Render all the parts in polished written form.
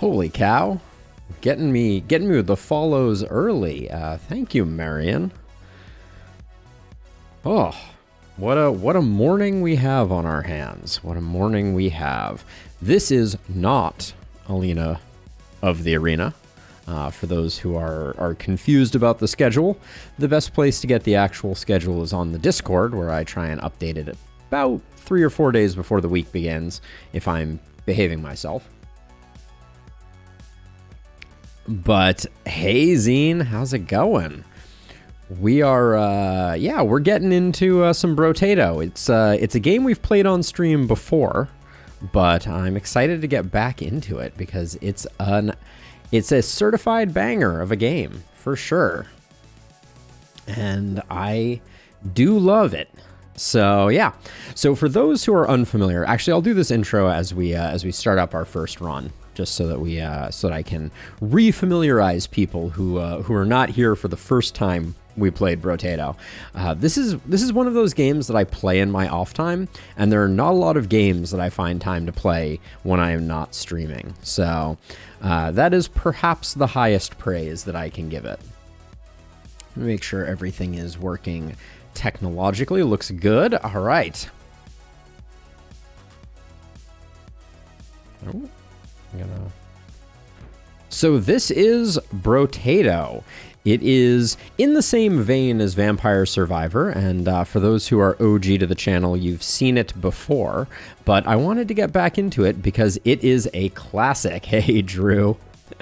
Holy cow. Getting me with the follows early. Thank you, Marion. Oh, what a morning we have on our hands. What a morning we have. This is not Alina of the Arena. For those who are confused about the schedule, the best place to get the actual schedule is on the Discord, where I try and update it about 3 or 4 days before the week begins, if I'm behaving myself. But hey, Zine, how's it going? We are, we're getting into some Brotato. It's a game we've played on stream before, but I'm excited to get back into it because it's a certified banger of a game for sure, and I do love it. So yeah. So for those who are unfamiliar, actually, I'll do this intro as we start up our first run, just so that I can refamiliarize people who are not here for the first time we played Brotato. This is one of those games that I play in my off time, and there are not a lot of games that I find time to play when I am not streaming. So that is perhaps the highest praise that I can give it. Let me make sure everything is working technologically. Looks good. All right. Oh. So this is Brotato. It is in the same vein as Vampire Survivor, and for those who are OG to the channel, you've seen it before, but I wanted to get back into it because it is a classic. Hey, Drew.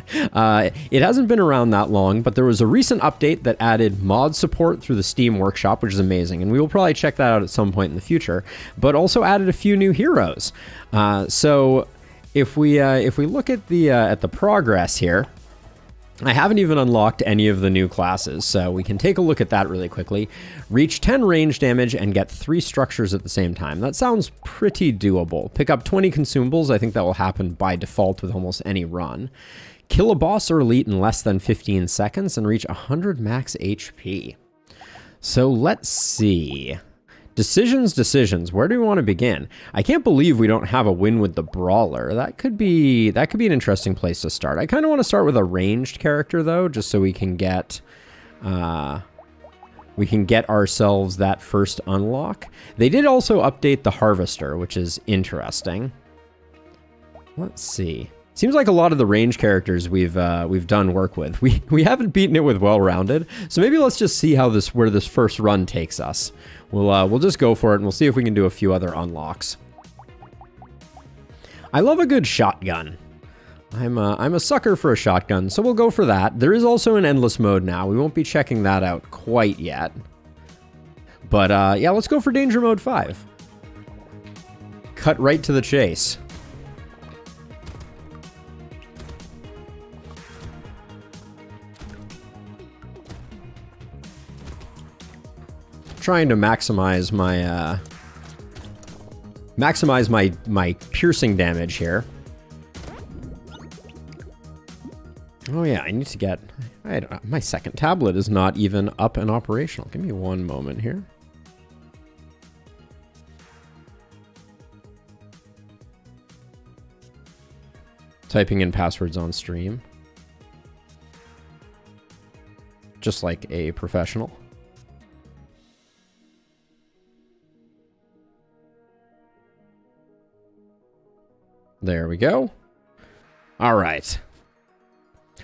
It hasn't been around that long, but there was a recent update that added mod support through the Steam Workshop, which is amazing, and we will probably check that out at some point in the future, but also added a few new heroes. So if we look at the progress here, I haven't even unlocked any of the new classes, so we can take a look at that really quickly. Reach 10 range damage and get 3 structures at the same time. That sounds pretty doable. Pick up 20 consumables. I think that will happen by default with almost any run. Kill a boss or elite in less than 15 seconds and reach 100 max HP. So let's see. Decisions. Where do we want to begin? I can't believe we don't have a win with the Brawler. That could be an interesting place to start. I kind of want to start with a ranged character though, just so we can get ourselves that first unlock. They did also update the Harvester, which is interesting. Let's see. Seems like a lot of the range characters we've done work with. We haven't beaten it with well-rounded, so maybe let's just see where this first run takes us. We'll just go for it, and we'll see if we can do a few other unlocks. I love a good shotgun. I'm a sucker for a shotgun, so we'll go for that. There is also an endless mode now. We won't be checking that out quite yet. But yeah, let's go for Danger Mode 5. Cut right to the chase. Trying to maximize my piercing damage here. Oh yeah, I need to get. My second tablet is not even up and operational. Give me one moment here. Typing in passwords on stream, just like a professional. There we go. All right.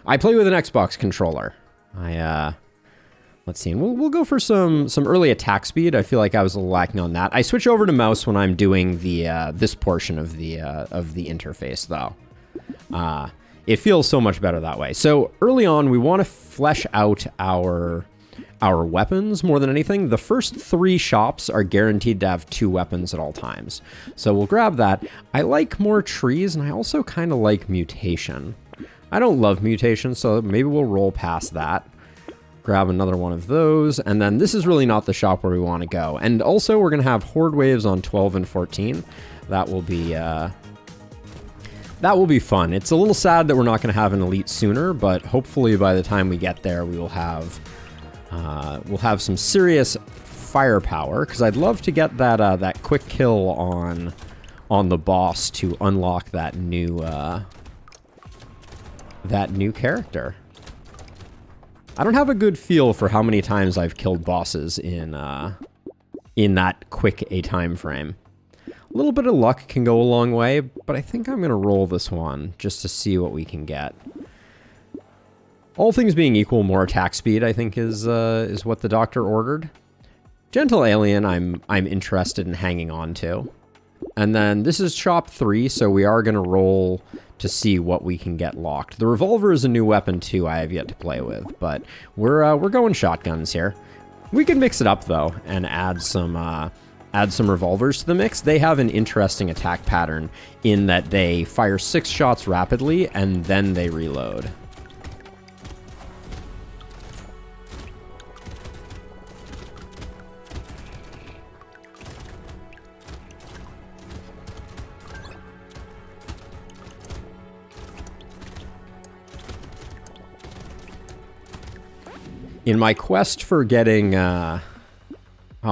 I play with an Xbox controller. Let's see. We'll go for some early attack speed. I feel like I was a little lacking on that. I switch over to mouse when I'm doing the this portion of the interface though. It feels so much better that way. So early on, we want to flesh out our weapons more than anything. The first 3 shops are guaranteed to have 2 weapons at all times. So we'll grab that. I like more trees, and I also kind of like mutation. I don't love mutation, so maybe we'll roll past that. Grab another one of those, and then this is really not the shop where we want to go. And also, we're going to have horde waves on 12 and 14. That will be fun. It's a little sad that we're not going to have an elite sooner, but hopefully by the time we get there, we will have some serious firepower, because I'd love to get that quick kill on the boss to unlock that new that new character. I don't have a good feel for how many times I've killed bosses in that quick a time frame. A little bit of luck can go a long way, but I think I'm going to roll this one just to see what we can get. All things being equal, more attack speed, I think, is what the doctor ordered. Gentle Alien, I'm interested in hanging on to. And then this is Chop 3, so we are going to roll to see what we can get locked. The revolver is a new weapon, too, I have yet to play with, but we're going shotguns here. We can mix it up, though, and add some revolvers to the mix. They have an interesting attack pattern in that they fire 6 shots rapidly, and then they reload. In my quest for getting, oh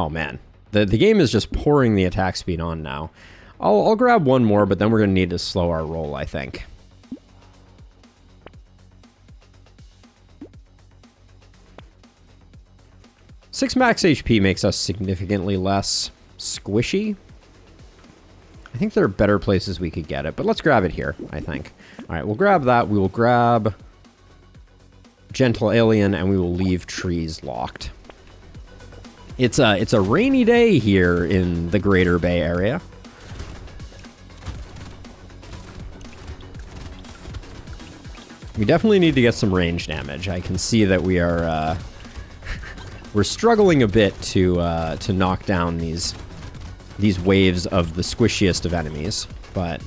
man, the game is just pouring the attack speed on now. I'll grab one more, but then we're going to need to slow our roll, I think. Six max HP makes us significantly less squishy. I think there are better places we could get it, but let's grab it here, I think. All right, we'll grab that. We will grab Gentle Alien, and we will leave trees locked. It's a rainy day here in the Greater Bay Area. We definitely need to get some range damage. I can see that we are we're struggling a bit to knock down these waves of the squishiest of enemies. But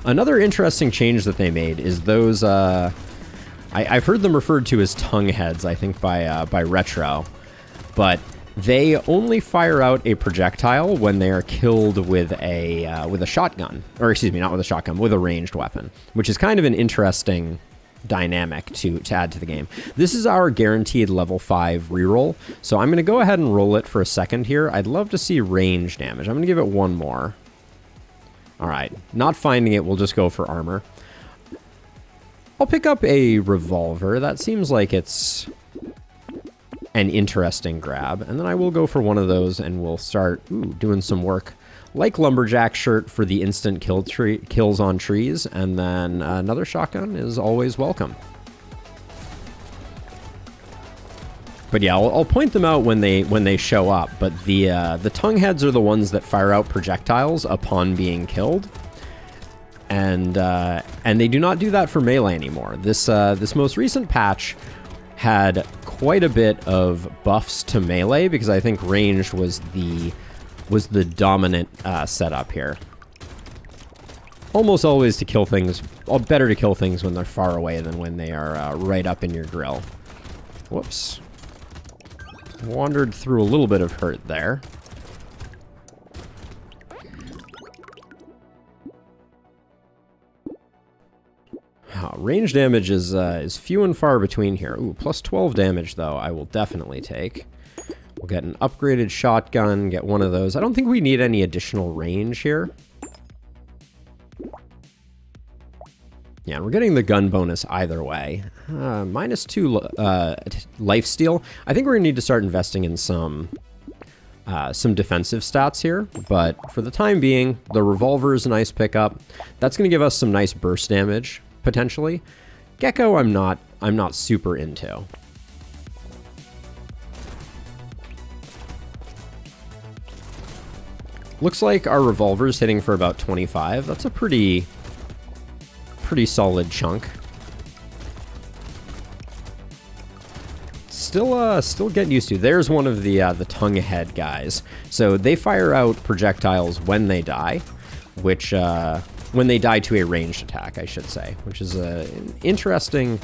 another interesting change that they made is those. I've heard them referred to as tongue heads, I think, by Retro, but they only fire out a projectile when they are killed with a shotgun, or excuse me, not with a shotgun, with a ranged weapon, which is kind of an interesting dynamic to add to the game. This is our guaranteed level 5 reroll, so I'm going to go ahead and roll it for a second here. I'd love to see range damage. I'm going to give it one more. All right, not finding it, we'll just go for armor. I'll pick up a revolver. That seems like it's an interesting grab. And then I will go for one of those and we'll start doing some work. Like Lumberjack shirt for the instant kills on trees. And then another shotgun is always welcome. But yeah, I'll point them out when they show up. But the tongue heads are the ones that fire out projectiles upon being killed. And they do not do that for melee anymore. This most recent patch had quite a bit of buffs to melee because I think ranged was the dominant setup here. Almost always to kill things, better to kill things when they're far away than when they are right up in your grill. Whoops. Wandered through a little bit of hurt there. Range damage is few and far between here. Ooh, plus 12 damage, though, I will definitely take. We'll get an upgraded shotgun, get one of those. I don't think we need any additional range here. Yeah, we're getting the gun bonus either way. -2 lifesteal. I think we're going to need to start investing in some defensive stats here, but for the time being, the revolver is a nice pickup. That's going to give us some nice burst damage, potentially. Gecko, I'm not super into. Looks like our revolver's hitting for about 25. That's a pretty solid chunk. Still getting used to. There's one of the tongue head guys. So they fire out projectiles when they die, which when they die to a ranged attack, I should say, which is an interesting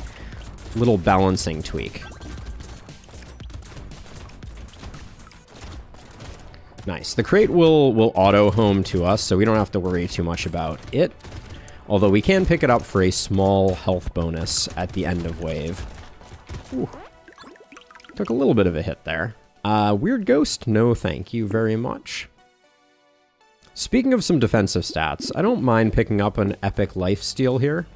little balancing tweak. Nice. The crate will auto home to us, so we don't have to worry too much about it. Although we can pick it up for a small health bonus at the end of wave. Ooh. Took a little bit of a hit there. Weird Ghost, no thank you very much. Speaking of some defensive stats, I don't mind picking up an epic lifesteal here.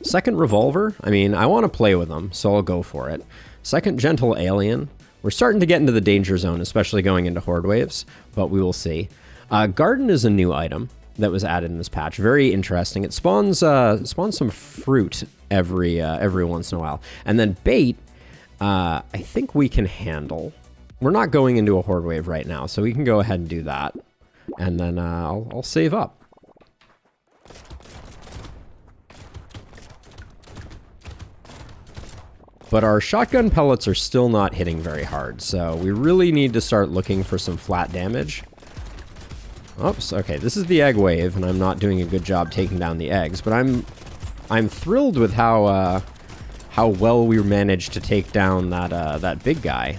Second revolver. I mean, I want to play with them, so I'll go for it. Second gentle alien. We're starting to get into the danger zone, especially going into horde waves, but we will see. Garden is a new item that was added in this patch. Very interesting. It spawns some fruit every once in a while. And then bait, I think we can handle. We're not going into a horde wave right now, so we can go ahead and do that. And then I'll save up. But our shotgun pellets are still not hitting very hard, so we really need to start looking for some flat damage. Oops, okay, this is the egg wave, and I'm not doing a good job taking down the eggs, but I'm thrilled with how well we managed to take down that big guy.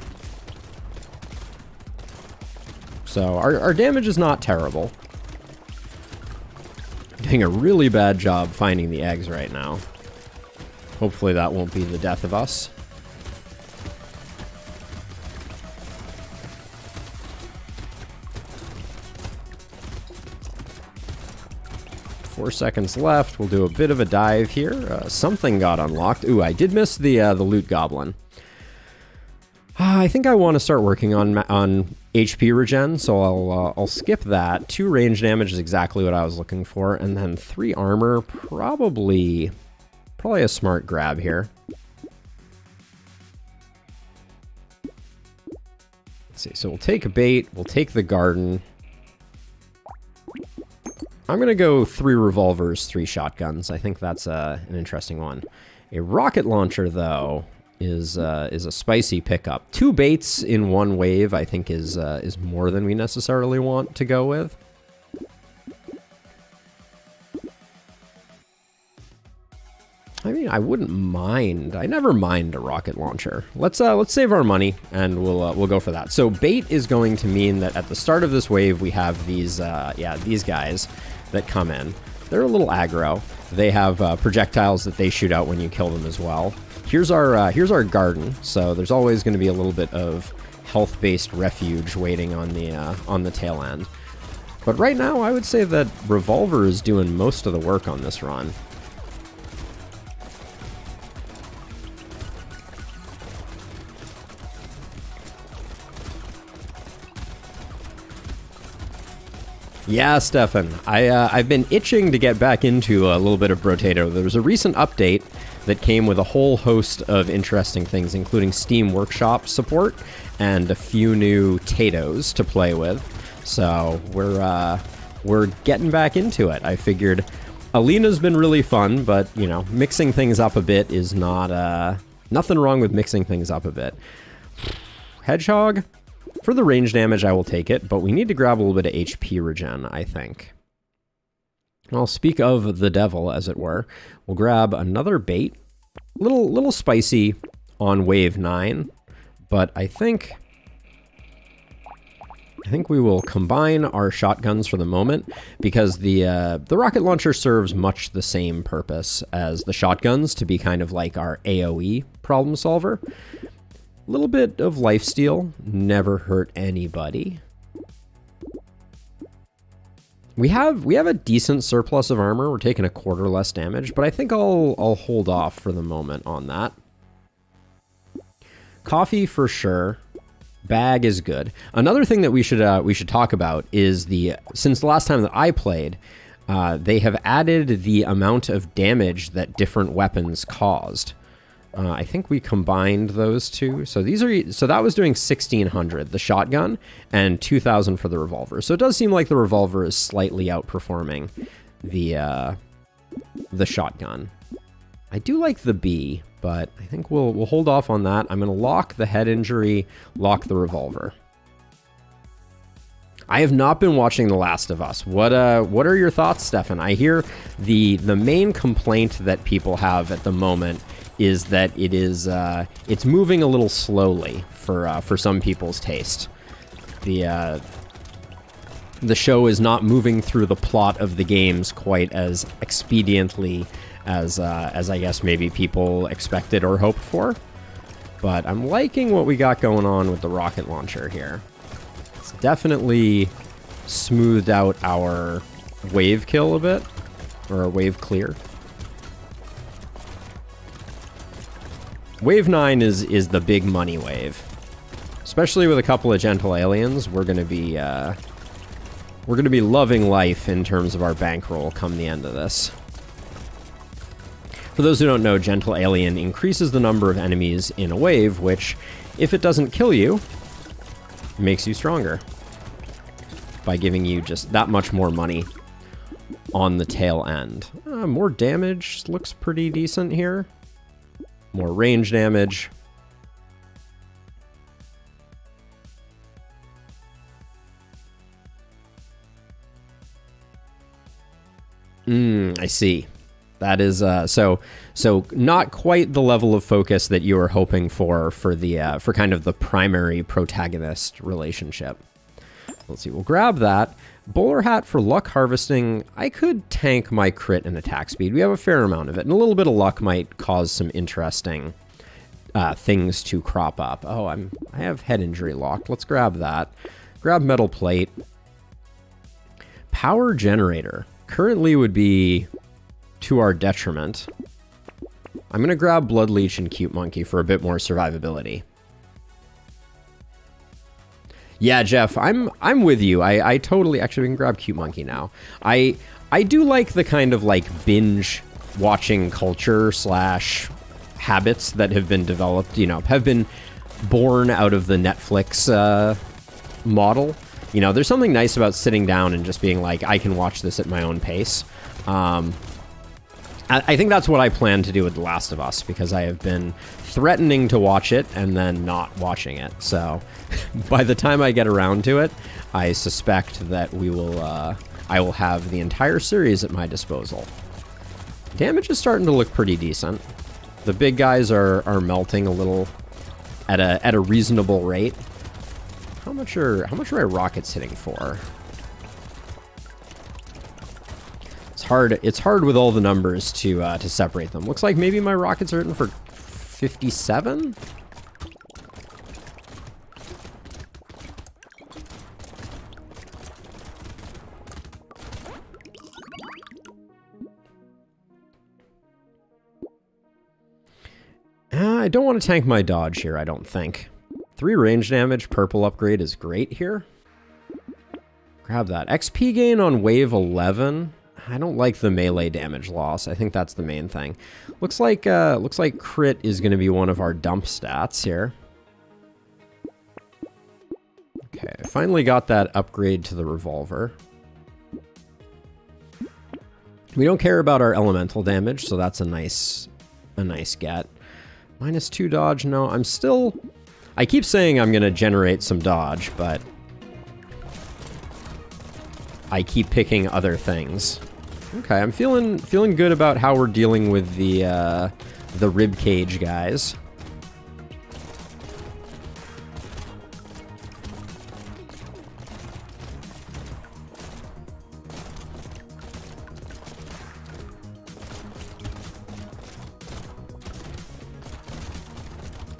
So our damage is not terrible. Doing a really bad job finding the eggs right now. Hopefully that won't be the death of us. Four seconds left. We'll do a bit of a dive here. Something got unlocked. Ooh, I did miss the loot goblin. I think I want to start working on HP regen, so I'll skip that. 2 range damage is exactly what I was looking for, and then 3 armor, probably a smart grab here. Let's see. So we'll take a bait. We'll take the garden. I'm going to go 3 revolvers, 3 shotguns. I think that's an interesting one. A rocket launcher, though, is a spicy pickup. 2 baits in 1 wave, I think, is more than we necessarily want to go with. I mean, I wouldn't mind. I never mind a rocket launcher. Let's save our money and we'll go for that. So bait is going to mean that at the start of this wave we have these these guys that come in. They're a little aggro. They have projectiles that they shoot out when you kill them as well. Here's our garden. So there's always going to be a little bit of health-based refuge waiting on the tail end. But right now, I would say that revolver is doing most of the work on this run. Yeah, Stefan. I've been itching to get back into a little bit of Brotato. There was a recent update that came with a whole host of interesting things, including Steam Workshop support and a few new Tatos to play with. So we're getting back into it. I figured Alina's been really fun, but you know, mixing things up a bit is not nothing wrong with mixing things up a bit. Hedgehog. For the range damage, I will take it, but we need to grab a little bit of HP regen, I think. Well, speak of the devil, as it were. We'll grab another bait. Little spicy on wave 9, but I think we will combine our shotguns for the moment, because the rocket launcher serves much the same purpose as the shotguns, to be kind of like our AoE problem solver. A little bit of lifesteal, never hurt anybody. We have a decent surplus of armor. We're taking a quarter less damage, but I think I'll hold off for the moment on that. Coffee for sure. Bag is good. Another thing that we should talk about is since the last time that I played, they have added the amount of damage that different weapons caused. I think we combined those two. So that was doing 1,600, the shotgun, and 2,000 for the revolver. So it does seem like the revolver is slightly outperforming the shotgun. I do like the bee, but I think we'll hold off on that. I'm going to lock the head injury, lock the revolver. I have not been watching The Last of Us. What are your thoughts, Stefan? I hear the main complaint that people have at the moment is that it's moving a little slowly for some people's taste. The show is not moving through the plot of the games quite as expediently as I guess maybe people expected or hoped for. But I'm liking what we got going on with the rocket launcher here. It's definitely smoothed out our wave kill a bit, or a wave clear. Wave 9 is the big money wave. Especially with a couple of gentle aliens, we're gonna be loving life in terms of our bankroll come the end of this. For those who don't know, gentle alien increases the number of enemies in a wave, which, if it doesn't kill you, makes you stronger by giving you just that much more money on the tail end. More damage looks pretty decent here. More range damage. I see. That is so not quite the level of focus that you were hoping for the for kind of the primary protagonist relationship. Let's see. We'll grab that. Bowler hat for luck harvesting. I could tank my crit and attack speed. We have a fair amount of it, and a little bit of luck might cause some interesting things to crop up. Oh, I have head injury locked. Let's grab that. Grab metal plate. Power generator currently would be to our detriment. I'm gonna grab blood leech and cute monkey for a bit more survivability. Yeah, Jeff, I'm with you. I totally, actually, we can grab cute monkey now. I do like the kind of like binge watching culture / habits that have been developed, you know, have been born out of the Netflix model. You know, there's something nice about sitting down and just being like, I can watch this at my own pace. I think that's what I plan to do with The Last of Us, because I have been threatening to watch it and then not watching it. So by the time I get around to it, I suspect that I will have the entire series at my disposal. Damage is starting to look pretty decent. The big guys are melting a little at a reasonable rate. How much are my rockets hitting for? It's hard with all the numbers to separate them. Looks like maybe my rockets are hitting for 57? I don't want to tank my dodge here, I don't think. 3 range damage, purple upgrade is great here. Grab that. XP gain on wave 11. I don't like the melee damage loss. I think that's the main thing. Looks like crit is going to be one of our dump stats here. Okay, finally got that upgrade to the revolver. We don't care about our elemental damage, so that's a nice get. -2 dodge. No, I keep saying I'm going to generate some dodge, but I keep picking other things. Okay, I'm feeling good about how we're dealing with the rib cage guys.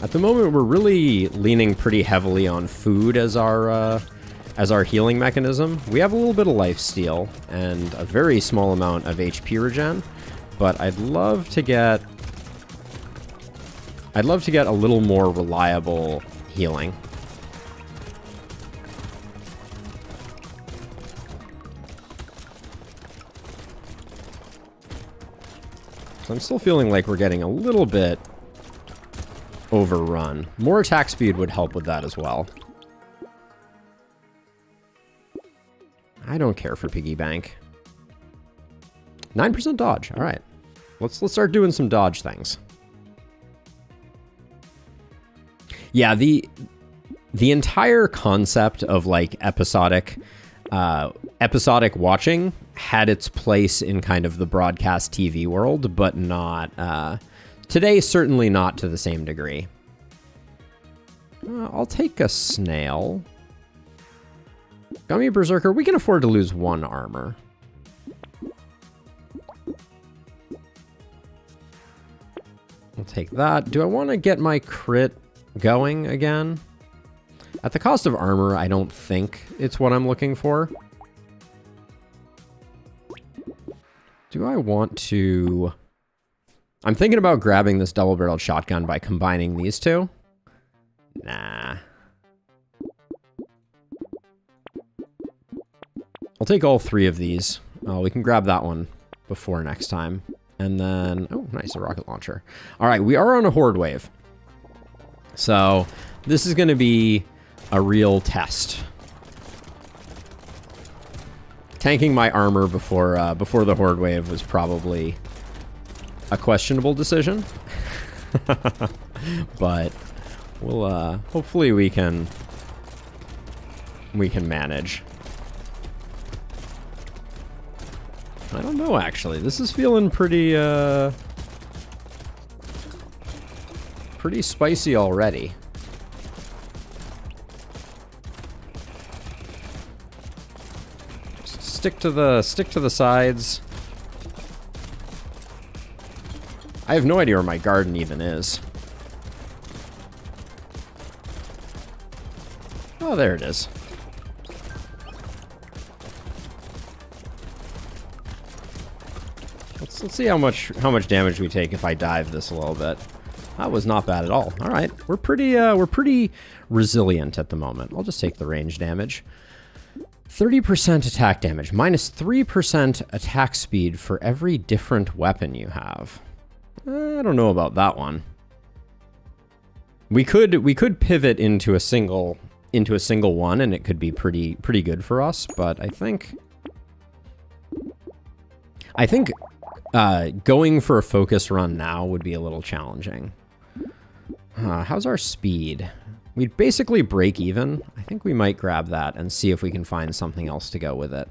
At the moment, we're really leaning pretty heavily on food as our healing mechanism. We have a little bit of lifesteal and a very small amount of HP regen, but I'd love to get a little more reliable healing. So I'm still feeling like we're getting a little bit overrun. More attack speed would help with that as well. I don't care for piggy bank. 9% dodge. All right. Let's start doing some dodge things. Yeah, the entire concept of like episodic watching had its place in kind of the broadcast TV world, but not today, certainly not to the same degree. I'll take a snail. Gummy Berserker, we can afford to lose 1 armor. I'll take that. Do I want to get my crit going again? At the cost of armor, I don't think it's what I'm looking for. Do I want to I'm thinking about grabbing this double-barreled shotgun by combining these two. Nah. I'll take all 3 of these. Oh, we can grab that one before next time. And then, oh, nice, a rocket launcher. All right, we are on a horde wave. So this is going to be a real test. Tanking my armor before the horde wave was probably a questionable decision. But we'll hopefully we can manage. I don't know, actually. This is feeling pretty pretty spicy already. Just stick to the sides. I have no idea where my garden even is. Oh, there it is. Let's see how much damage we take if I dive this a little bit. That was not bad at all. All right, we're pretty resilient at the moment. I'll just take the range damage. 30% attack damage, minus 3% attack speed for every different weapon you have. I don't know about that one. We could pivot into a single one, and it could be pretty good for us. But I think going for a focus run now would be a little challenging. How's our speed? We'd basically break even. I think we might grab that and see if we can find something else to go with it.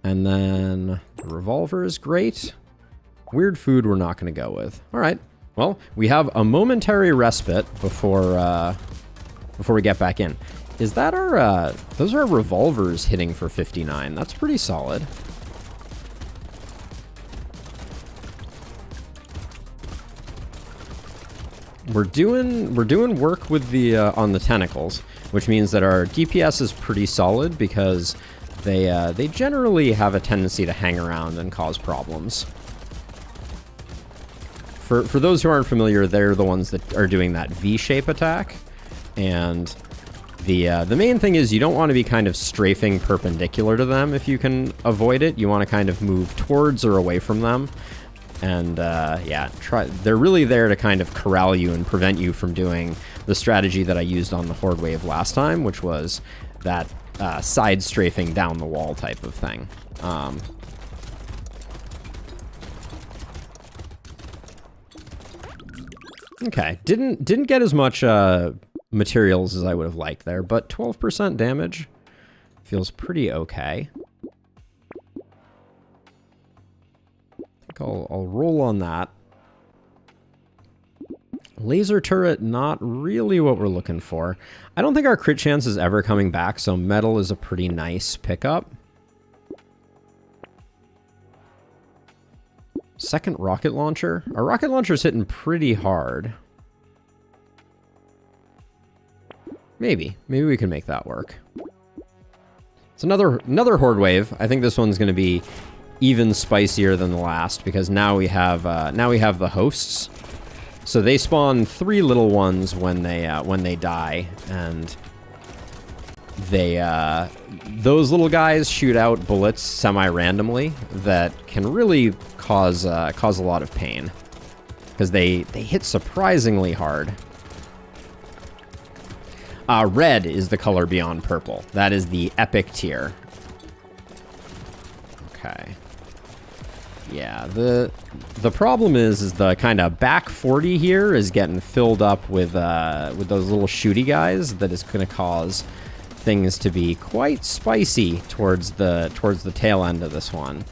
And then the revolver is great. Weird food we're not going to go with. All right. Well, we have a momentary respite before we get back in. Is that our... those are our revolvers hitting for 59. That's pretty solid. We're doing work with the on the tentacles, which means that our DPS is pretty solid because they generally have a tendency to hang around and cause problems. For those who aren't familiar, they're the ones that are doing that V-shape attack, and the main thing is you don't want to be kind of strafing perpendicular to them if you can avoid it. You want to kind of move towards or away from them. And yeah, they're really there to kind of corral you and prevent you from doing the strategy that I used on the horde wave last time, which was that side strafing down the wall type of thing. Okay, didn't get as much materials as I would have liked there, but 12% damage feels pretty okay. I'll roll on that. Laser turret, not really what we're looking for. I don't think our crit chance is ever coming back, so metal is a pretty nice pickup. Second rocket launcher. Our rocket launcher is hitting pretty hard. Maybe we can make that work. It's another horde wave. I think this one's going to be even spicier than the last because now we have the hosts. So they spawn 3 little ones when they die, and those little guys shoot out bullets semi-randomly that can really cause a lot of pain because they hit surprisingly hard. Red is the color beyond purple. That is the epic tier. Okay. Yeah, the problem is the kind of back 40 here is getting filled up with those little shooty guys that is going to cause things to be quite spicy towards the tail end of this one.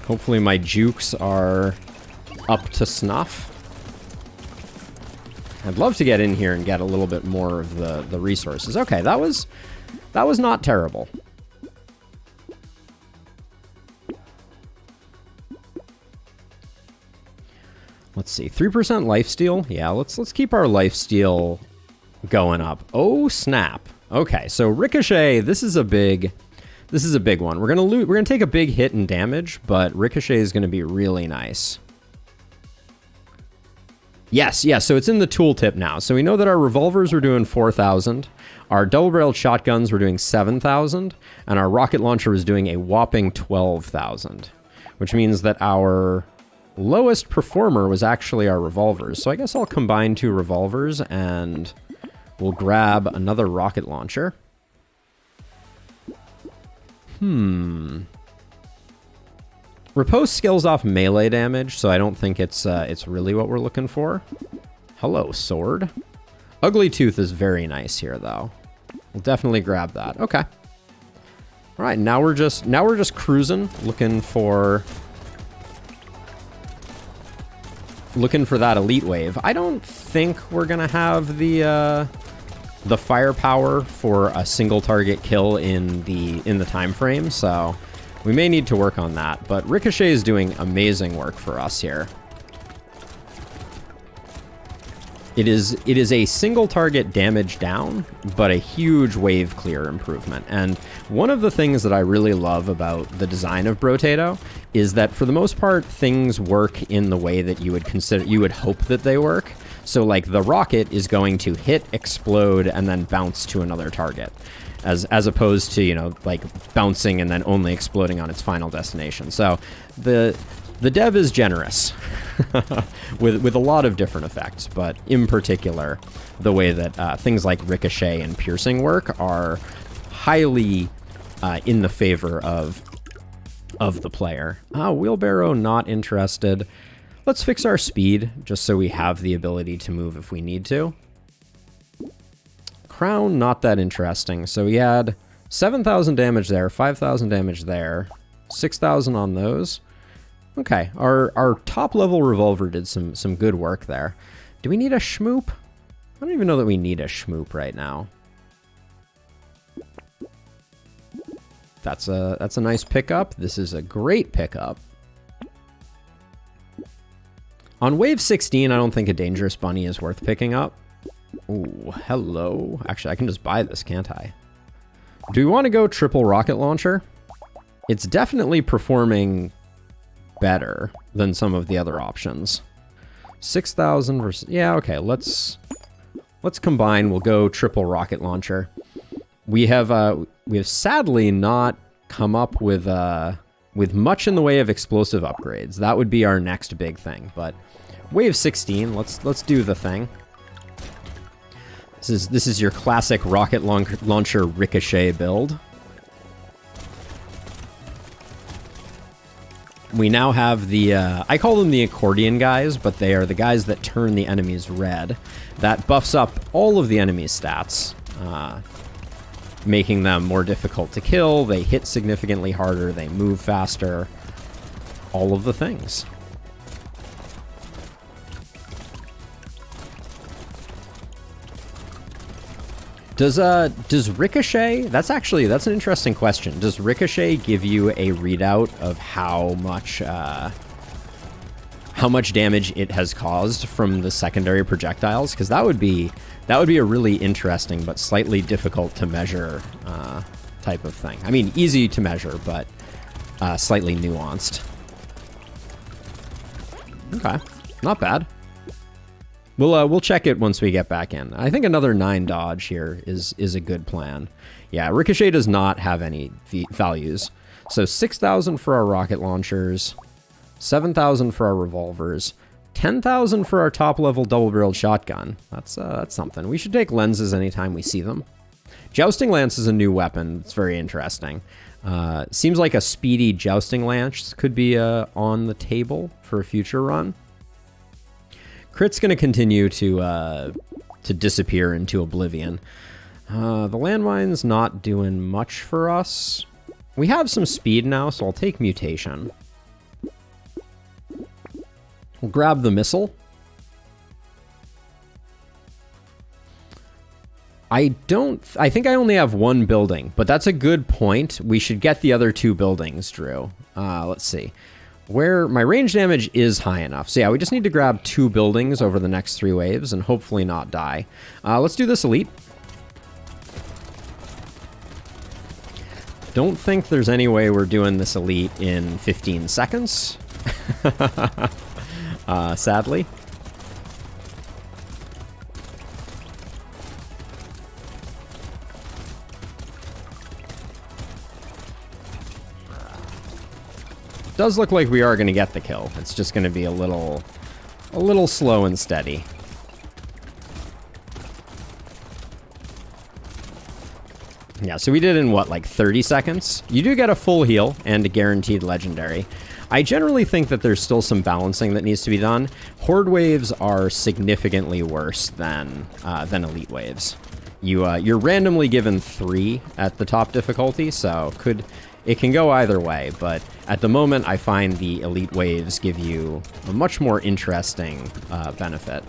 Hopefully my jukes are up to snuff. I'd love to get in here and get a little bit more of the resources. Okay, that was not terrible. Let's see, 3% lifesteal. Yeah, let's keep our lifesteal going up. Oh snap! Okay, so Ricochet. This is a big This is a big one. We're gonna take a big hit in damage, but Ricochet is gonna be really nice. Yes, so it's in the tooltip now. So we know that our revolvers were doing 4,000, our double-barreled shotguns were doing 7,000, and our rocket launcher was doing a whopping 12,000, which means that our lowest performer was actually our revolvers. So I guess I'll combine 2 revolvers and we'll grab another rocket launcher. Riposte scales off melee damage, so I don't think it's really what we're looking for. Hello, sword. Ugly Tooth is very nice here, though. We'll definitely grab that. Okay. All right, now we're just cruising, looking for that elite wave. I don't think we're gonna have the firepower for a single target kill in the time frame, so we may need to work on that. But Ricochet is doing amazing work for us here. It is a single target damage down, but a huge wave clear improvement. And one of the things that I really love about the design of Brotato is that for the most part, things work in the way that you would hope that they work. So like the rocket is going to hit, explode, and then bounce to another target, as opposed to, you know, like bouncing and then only exploding on its final destination. So the dev is generous with a lot of different effects, but in particular, the way that things like Ricochet and piercing work are highly in the favor of the player. Wheelbarrow, not interested. Let's fix our speed, just so we have the ability to move if we need to. Crown, not that interesting. So we had 7,000 damage there, 5,000 damage there, 6,000 on those. Okay, our top level revolver did some good work there. Do we need a schmoop? I don't even know that we need a schmoop right now. That's a nice pickup. This is a great pickup. On wave 16, I don't think a dangerous bunny is worth picking up. Ooh, hello. Actually, I can just buy this, can't I? Do we want to go triple rocket launcher? It's definitely performing better than some of the other options. 6,000 versus... Yeah, okay, let's combine. We'll go triple rocket launcher. We have sadly not come up with much in the way of explosive upgrades. That would be our next big thing, but wave 16, let's do the thing. This is your classic rocket launcher Ricochet build. We now have the, I call them the accordion guys, but they are the guys that turn the enemies red. That buffs up all of the enemies' stats, making them more difficult to kill. They hit significantly harder, they move faster, all of the things. Does Ricochet, that's an interesting question. Does Ricochet give you a readout of how much damage it has caused from the secondary projectiles? Because that would be a really interesting but slightly difficult to measure type of thing. I mean, easy to measure, but slightly nuanced. Okay, not bad. We'll check it once we get back in. I think another 9 dodge here is a good plan. Yeah, Ricochet does not have any values. So 6,000 for our rocket launchers, 7,000 for our revolvers, 10,000 for our top level double-barreled shotgun. That's something. We should take lenses anytime we see them. Jousting lance is a new weapon. It's very interesting. Seems like a speedy jousting lance could be on the table for a future run. Crit's going to continue to disappear into oblivion. The landmine's not doing much for us. We have some speed now, so I'll take mutation. We'll grab the missile. I think I only have one building, but that's a good point. We should get the other 2 buildings, Drew. Let's see. Where my range damage is high enough. So yeah, we just need to grab 2 buildings over the next 3 waves and hopefully not die. Let's do this elite. Don't think there's any way we're doing this elite in 15 seconds. Sadly. Does look like we are going to get the kill. It's just going to be a little slow and steady. Yeah, so we did in what, like 30 seconds? You do get a full heal and a guaranteed legendary. I generally think that there's still some balancing that needs to be done. Horde waves are significantly worse than elite waves. You're randomly given 3 at the top difficulty, so it can go either way, but at the moment I find the elite waves give you a much more interesting benefit.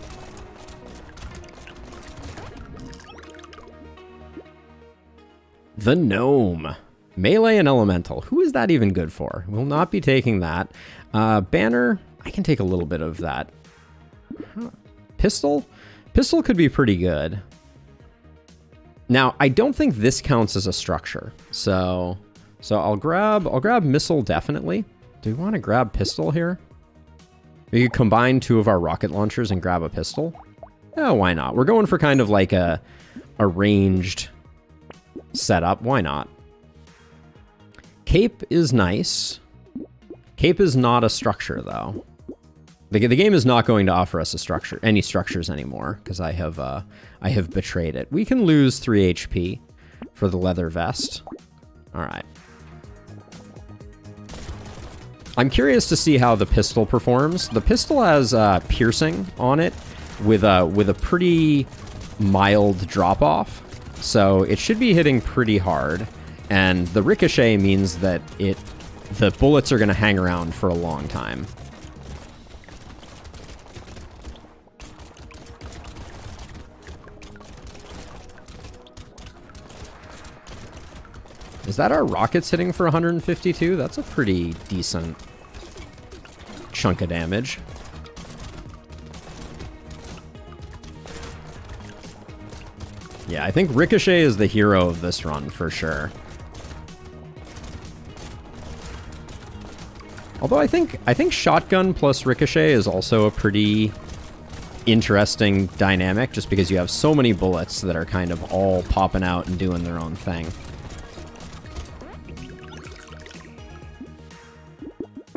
The gnome. Melee and elemental. Who is that even good for? We'll not be taking that. Banner. I can take a little bit of that. Pistol? Pistol could be pretty good. Now, I don't think this counts as a structure. So I'll grab missile definitely. Do we want to grab pistol here? We could combine 2 of our rocket launchers and grab a pistol. Oh, why not? We're going for kind of like a ranged setup. Why not? Cape is nice. Cape is not a structure though. The game is not going to offer us any structures anymore because I have betrayed it. We can lose 3 HP for the leather vest. All right. I'm curious to see how the pistol performs. The pistol has piercing on it with a pretty mild drop off, so it should be hitting pretty hard. And the ricochet means that the bullets are going to hang around for a long time. Is that our rockets hitting for 152? That's a pretty decent chunk of damage. Yeah, I think Ricochet is the hero of this run for sure. Although I think shotgun plus Ricochet is also a pretty interesting dynamic just because you have so many bullets that are kind of all popping out and doing their own thing.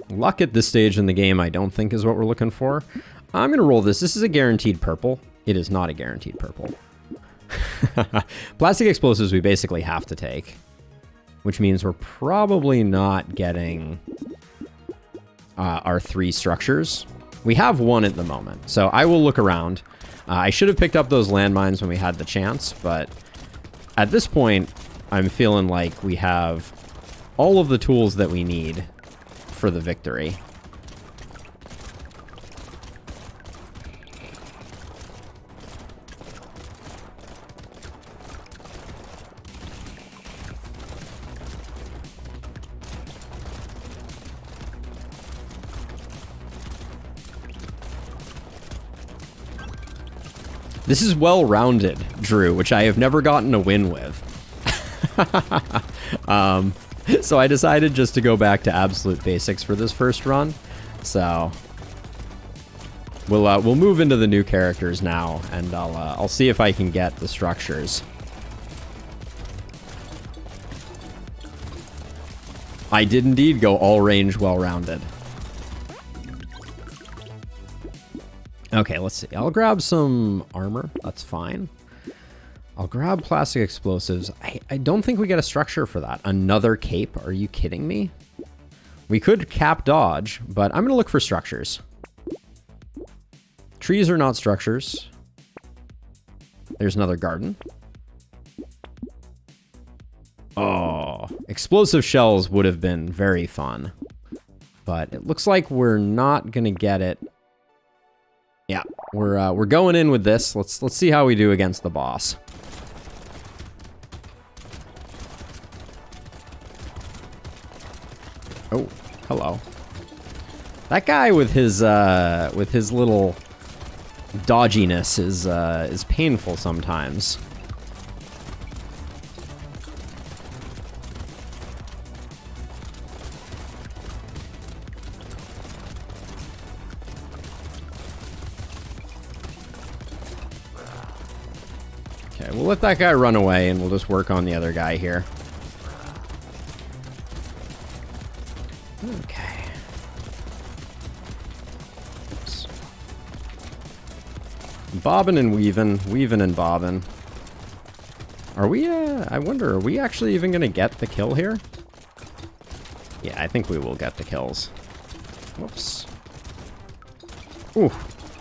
Luck at this stage in the game, I don't think is what we're looking for. I'm going to roll this. This is a guaranteed purple. It is not a guaranteed purple. Plastic explosives we basically have to take, which means we're probably not getting our 3 structures. We have 1 at the moment, so I will look around. I should have picked up those landmines when we had the chance, but at this point, I'm feeling like we have all of the tools that we need for the victory. This is well-rounded, Drew, which I have never gotten a win with. So I decided just to go back to absolute basics for this first run. So we'll move into the new characters now, and I'll see if I can get the structures. I did indeed go all range well-rounded. Okay, let's see. I'll grab some armor. That's fine. I'll grab plastic explosives. I don't think we get a structure for that. Another cape? Are you kidding me? We could cap dodge, but I'm going to look for structures. Trees are not structures. There's another garden. Oh, explosive shells would have been very fun, but it looks like we're not going to get it. Yeah, we're going in with this. Let's see how we do against the boss. Oh, hello. That guy with his little dodginess is painful sometimes. Okay, we'll let that guy run away and we'll just work on the other guy here. Okay. Oops. Bobbing and weaving, weaving and bobbing. Are we, I wonder, are we actually even going to get the kill here? Yeah, I think we will get the kills. Whoops. Ooh,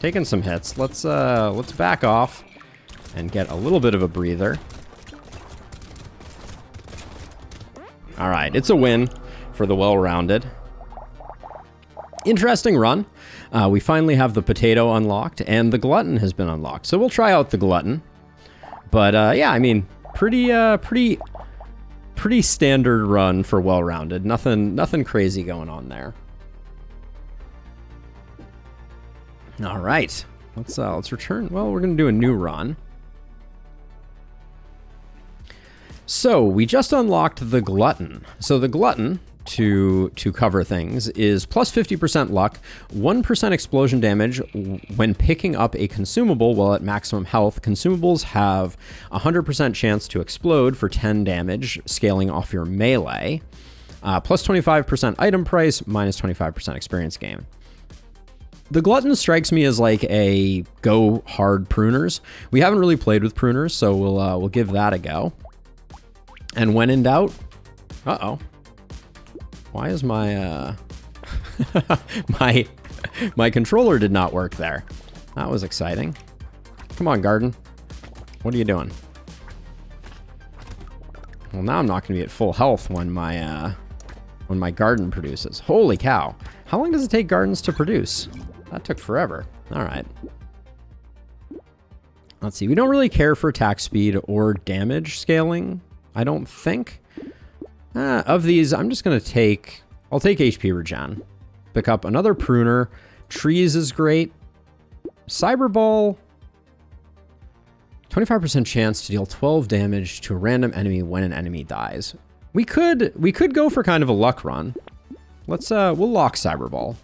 taking some hits. Let's back off and get a little bit of a breather. All right, it's a win for the well-rounded. Interesting run. We finally have the potato unlocked, and the glutton has been unlocked. So we'll try out the glutton. But yeah, I mean, pretty standard run for well-rounded. Nothing crazy going on there. All right, let's return. Well, we're gonna do a new run. So we just unlocked the glutton. So the glutton, to cover things, is plus 50% luck, 1% explosion damage when picking up a consumable while at maximum health. Consumables have a 100% chance to explode for 10 damage, scaling off your melee. Plus 25% item price, minus 25% experience gain. The glutton strikes me as like a go hard pruners. We haven't really played with pruners, so we'll give that a go. And when in doubt, uh-oh. Why is my my controller did not work there? That was exciting. Come on, garden. What are you doing? Well, now I'm not going to be at full health when my garden produces. Holy cow! How long does it take gardens to produce? That took forever. All right. Let's see. We don't really care for attack speed or damage scaling, I don't think. Of these, I'm just going to take... I'll take HP regen. Pick up another pruner. Trees is great. Cyberball... 25% chance to deal 12 damage to a random enemy when an enemy dies. We could go for kind of a luck run. Let's we'll lock Cyberball.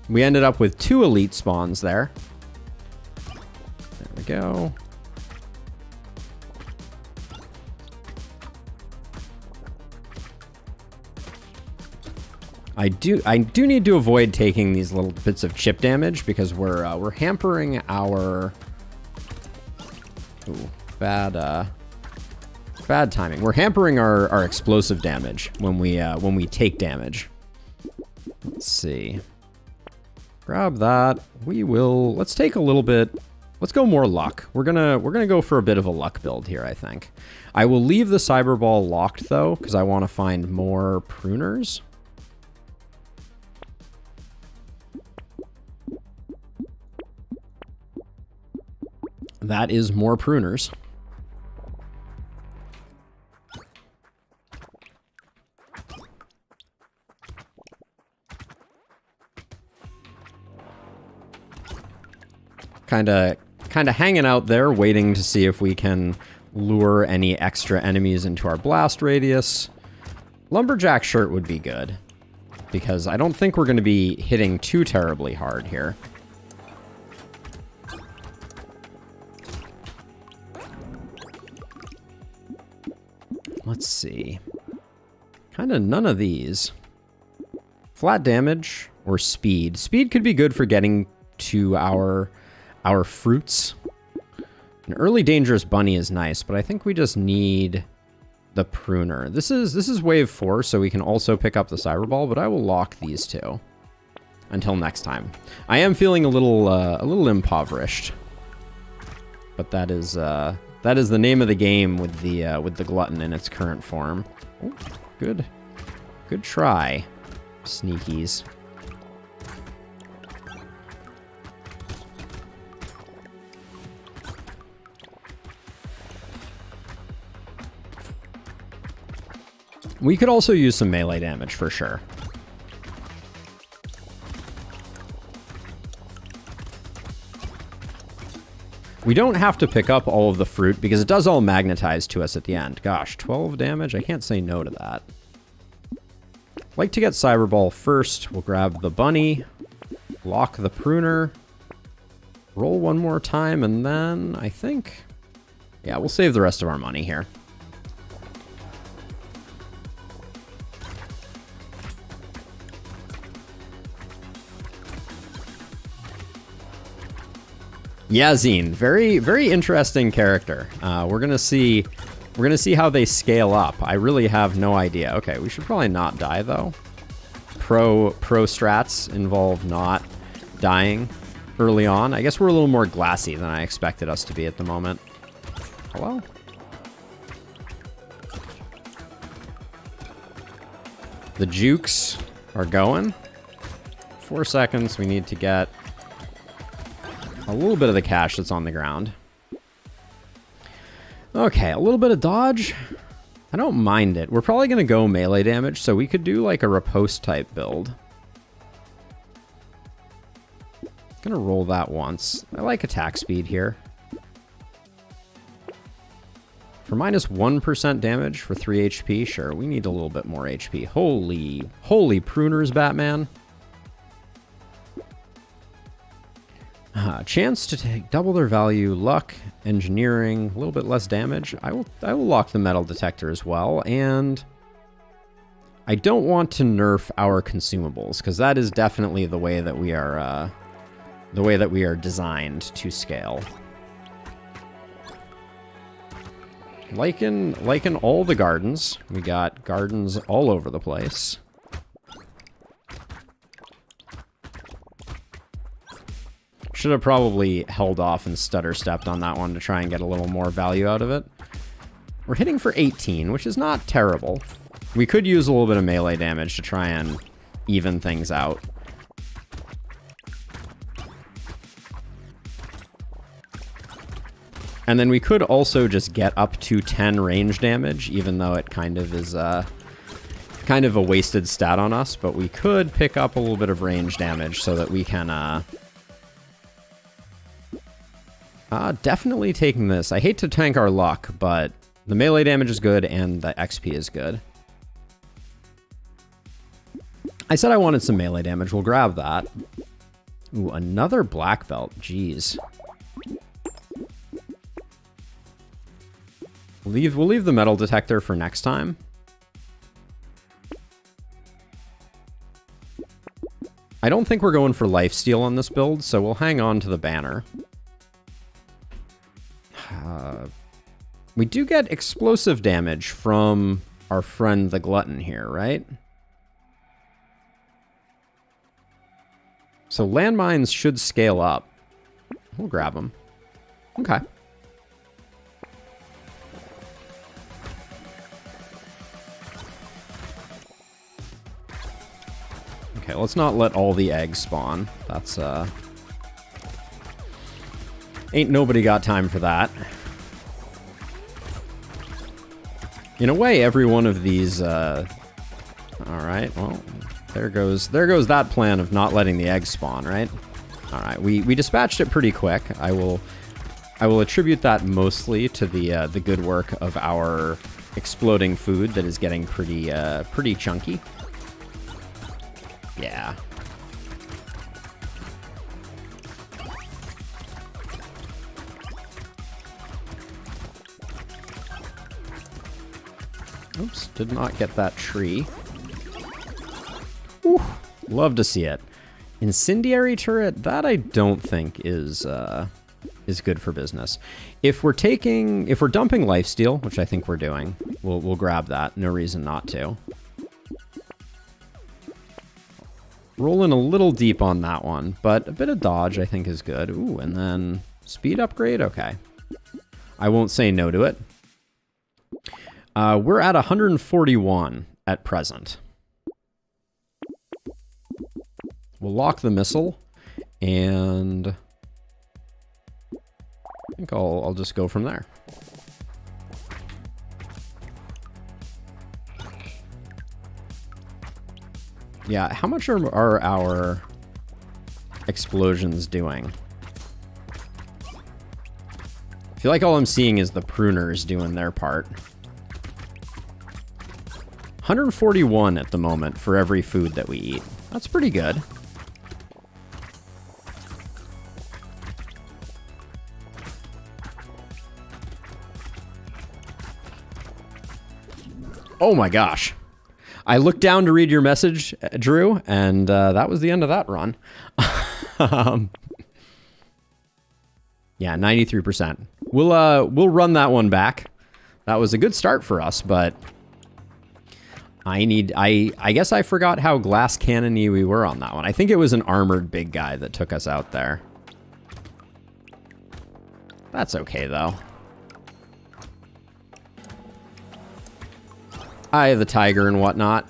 We ended up with 2 elite spawns there. There we go. I do need to avoid taking these little bits of chip damage because we're hampering our... Ooh, bad timing. We're hampering our explosive damage when we take damage. Let's see. Grab that. Let's take a little bit. Let's go more luck. We're gonna go for a bit of a luck build here, I think. I will leave the Cyberball locked though, because I want to find more pruners. That is more pruners. Kind of hanging out there, waiting to see if we can lure any extra enemies into our blast radius. Lumberjack shirt would be good, because I don't think we're going to be hitting too terribly hard here. Let's see. Kind of none of these. Flat damage or speed. Speed could be good for getting to our fruits. An early dangerous bunny is nice, but I think we just need the pruner. This is wave 4, so we can also pick up the Cyberball, but I will lock these two until next time. I am feeling a little impoverished, but that is the name of the game with the glutton in its current form. Oh, good try, sneakies. We could also use some melee damage for sure. We don't have to pick up all of the fruit because it does all magnetize to us at the end. Gosh, 12 damage? I can't say no to that. Like to get Cyberball first. We'll grab the bunny, lock the pruner, roll one more time, and then I think Yeah, we'll save the rest of our money here. Yazine, very, very interesting character. We're gonna see how they scale up. I really have no idea. Okay, we should probably not die though. Pro strats involve not dying early on. I guess we're a little more glassy than I expected us to be at the moment. Hello? The jukes are going. 4 seconds. We need to get a little bit of the cash that's on the ground. Okay, a little bit of dodge. I don't mind it. We're probably going to go melee damage, so we could do like a riposte type build. Gonna roll that once. I like attack speed here. For minus 1% damage for 3 HP, sure, we need a little bit more HP. Holy pruners, Batman. Chance to take double their value, luck, engineering, a little bit less damage. I will lock the metal detector as well, and I don't want to nerf our consumables because that is definitely the way that we are designed to scale. Like in all the gardens, we got gardens all over the place. Should have probably held off and stutter stepped on that one to try and get a little more value out of it. We're hitting for 18, which is not terrible. We could use a little bit of melee damage to try and even things out. And then we could also just get up to 10 range damage, even though it kind of is kind of a wasted stat on us. But we could pick up a little bit of range damage so that we can definitely taking this. I hate to tank our luck, but the melee damage is good and the XP is good. I said I wanted some melee damage. We'll grab that. Ooh, another black belt. Jeez. We'll leave the metal detector for next time. I don't think we're going for lifesteal on this build, so we'll hang on to the banner. We do get explosive damage from our friend the Glutton here, right? So landmines should scale up. We'll grab them. Okay. Okay, let's not let all the eggs spawn. That's, ain't nobody got time for that. In a way, every one of these, alright, well, there goes that plan of not letting the eggs spawn, right? Alright, we dispatched it pretty quick. I will attribute that mostly to the good work of our exploding food that is getting pretty chunky. Yeah. Oops, did not get that tree. Whew, love to see it. Incendiary turret, that I don't think is good for business. If we're dumping lifesteal, which I think we're doing, we'll grab that. No reason not to. Rolling a little deep on that one, but a bit of dodge I think is good. Ooh, and then speed upgrade? Okay. I won't say no to it. We're at 141 at present. We'll lock the missile, and I think I'll just go from there. Yeah, how much are our explosions doing? I feel like all I'm seeing is the pruners doing their part. 141 at the moment for every food that we eat. That's pretty good. Oh my gosh. I looked down to read your message, Drew, and that was the end of that run. Yeah, 93%. We'll run that one back. That was a good start for us, but I guess I forgot how glass cannon-y we were on that one. I think it was an armored big guy that took us out there. That's okay, though. Eye of the Tiger and whatnot.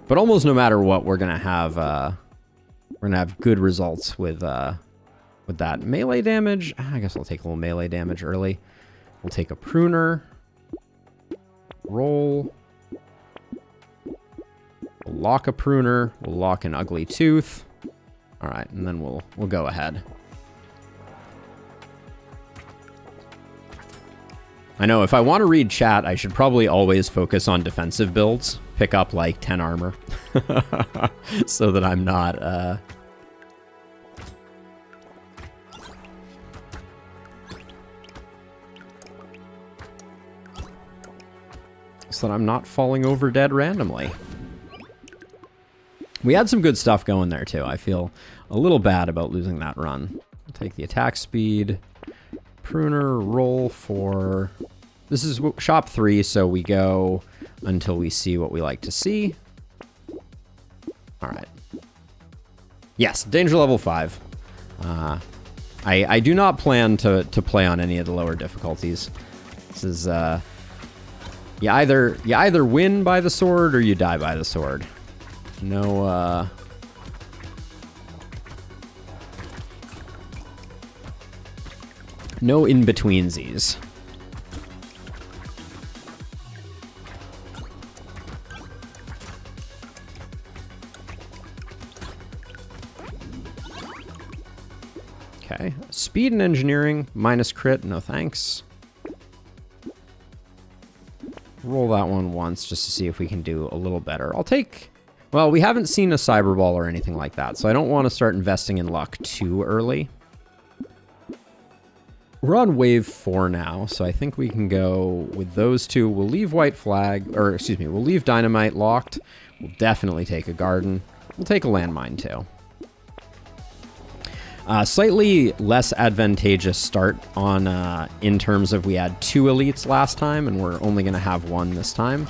But almost no matter what, we're gonna have good results with that melee damage. I guess I'll take a little melee damage early. We'll take a pruner. Roll. We'll lock a pruner. We'll lock an ugly tooth. All right, and then we'll go ahead. I know if I want to read chat, I should probably always focus on defensive builds. Pick up like 10 armor. So that I'm not... So that I'm not falling over dead randomly. We had some good stuff going there too. I feel a little bad about losing that run. I'll take the attack speed. Pruner, roll for... This is shop 3, so we go until we see what we like to see. All right. Yes, danger level 5. I do not plan to play on any of the lower difficulties. This is you either win by the sword or you die by the sword. No no in-betweensies. Okay, speed and engineering, minus crit, no thanks. Roll that one once just to see if we can do a little better. I'll take... Well, we haven't seen a cyber ball or anything like that, so I don't want to start investing in luck too early. We're on wave 4 now, so I think we can go with those two. We'll leave white flag, or excuse me, we'll leave dynamite locked. We'll definitely take a garden. We'll take a landmine too. Slightly less advantageous start on in terms of we had 2 elites last time, and we're only going to have 1 this time.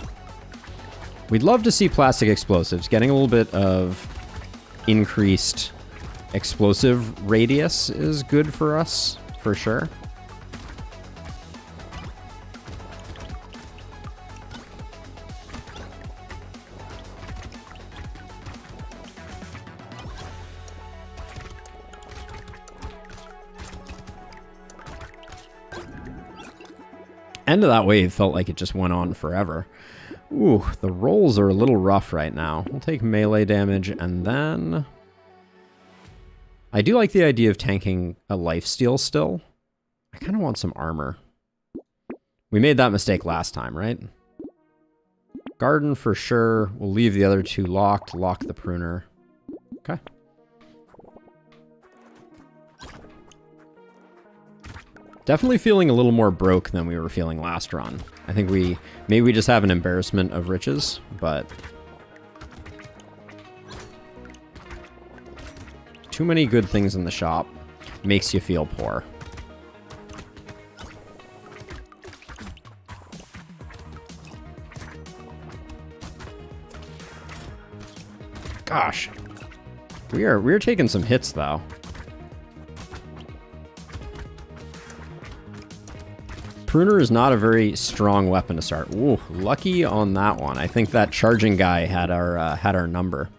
We'd love to see plastic explosives. Getting a little bit of increased explosive radius is good for us, for sure. End of that wave felt like it just went on forever. Ooh, the rolls are a little rough right now. We'll take melee damage, and then... I do like the idea of tanking a lifesteal still. I kind of want some armor. We made that mistake last time, right? Garden for sure. We'll leave the other 2 locked. Lock the pruner. Okay. Definitely feeling a little more broke than we were feeling last run. I think maybe we just have an embarrassment of riches, but too many good things in the shop makes you feel poor. Gosh, we're taking some hits though. Pruner is not a very strong weapon to start. Ooh, lucky on that one. I think that charging guy had our number.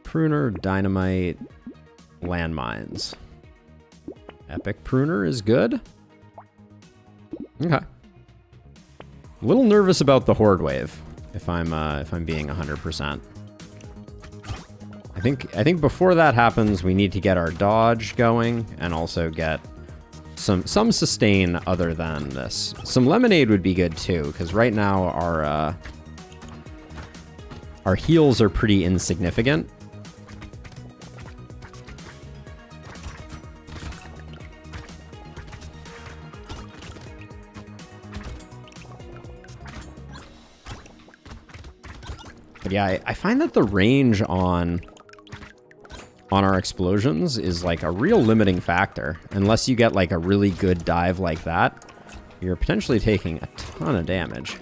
Pruner, dynamite, landmines. Epic pruner is good. Okay. A little nervous about the horde wave, if I'm being 100%. I think before that happens, we need to get our dodge going and also get some sustain other than this. Some lemonade would be good too, because right now our heals are pretty insignificant. But yeah, I find that the range on our explosions is like a real limiting factor. Unless you get like a really good dive like that, you're potentially taking a ton of damage.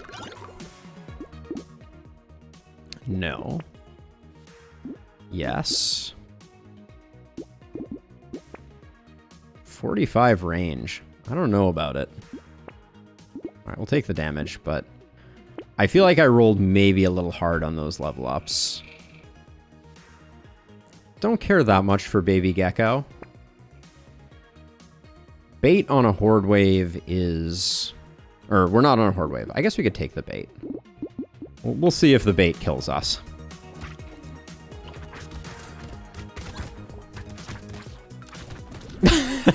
No. Yes. 45 range. I don't know about it. Alright, we'll take the damage, but I feel like I rolled maybe a little hard on those level ups. Don't care that much for Baby Gecko. Bait on a Horde Wave is... Or, we're not on a Horde Wave. I guess we could take the bait. We'll see if the bait kills us.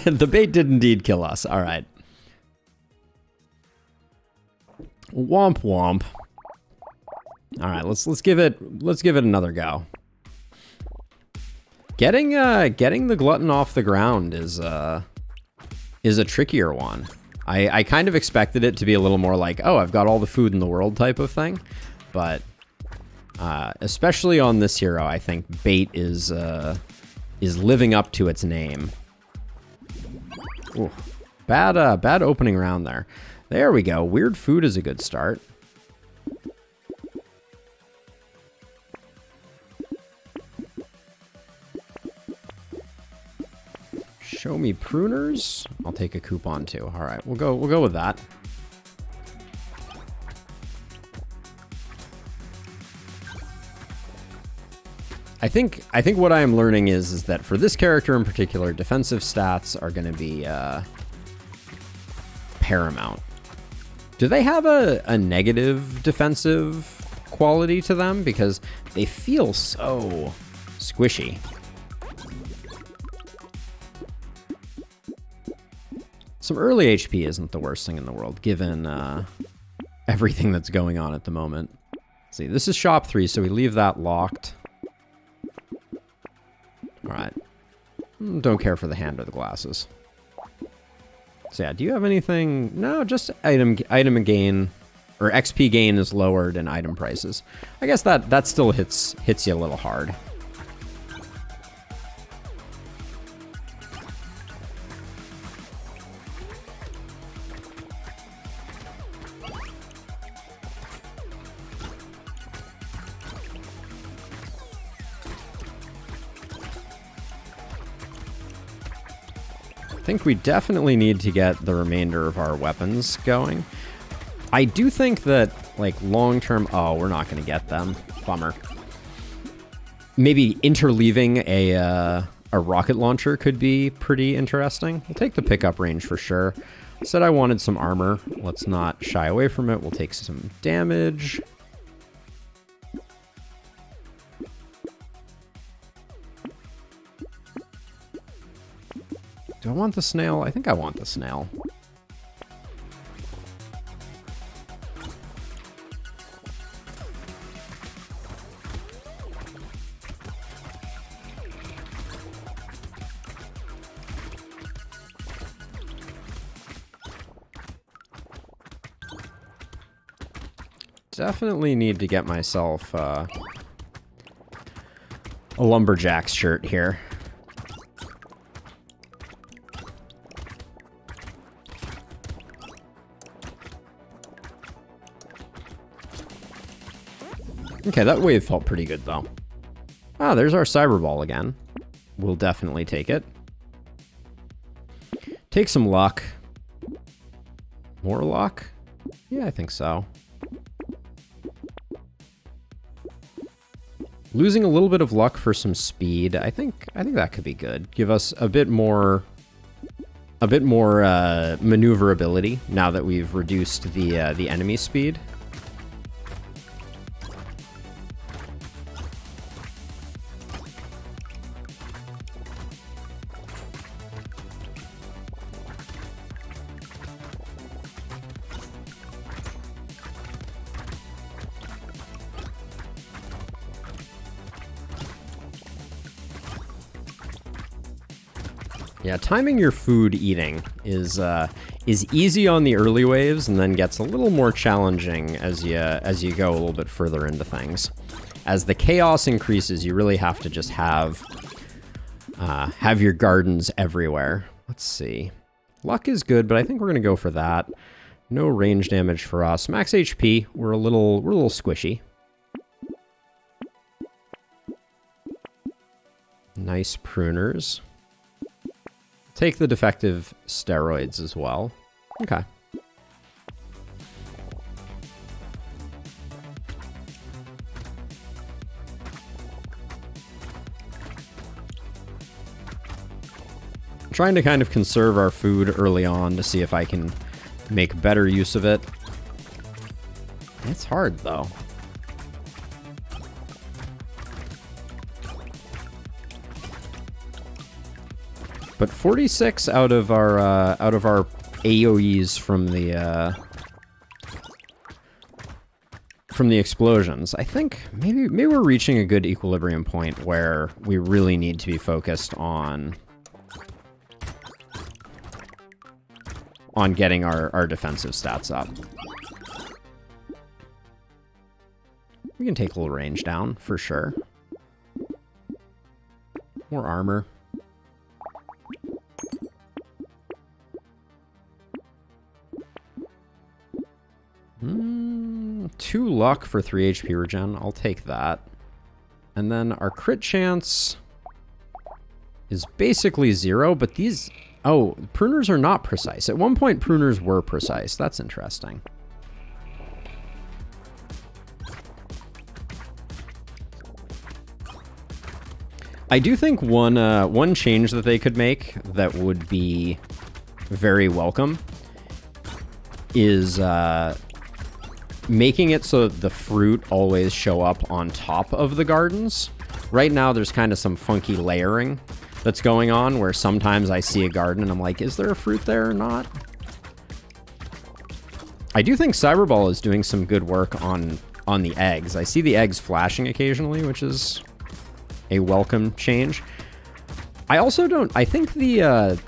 The bait did indeed kill us. All right. Womp womp. All right, let's give it another go. Getting the glutton off the ground is a trickier one. I kind of expected it to be a little more like, oh, I've got all the food in the world type of thing, but especially on this hero, I think bait is living up to its name. Ooh, bad opening round there. There we go. Weird food is a good start. Show me pruners. I'll take a coupon too. All right, we'll go with that. I think what I am learning is that for this character in particular, defensive stats are going to be paramount. Do they have a negative defensive quality to them? Because they feel so squishy. Some early HP isn't the worst thing in the world, given everything that's going on at the moment. Let's see, this is shop 3, so we leave that locked. All right. Don't care for the hand or the glasses. So yeah, do you have anything? No, just item gain, or XP gain is lowered and item prices. I guess that still hits you a little hard. I think we definitely need to get the remainder of our weapons going. I do think that, like, long-term... Oh, we're not going to get them. Bummer. Maybe interleaving a rocket launcher could be pretty interesting. We'll take the pickup range for sure. Said I wanted some armor. Let's not shy away from it. We'll take some damage. Do I want the snail? I think I want the snail. Definitely need to get myself a lumberjack's shirt here. Okay, that wave felt pretty good, though. Ah, there's our cyber ball again. We'll definitely take it. Take some luck. More luck? Yeah, I think so. Losing a little bit of luck for some speed, I think that could be good. Give us a bit more maneuverability now that we've reduced the enemy speed. Yeah, timing your food eating is easy on the early waves and then gets a little more challenging as you go a little bit further into things. as the chaos increases, you really have to just have your gardens everywhere. Let's see. Luck is good, but I think we're going to go for that. No range damage for us. Max HP, we're a little squishy. Nice pruners. Take the defective steroids as well. Okay. Trying to kind of conserve our food early on to see if I can make better use of it. It's hard though. But 46 out of our AoEs from the explosions. I think maybe we're reaching a good equilibrium point where we really need to be focused on getting our defensive stats up. We can take a little range down for sure. More armor. Two luck for 3 HP regen. I'll take that. And then our crit chance is basically 0, but these... Oh, pruners are not precise. At one point, pruners were precise. That's interesting. I do think one change that they could make that would be very welcome is making it so that the fruit always show up on top of the gardens. Right now, there's kind of some funky layering that's going on where sometimes I see a garden and I'm like, is there a fruit there or not? I do think Cyberball is doing some good work on the eggs. I see the eggs flashing occasionally, which is a welcome change. I also don't... I think the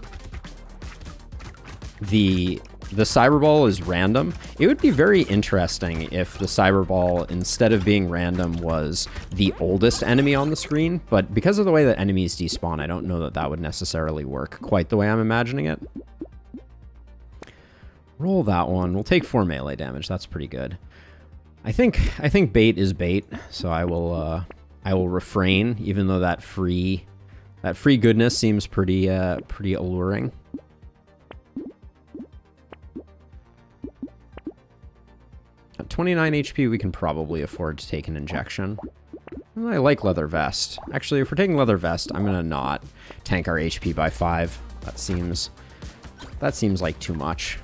Cyberball is random. It would be very interesting if the Cyberball, instead of being random, was the oldest enemy on the screen, but because of the way that enemies despawn, I don't know that that would necessarily work quite the way I'm imagining it. Roll that one. We'll take 4 melee damage. That's pretty good. I think bait is bait, so I will refrain, even though that free goodness seems pretty alluring. At 29 HP, we can probably afford to take an injection. I like leather vest. Actually, if we're taking leather vest, I'm gonna not tank our HP by 5. That seems like too much.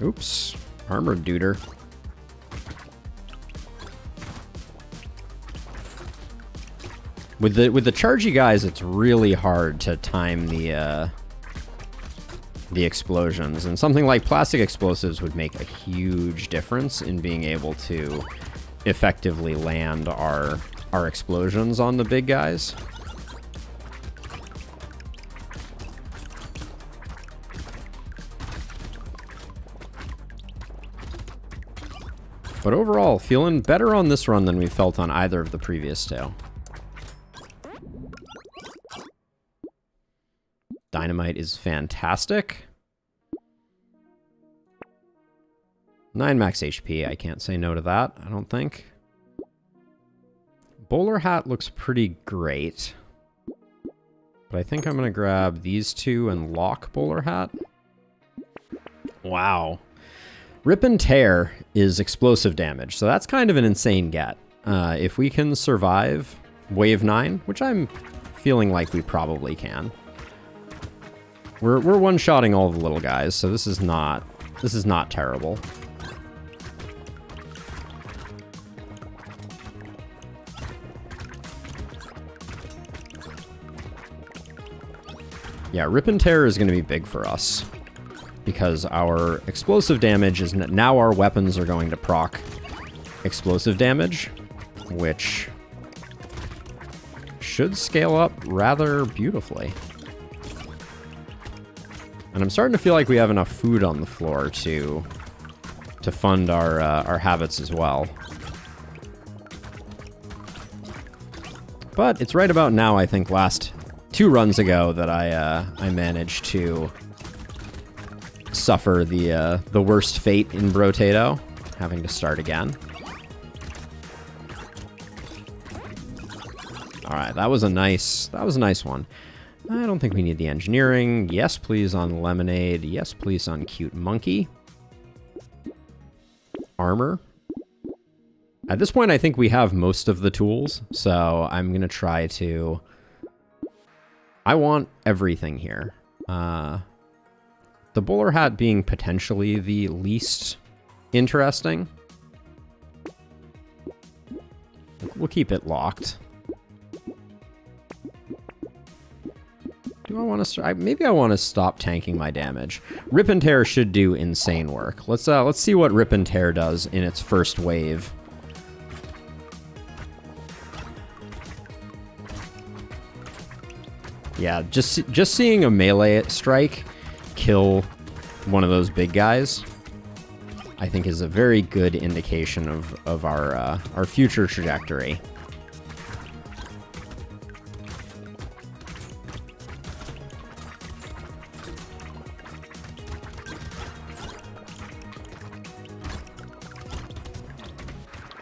Oops, armored duder. With the chargy guys, it's really hard to time the explosions, and something like plastic explosives would make a huge difference in being able to effectively land our explosions on the big guys. But overall, feeling better on this run than we felt on either of the previous two. Dynamite is fantastic. 9 max HP, I can't say no to that, I don't think. Bowler hat looks pretty great. But I think I'm going to grab these two and lock bowler hat. Wow. Rip and tear is explosive damage, so that's kind of an insane get. If we can survive wave 9, which I'm feeling like we probably can. We're one-shotting all the little guys, so this is not terrible. Yeah, rip and tear is going to be big for us, because our explosive damage is now our weapons are going to proc explosive damage, which should scale up rather beautifully. And I'm starting to feel like we have enough food on the floor to fund our habits as well. But it's right about now, I think, last 2 runs ago that I managed to suffer the worst fate in Brotato, having to start again. All right, that was a nice one. I don't think we need the engineering. Yes, please on lemonade. Yes, please on cute monkey. Armor. At this point, I think we have most of the tools, so I'm going to try to... I want everything here. The bowler hat being potentially the least interesting. We'll keep it locked. Do I want to... maybe I want to stop tanking my damage. Rip and Tear should do insane work. Let's see what Rip and Tear does in its first wave. Yeah, just seeing a melee strike kill one of those big guys, I think is a very good indication of our future trajectory.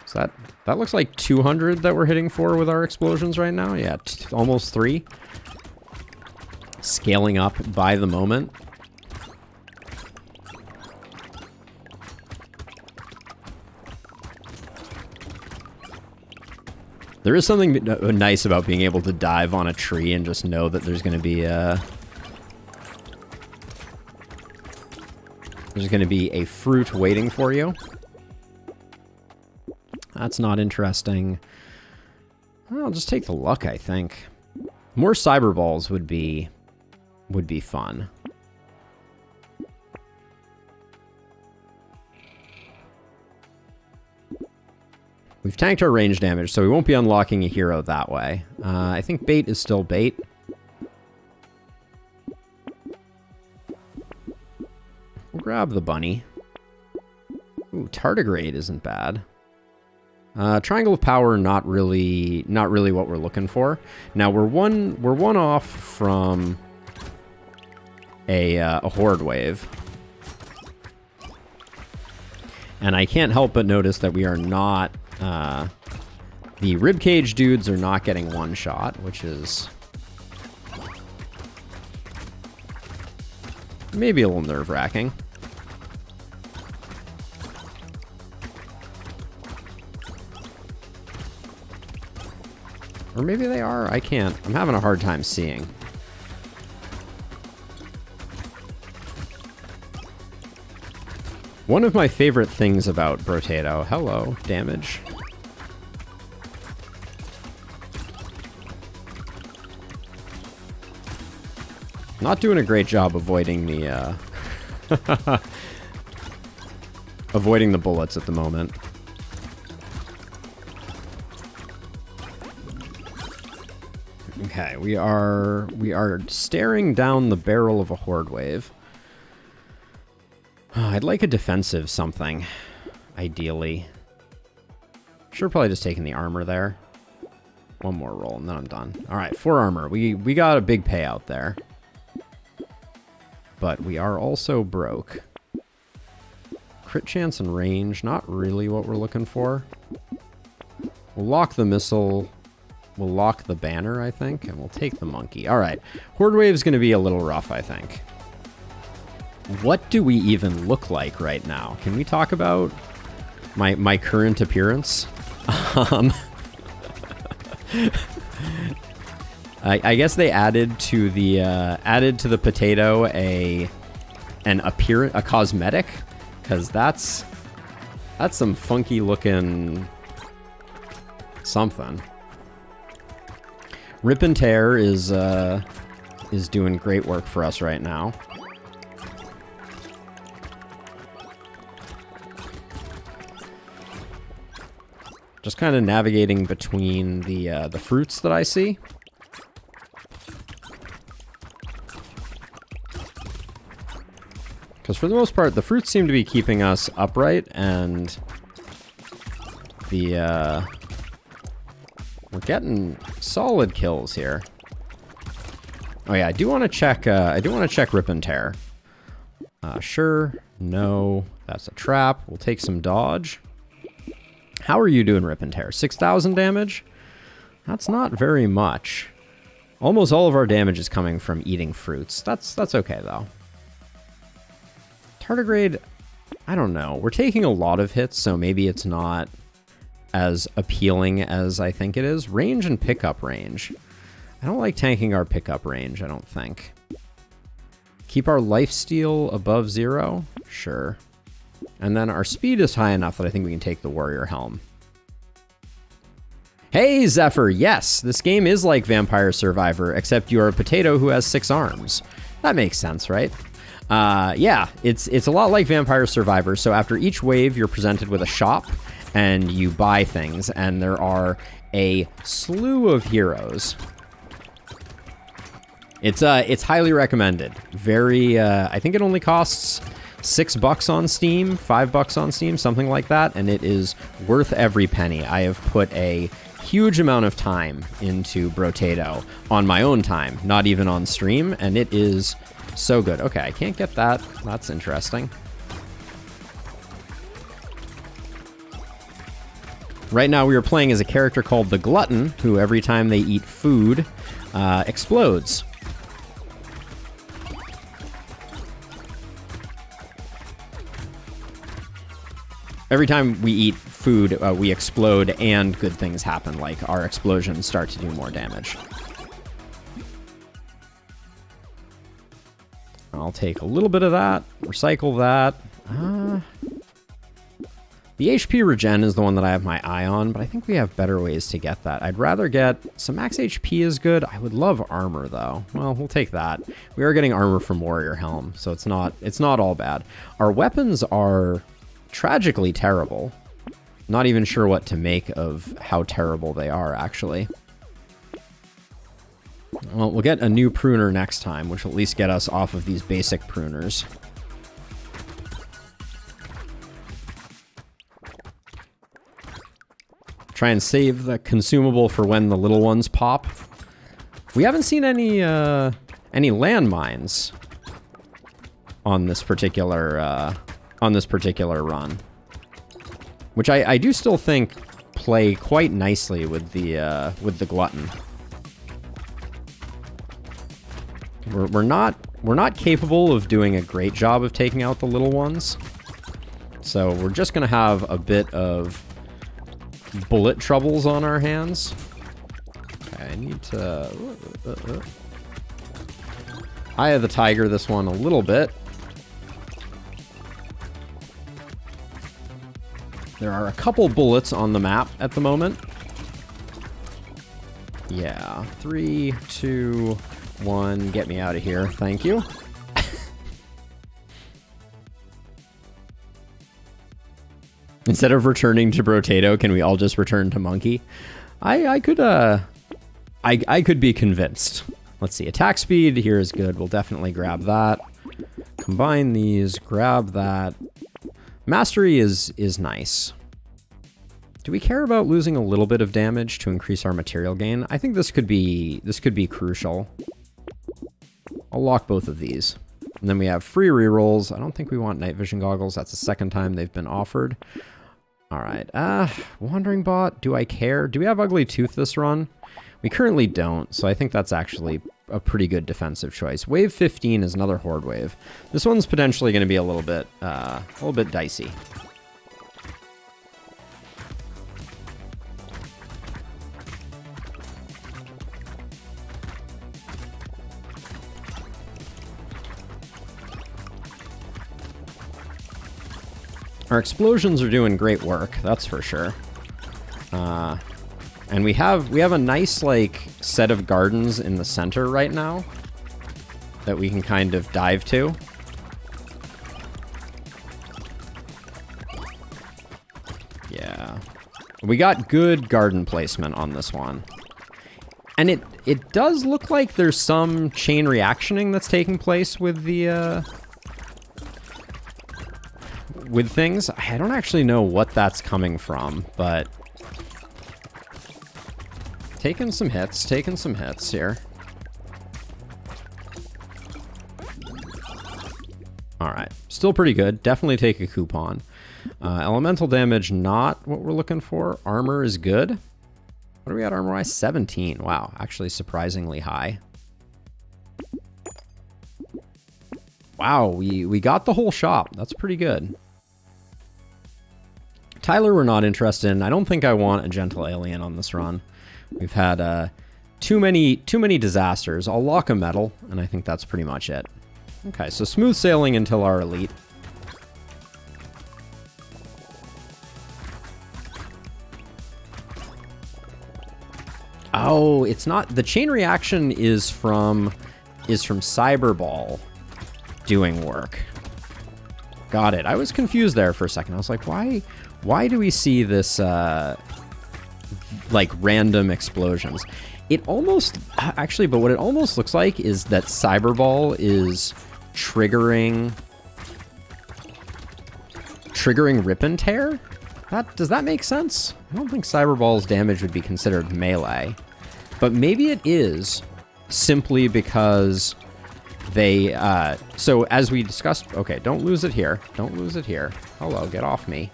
So that looks like 200 that we're hitting for with our explosions right now. Yeah, almost 3. Scaling up by the moment. There is something nice about being able to dive on a tree and just know that there's going to be a fruit waiting for you. That's not interesting. I'll just take the luck, I think. More cyber balls would be fun. We've tanked our range damage, so we won't be unlocking a hero that way. I think bait is still bait. We'll grab the bunny. Ooh, tardigrade isn't bad. Triangle of Power, not really what we're looking for. Now we're one off from a horde wave, and I can't help but notice that we are not. The ribcage dudes are not getting one shot, which is maybe a little nerve-wracking. Or maybe they are. I can't. I'm having a hard time seeing. One of my favorite things about Brotato... Hello, damage. Not doing a great job avoiding the... avoiding the bullets at the moment. Okay, we are staring down the barrel of a horde wave. I'd like a defensive something, ideally. Should've probably just taken the armor there. One more roll and then I'm done. All right, 4 armor. We got a big payout there. But we are also broke. Crit chance and range, not really what we're looking for. We'll lock the missile. We'll lock the banner, I think, and we'll take the monkey. All right, horde wave's going to be a little rough, I think. What do we even look like right now? Can we talk about my current appearance? I guess they added to the potato a cosmetic, because that's some funky looking something. Rip and Tear is doing great work for us right now. Just kind of navigating between the fruits that I see. Because for the most part, the fruits seem to be keeping us upright, and we're getting solid kills here. Oh yeah, I do want to check. Rip and Tear. Sure. No, that's a trap. We'll take some dodge. How are you doing, Rip and Tear? 6,000 damage? That's not very much. Almost all of our damage is coming from eating fruits. That's okay, though. Tardigrade, I don't know. We're taking a lot of hits, so maybe it's not as appealing as I think it is. Range and pickup range. I don't like tanking our pickup range, I don't think. Keep our lifesteal above 0? Sure. And then our speed is high enough that I think we can take the Warrior Helm. Hey, Zephyr, yes, this game is like Vampire Survivor, except you're a potato who has 6 arms. That makes sense, right? Yeah, it's a lot like Vampire Survivor. So after each wave, you're presented with a shop, and you buy things, and there are a slew of heroes. It's highly recommended. Very, I think it only costs $6 on Steam, $5 on Steam, something like that, and it is worth every penny. I have put a huge amount of time into Brotato on my own time, not even on stream, and it is so good. Okay, I can't get that. That's interesting. Right now we are playing as a character called the Glutton, who every time they eat food, explodes. Every time we eat food, we explode and good things happen, like our explosions start to do more damage. I'll take a little bit of that, recycle that. The HP regen is the one that I have my eye on, but I think we have better ways to get that. I'd rather get some max HP is good. I would love armor though. Well, we'll take that. We are getting armor from Warrior Helm, so it's not all bad. Our weapons are tragically terrible. Not even sure what to make of how terrible they are, actually. Well, we'll get a new pruner next time, which will at least get us off of these basic pruners. Try and save the consumable for when the little ones pop. We haven't seen any landmines on this particular run, which I do still think play quite nicely with the Glutton. We're not capable of doing a great job of taking out the little ones, so we're just gonna have a bit of bullet troubles on our hands. Okay, I need to Eye of the Tiger this one a little bit. There are a couple bullets on the map at the moment. Yeah, 3, 2, 1, get me out of here. Thank you. Instead of returning to Brotato, can we all just return to Monkey? I could be convinced. Let's see, attack speed here is good. We'll definitely grab that. Combine these, grab that. Mastery is nice. Do we care about losing a little bit of damage to increase our material gain? I think this could be crucial. I'll lock both of these. And then we have free rerolls. I don't think we want night vision goggles. That's the second time they've been offered. All right. Wandering Bot, do I care? Do we have Ugly Tooth this run? We currently don't, so I think that's actually a pretty good defensive choice. Wave 15 is another Horde wave. This one's potentially going to be a little bit dicey. Our explosions are doing great work, that's for sure. And we have a nice like set of gardens in the center right now that we can kind of dive to. Yeah. We got good garden placement on this one. And it does look like there's some chain reactioning that's taking place with the with things. I don't actually know what that's coming from, but taking some hits here. All right, still pretty good. Definitely take a coupon. Elemental damage, not what we're looking for. Armor is good. What do we got armor-wise? 17. Wow, actually surprisingly high. Wow, we got the whole shop. That's pretty good. Tyler, we're not interested in. I don't think I want a gentle alien on this run. We've had too many disasters. I'll lock a medal, and I think that's pretty much it. Okay, so smooth sailing until our elite. Oh, it's not. The chain reaction is from Cyberball doing work. Got it. I was confused there for a second. I was like, why do we see this like random explosions? It almost actually, but what it almost looks like is that Cyberball is triggering Rip and Tear. Does that make sense? I don't think Cyberball's damage would be considered melee, but maybe it is simply because they, so as we discussed, okay, don't lose it here. Don't lose it here. Hello, get off me.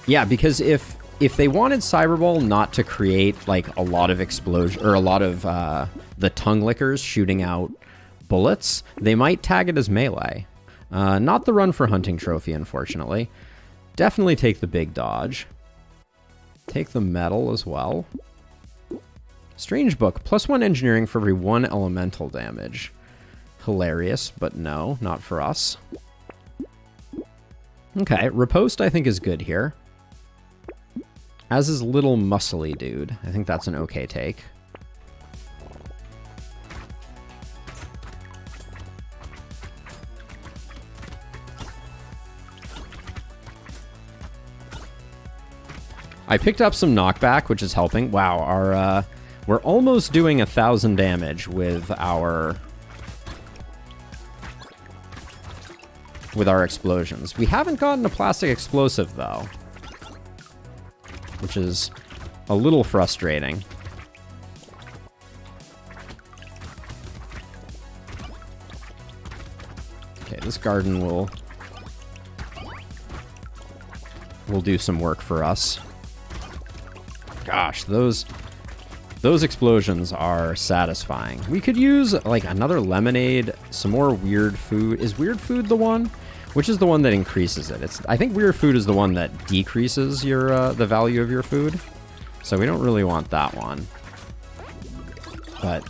Yeah, because if they wanted Cyberball not to create like a lot of explosion or a lot of the tongue lickers shooting out bullets, they might tag it as melee. Not the run for hunting trophy, unfortunately. Definitely take the big dodge. Take the medal as well. Strange book, +1 engineering for every 1 elemental damage. Hilarious, but no, not for us. Okay, riposte I think is good here. As is little muscly dude. I think that's an okay take. I picked up some knockback, which is helping. Wow, our we're almost doing 1,000 damage with our explosions. We haven't gotten a plastic explosive though, which is a little frustrating. Okay, this garden will do some work for us. Gosh, those explosions are satisfying. We could use like another lemonade, some more weird food. Is weird food the one? Which is the one that increases it? I think weird food is the one that decreases your the value of your food. So we don't really want that one. But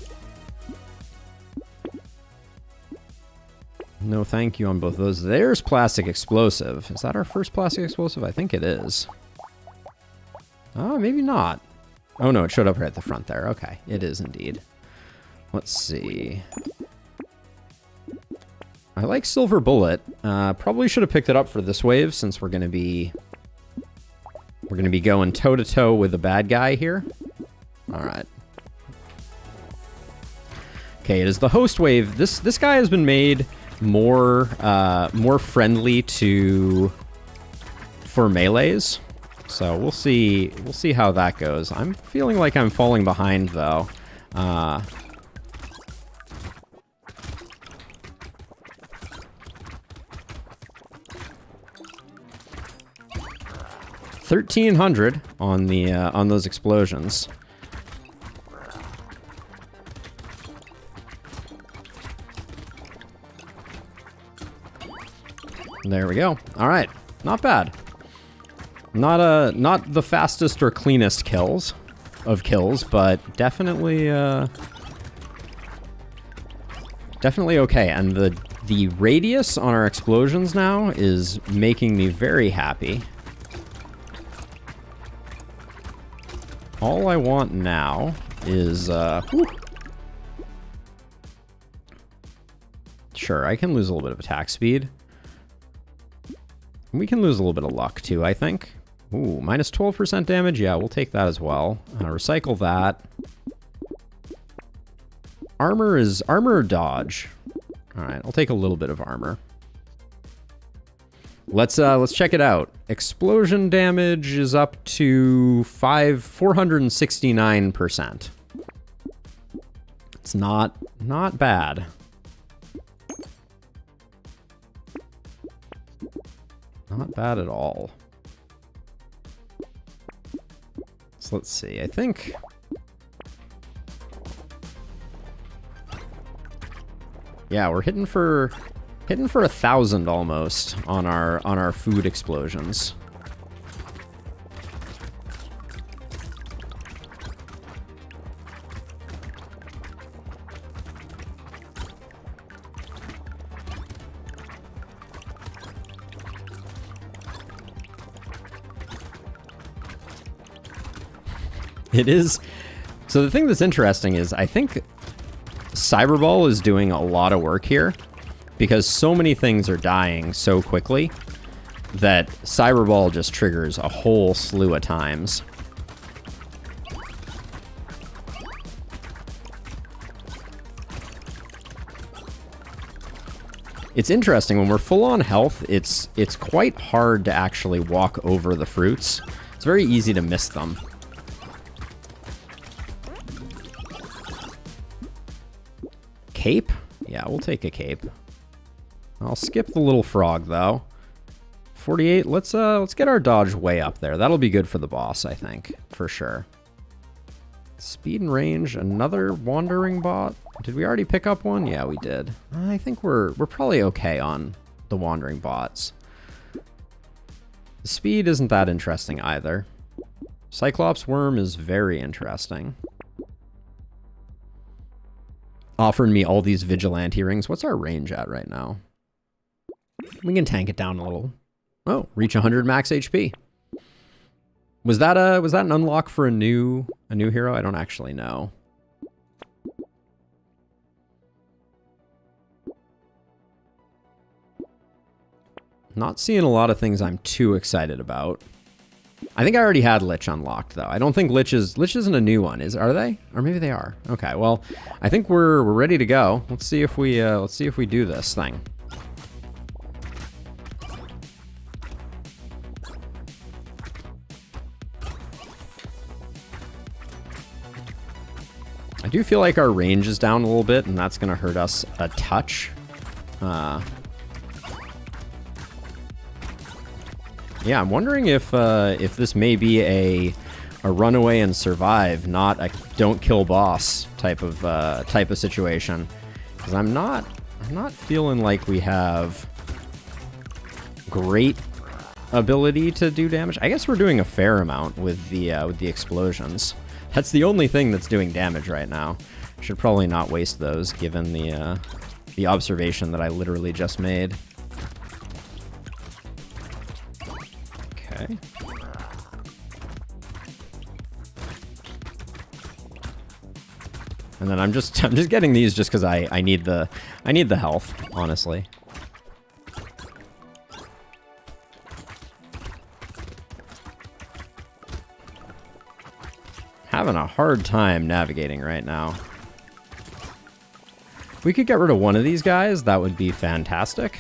no thank you on both of those. There's plastic explosive. Is that our first plastic explosive? I think it is. Oh, maybe not. Oh no, it showed up right at the front there. Okay, it is indeed. Let's see. I like Silver Bullet. Probably should have picked it up for this wave since we're gonna be going toe to toe with the bad guy here. All right. Okay, it is the host wave. This guy has been made more friendly for melees. So we'll see how that goes. I'm feeling like I'm falling behind though. 1,300 on the on those explosions. There we go. All right, not bad. Not the fastest or cleanest kills, but definitely definitely okay. And the radius on our explosions now is making me very happy. All I want now is sure, I can lose a little bit of attack speed. We can lose a little bit of luck too, I think. Ooh, minus 12% damage. Yeah, we'll take that as well. Recycle that. Armor is armor or dodge? All right, I'll take a little bit of armor. Let's check it out. Explosion damage is up to 469%. It's not bad. Not bad at all. So let's see. I think yeah, we're hitting for 1,000 almost on our food explosions. It is. So the thing that's interesting is I think Cyberball is doing a lot of work here because so many things are dying so quickly that Cyberball just triggers a whole slew of times. It's interesting, when we're full on health, it's quite hard to actually walk over the fruits. It's very easy to miss them. Cape? Yeah, we'll take a cape. I'll skip the little frog though. 48. Let's get our dodge way up there. That'll be good for the boss, I think, for sure. Speed and range, another wandering bot. Did we already pick up one? Yeah, we did. I think we're probably okay on the wandering bots. The speed isn't that interesting either. Cyclops worm is very interesting. Offering me all these vigilante rings. What's our range at right now? We can tank it down a little. Oh, reach 100 max HP. Was that an unlock for a new hero? I don't actually know. Not seeing a lot of things I'm too excited about. I think I already had Lich unlocked though. I don't think Lich isn't a new one. Are they? Or maybe they are. Okay, well, I think we're ready to go. Let's see if we do this thing. I do feel like our range is down a little bit, and that's going to hurt us a touch. Yeah, I'm wondering if this may be a run away and survive, not a don't kill boss type of situation. Because I'm not feeling like we have great ability to do damage. I guess we're doing a fair amount with the explosions. That's the only thing that's doing damage right now. Should probably not waste those, given the observation that I literally just made. Okay. And then I'm just getting these just because I need the health, honestly. Having a hard time navigating right now. If we could get rid of one of these guys, that would be fantastic.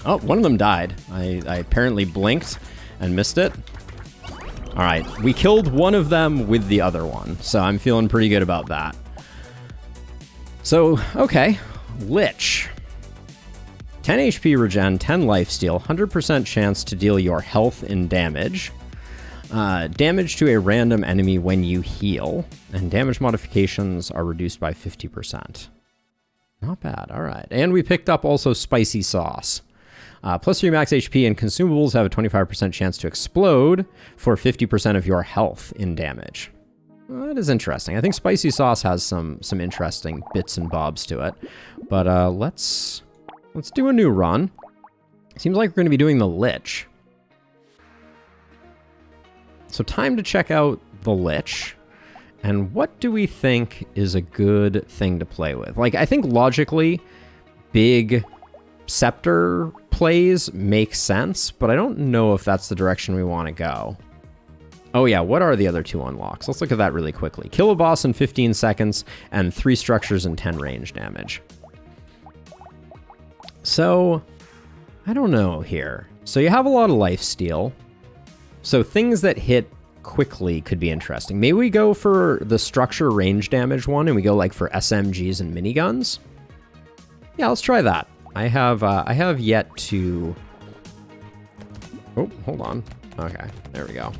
Oh, one of them died. I apparently blinked and missed it. All right, we killed one of them with the other one, so I'm feeling pretty good about that. So, okay, Lich. 10 HP regen, 10 lifesteal, 100% chance to deal your health and damage. Damage to a random enemy when you heal, and damage modifications are reduced by 50%. Not bad, all right. And we picked up also spicy sauce. Plus 3 max HP and consumables have a 25% chance to explode for 50% of your health in damage. Well, that is interesting. I think spicy sauce has some interesting bits and bobs to it. But let's do a new run. Seems like we're going to be doing the Lich. So time to check out the Lich. And what do we think is a good thing to play with? Like, I think logically, big scepter plays make sense, but I don't know if that's the direction we want to go. Oh yeah, what are the other 2 unlocks? Let's look at that really quickly. Kill a boss in 15 seconds and 3 structures and 10 range damage. So, I don't know here. So you have a lot of lifesteal. So things that hit quickly could be interesting. Maybe we go for the structure range damage one and we go like for SMGs and miniguns. Yeah, let's try that. I have yet to... Oh, hold on. Okay, there we go.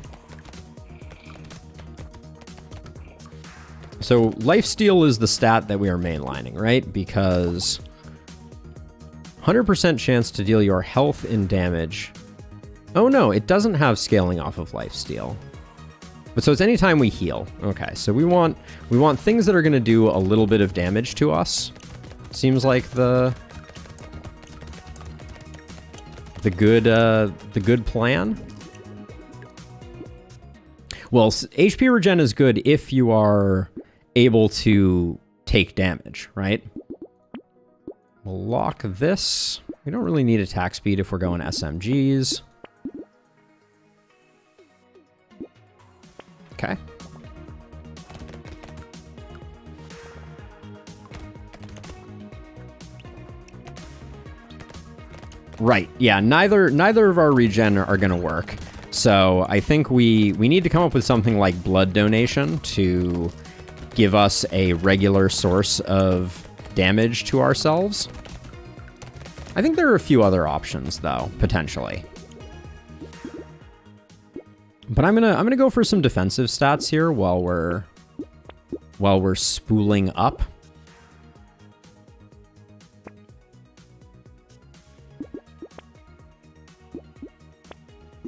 So lifesteal is the stat that we are mainlining, right? Because 100% chance to deal your health and damage. Oh no, it doesn't have scaling off of lifesteal. But so it's anytime we heal. Okay, so we want things that are going to do a little bit of damage to us. Seems like the good plan. Well, HP regen is good if you are able to take damage, right? We'll lock this. We don't really need attack speed if we're going SMGs. Okay. Right. Yeah, neither of our regen are going to work. So I think we need to come up with something like blood donation to give us a regular source of damage to ourselves. I think there are a few other options though, potentially. But I'm gonna go for some defensive stats here while we're spooling up.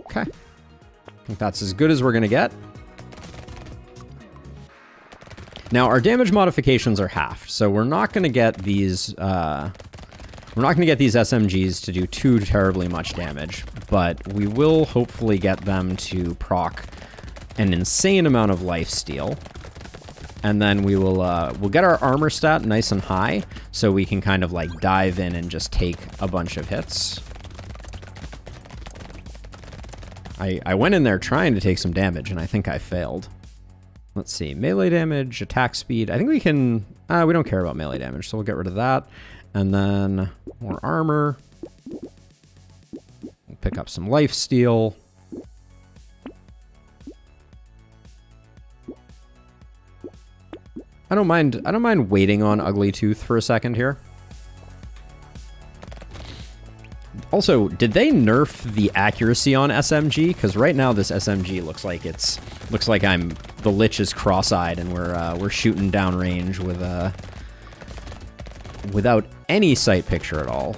Okay. I think that's as good as we're gonna get. Now our damage modifications are halved, so we're not gonna get these SMGs to do too terribly much damage, but we will hopefully get them to proc an insane amount of lifesteal. And then we'll get our armor stat nice and high, so we can kind of like dive in and just take a bunch of hits. I went in there trying to take some damage, and I think I failed. Let's see, melee damage, attack speed. I think we can, we don't care about melee damage, so we'll get rid of that. And then more armor. We'll pick up some lifesteal. I don't mind waiting on Ugly Tooth for a second here. Also, did they nerf the accuracy on SMG? Because right now this SMG looks like the Lich is cross-eyed and we're shooting downrange with without any sight picture at all.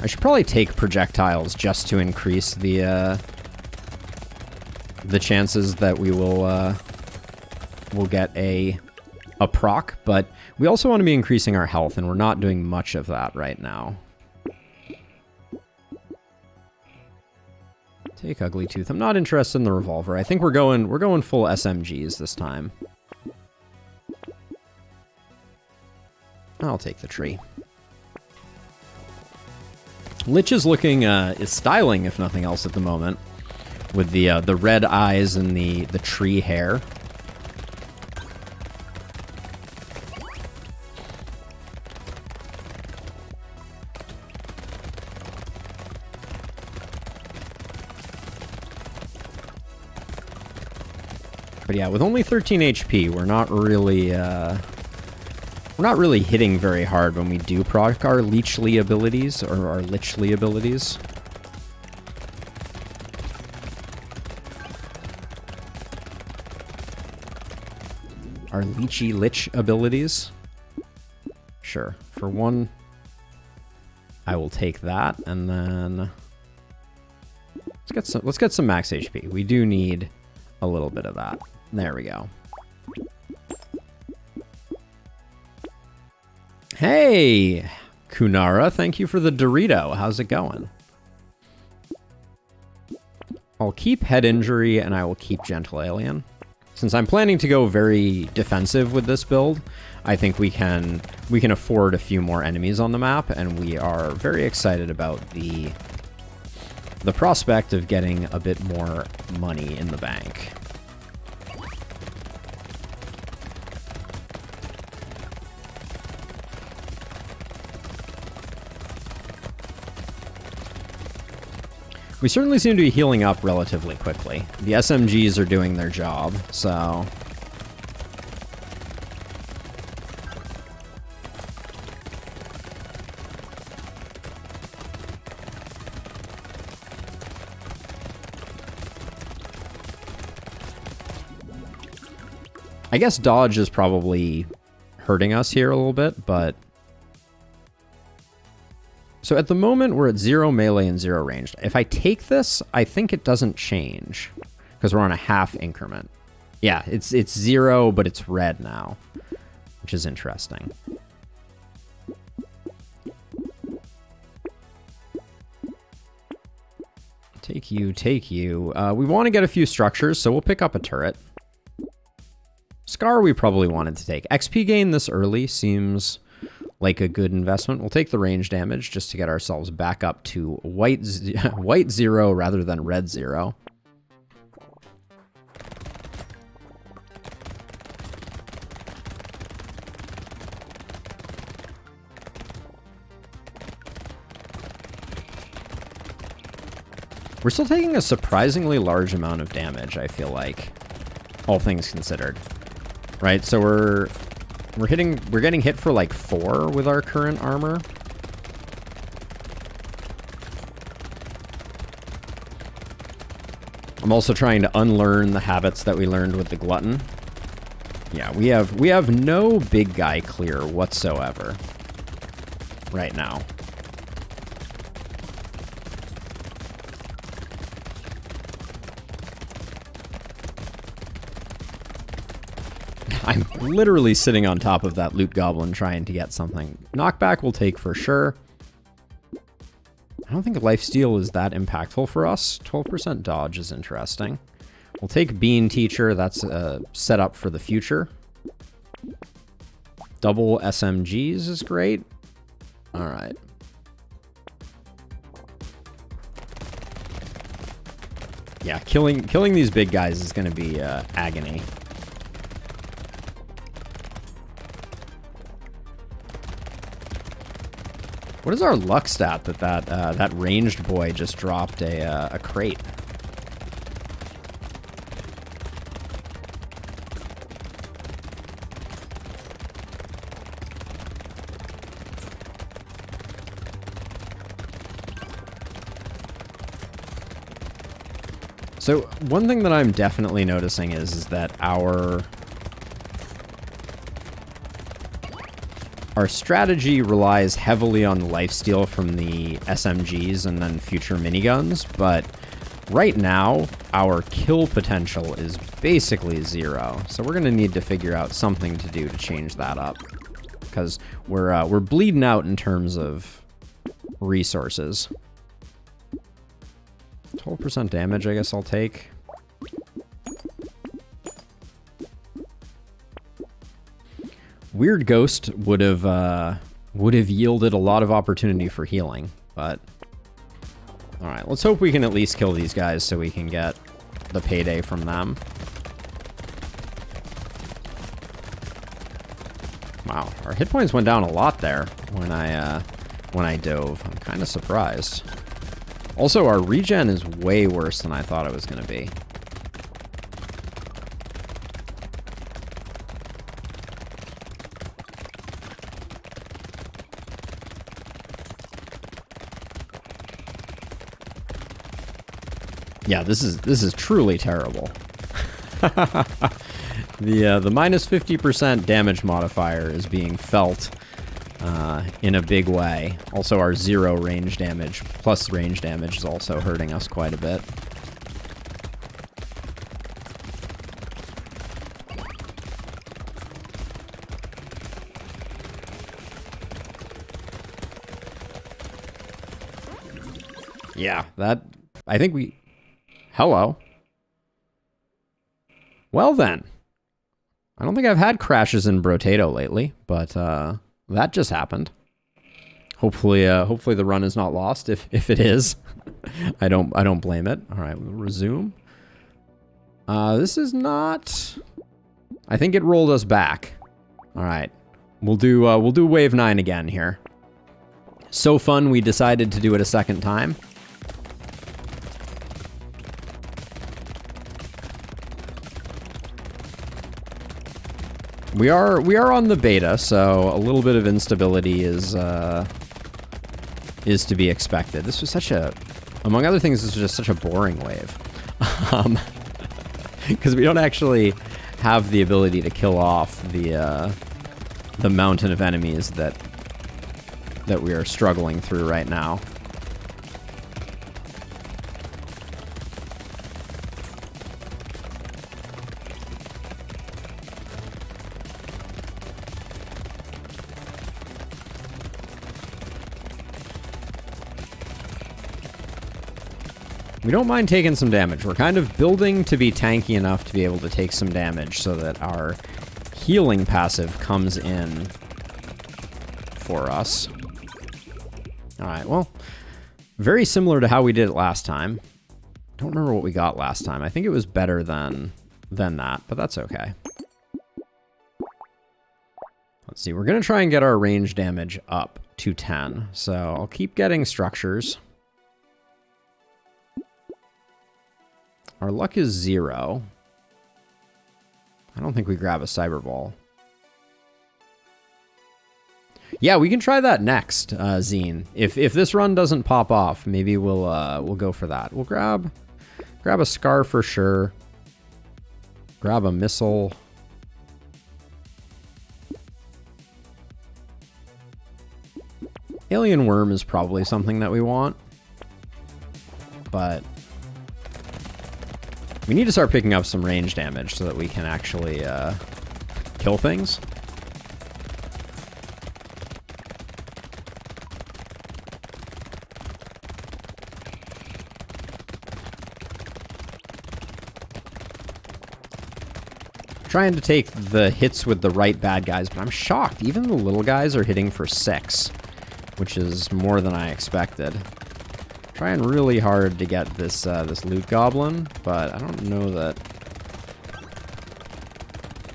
I should probably take projectiles just to increase the chances that we'll get a proc, but we also want to be increasing our health, and we're not doing much of that right now. Take Ugly Tooth. I'm not interested in the revolver. I think we're going full SMGs this time. I'll take the tree. Lich is looking is styling, if nothing else, at the moment, with the red eyes and the tree hair. But yeah, with only 13 HP, we're not really hitting very hard when we do proc our Leechly abilities, or our Lichly abilities. Our Leechy Lich abilities. Sure. For one, I will take that, and then let's get some max HP. We do need a little bit of that. There we go. Hey, Kunara, thank you for the Dorito. How's it going? I'll keep head injury and I will keep gentle alien. since I'm planning to go very defensive with this build, I think we can afford a few more enemies on the map, and we are very excited about the prospect of getting a bit more money in the bank. We certainly seem to be healing up relatively quickly. The SMGs are doing their job, so... I guess dodge is probably hurting us here a little bit, but... So at the moment, we're at 0 melee and 0 ranged. If I take this, I think it doesn't change, because we're on a half increment. Yeah, it's 0, but it's red now, which is interesting. Take you, take you. We want to get a few structures, so we'll pick up a turret. Scar we probably wanted to take. XP gain this early seems like a good investment. We'll take the range damage just to get ourselves back up to white 0 rather than red 0. We're still taking a surprisingly large amount of damage, I feel like, all things considered. Right, so we're getting hit for like 4 with our current armor. I'm also trying to unlearn the habits that we learned with the glutton. Yeah, we have no big guy clear whatsoever right now. I'm literally sitting on top of that loot goblin trying to get something. Knockback we'll take for sure. I don't think lifesteal is that impactful for us. 12% dodge is interesting. We'll take Bean Teacher. That's a setup for the future. Double SMGs is great. All right. Yeah, killing these big guys is going to be agony. What is our luck stat that ranged boy just dropped a crate? So one thing that I'm definitely noticing is that our strategy relies heavily on lifesteal from the SMGs and then future miniguns, but right now, our kill potential is basically 0. So we're going to need to figure out something to do to change that up, because we're bleeding out in terms of resources. 12% damage, I guess I'll take. Weird Ghost would have yielded a lot of opportunity for healing, but all right, let's hope we can at least kill these guys so we can get the payday from them. Wow, our hit points went down a lot there when I dove. I'm kind of surprised. Also, our regen is way worse than I thought it was going to be. Yeah, this is truly terrible. The minus 50% damage modifier is being felt in a big way. Also, our 0 range damage plus range damage is also hurting us quite a bit. Yeah, I think we... Hello. Well then. I don't think I've had crashes in Brotato lately, but that just happened. Hopefully the run is not lost. If it is, I don't blame it. All right, we'll resume. This is not. I think it rolled us back. All right, we'll do wave 9 again here. So fun, we decided to do it a second time. We are on the beta, so a little bit of instability is to be expected. This was such a, among other things, this was just such a boring wave, because we don't actually have the ability to kill off the mountain of enemies that we are struggling through right now. We don't mind taking some damage. We're kind of building to be tanky enough to be able to take some damage so that our healing passive comes in for us. Alright, well, very similar to how we did it last time. Don't remember what we got last time. I think it was better than that, but that's okay. Let's see, we're going to try and get our range damage up to 10, so I'll keep getting structures. Our luck is 0. I don't think we grab a cyber ball. Yeah, we can try that next, Zine. If this run doesn't pop off, maybe we'll go for that. We'll grab a scar for sure. Grab a missile. Alien worm is probably something that we want, but we need to start picking up some range damage so that we can actually kill things. Trying to take the hits with the right bad guys, but I'm shocked. Even the little guys are hitting for 6, which is more than I expected. Trying really hard to get this this loot goblin, but I don't know that.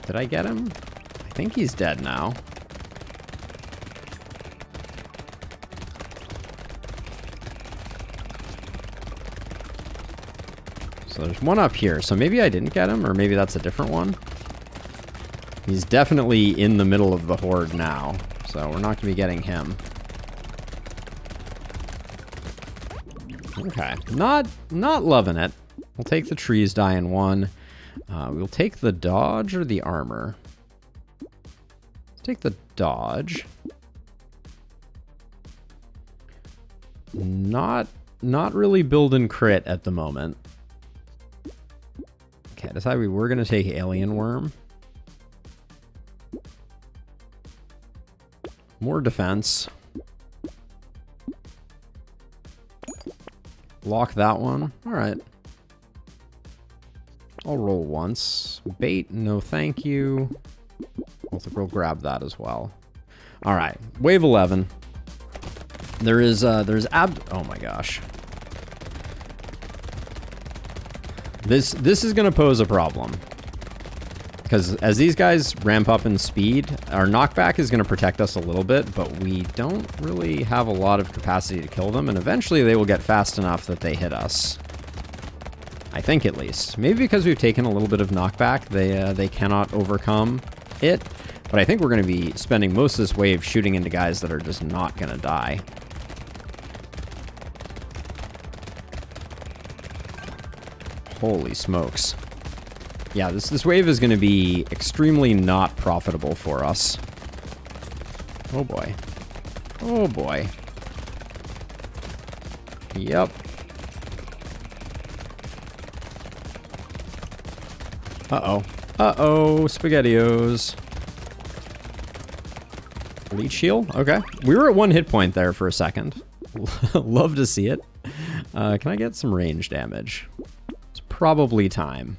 Did I get him? I think he's dead now. So there's one up here, so maybe I didn't get him, or maybe that's a different one. He's definitely in the middle of the horde now, so we're not going to be getting him. Okay, not loving it. We'll take the trees die in 1. We'll take the dodge or the armor. Let's take the dodge. Not really building crit at the moment. Okay, decided we were going to take alien worm. More defense. Lock that one. All right. I'll roll once. Bait, no thank you. We'll grab that as well. All right, wave 11. There's oh my gosh. This is gonna pose a problem. Because as these guys ramp up in speed, our knockback is going to protect us a little bit, but we don't really have a lot of capacity to kill them, and eventually they will get fast enough that they hit us. I think at least. Maybe because we've taken a little bit of knockback, they cannot overcome it, but I think we're going to be spending most of this wave shooting into guys that are just not going to die. Holy smokes. Yeah, this wave is going to be extremely not profitable for us. Oh boy. Oh boy. Yep. Uh-oh. Uh-oh, SpaghettiOs. Leech shield? Okay. We were at 1 hit point there for a second. Love to see it. Can I get some range damage? It's probably time.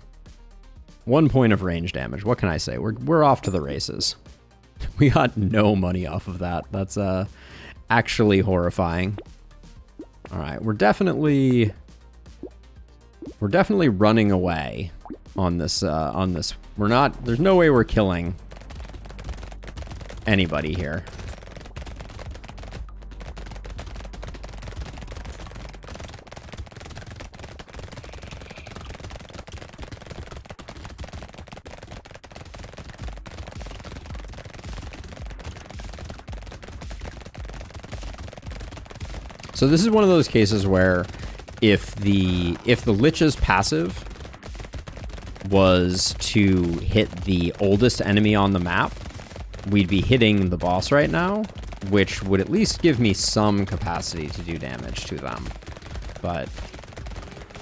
1 point of range damage. What can I say? We're off to the races. We got no money off of that. That's actually horrifying. All right, we're definitely running away on this. We're not. There's no way we're killing anybody here. So this is one of those cases where if the Lich's passive was to hit the oldest enemy on the map, we'd be hitting the boss right now, which would at least give me some capacity to do damage to them. But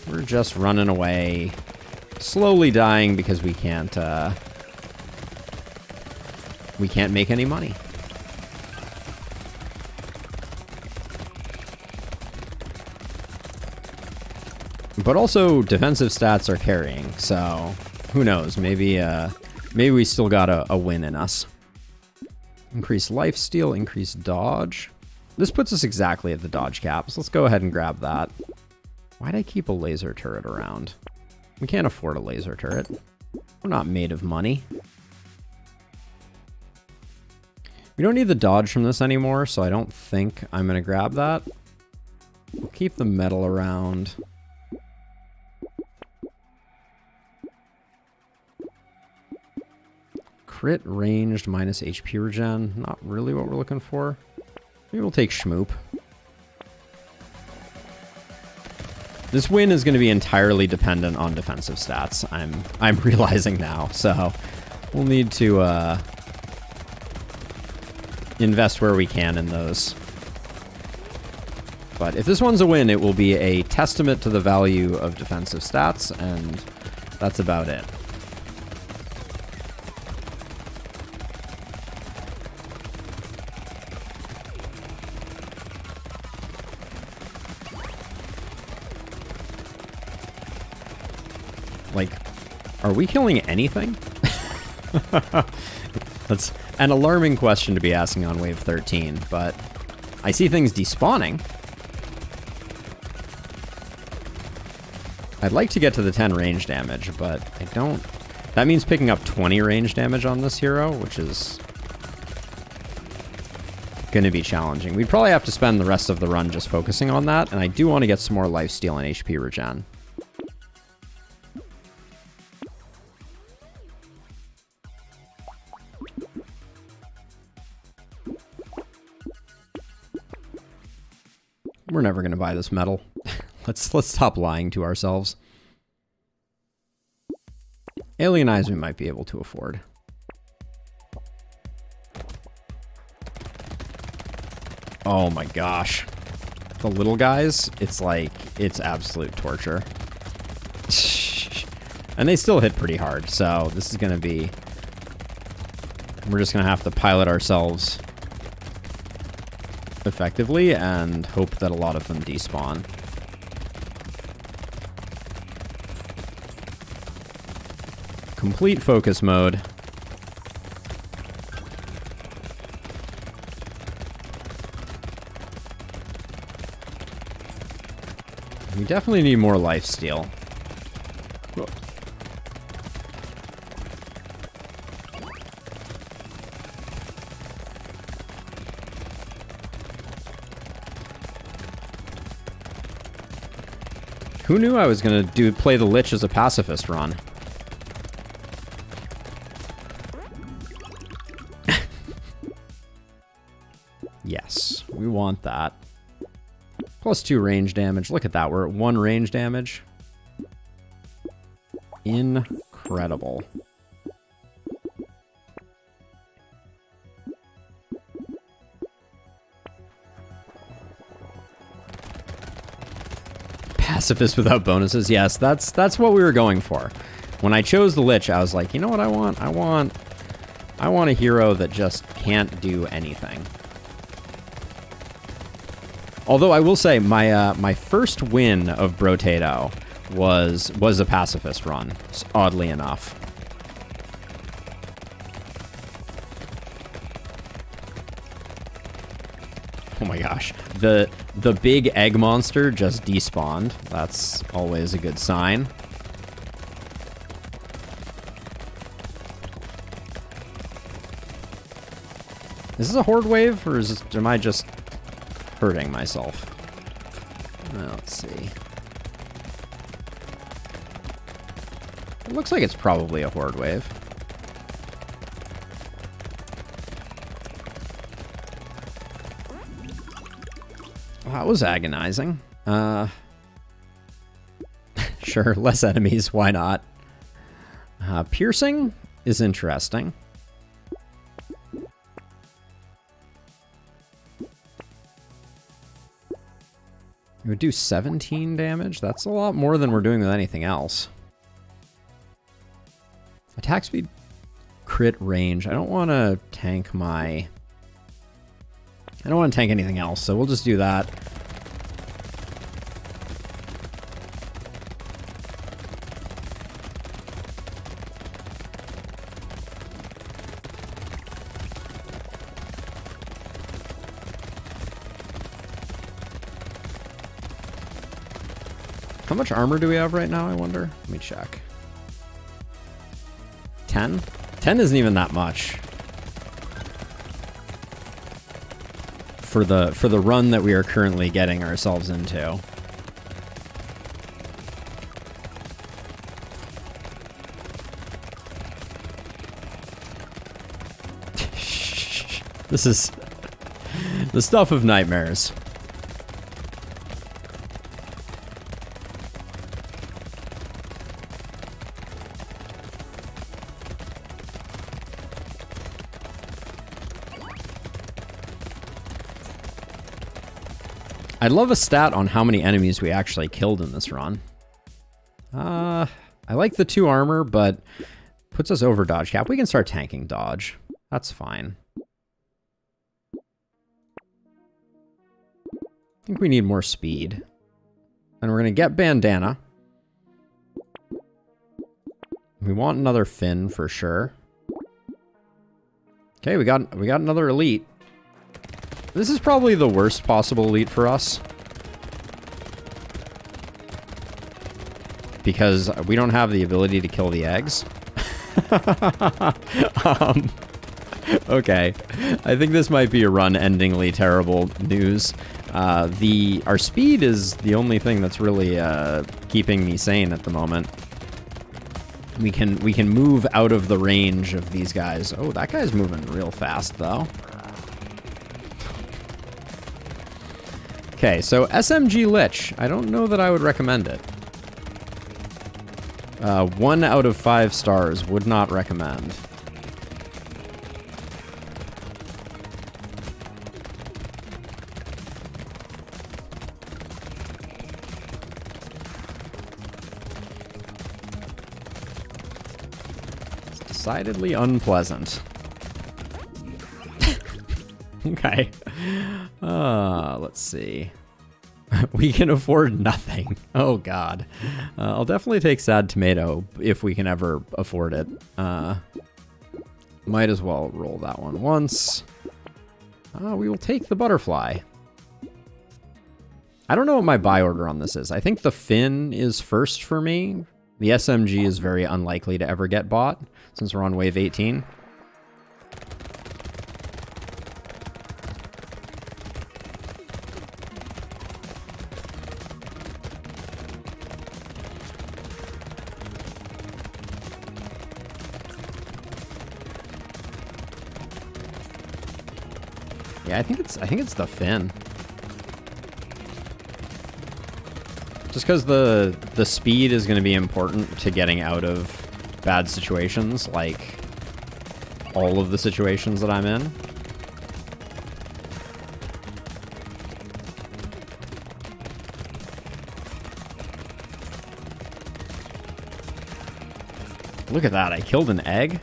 we're just running away, slowly dying because we can't make any money. But also, defensive stats are carrying, so who knows? Maybe we still got a win in us. Increase lifesteal, increase dodge. This puts us exactly at the dodge cap, so let's go ahead and grab that. Why'd I keep a laser turret around? We can't afford a laser turret. We're not made of money. We don't need the dodge from this anymore, so I don't think I'm going to grab that. We'll keep the metal around. Crit ranged minus HP regen. Not really what we're looking for. Maybe we'll take Schmoop. This win is going to be entirely dependent on defensive stats. I'm realizing now, so we'll need to invest where we can in those. But if this one's a win, it will be a testament to the value of defensive stats, and that's about it. Like, are we killing anything? That's an alarming question to be asking on wave 13, but I see things despawning. I'd like to get to the 10 range damage, but I don't. That means picking up 20 range damage on this hero, which is going to be challenging. We'd probably have to spend the rest of the run just focusing on that, and I do want to get some more lifesteal and HP regen. We're never going to buy this metal. Let's stop lying to ourselves. Alien Eyes we might be able to afford. Oh my gosh. The little guys, it's like, it's absolute torture. And they still hit pretty hard, so this is going to be... We're just going to have to pilot ourselves effectively and hope that a lot of them despawn. Complete focus mode. We definitely need more lifesteal. Who knew I was gonna play the Lich as a pacifist run? Yes, we want that. +2 range damage. Look at that. We're at 1 range damage. Incredible. Pacifist without bonuses. Yes, that's what we were going for. When I chose the Lich, I was like, you know what I want? I want a hero that just can't do anything. Although I will say my first win of Brotato was a pacifist run, oddly enough. Oh my gosh. The big egg monster just despawned. That's always a good sign. Is this a horde wave, or am I just hurting myself? Let's see. It looks like it's probably a horde wave. Well, that was agonizing. Sure, less enemies, why not? Piercing is interesting. It would do 17 damage? That's a lot more than we're doing with anything else. Attack speed, crit range. I don't want to tank my... I don't want to tank anything else, so we'll just do that. How much armor do we have right now, I wonder? Let me check. 10? 10 isn't even that much. For the run that we are currently getting ourselves into. This is the stuff of nightmares. I'd love a stat on how many enemies we actually killed in this run. I like the 2 armor, but puts us over dodge cap. We can start tanking dodge. That's fine. I think we need more speed. And we're going to get bandana. We want another fin for sure. Okay, we got another elite. This is probably the worst possible elite for us. Because we don't have the ability to kill the eggs. Okay. I think this might be a run-endingly terrible news. Our speed is the only thing that's really keeping me sane at the moment. We can move out of the range of these guys. Oh, that guy's moving real fast, though. Okay, so SMG Lich. I don't know that I would recommend it. 1 out of 5 stars. Would not recommend. It's decidedly unpleasant. Okay. Let's see. We can afford nothing. Oh, God. I'll definitely take Sad Tomato if we can ever afford it. Might as well roll that one once. We will take the butterfly. I don't know what my buy order on this is. I think the fin is first for me. The SMG is very unlikely to ever get bought since we're on wave 18. Yeah, I think it's the fin. Just because the speed is going to be important to getting out of bad situations, like all of the situations that I'm in. Look at that, I killed an egg.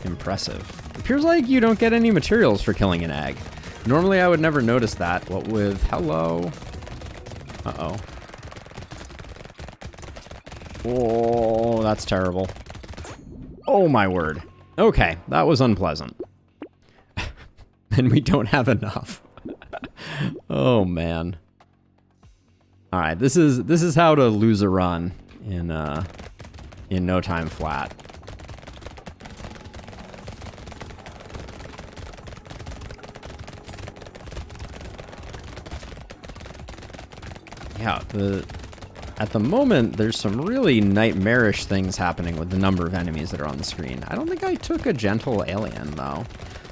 Impressive. Appears like you don't get any materials for killing an egg. Normally I would never notice that. What with hello? Uh-oh. Oh, that's terrible. Oh my word. Okay, that was unpleasant. And we don't have enough. Oh man. All right, this is how to lose a run in no time flat. Yeah, at the moment, there's some really nightmarish things happening with the number of enemies that are on the screen. I don't think I took a gentle alien, though.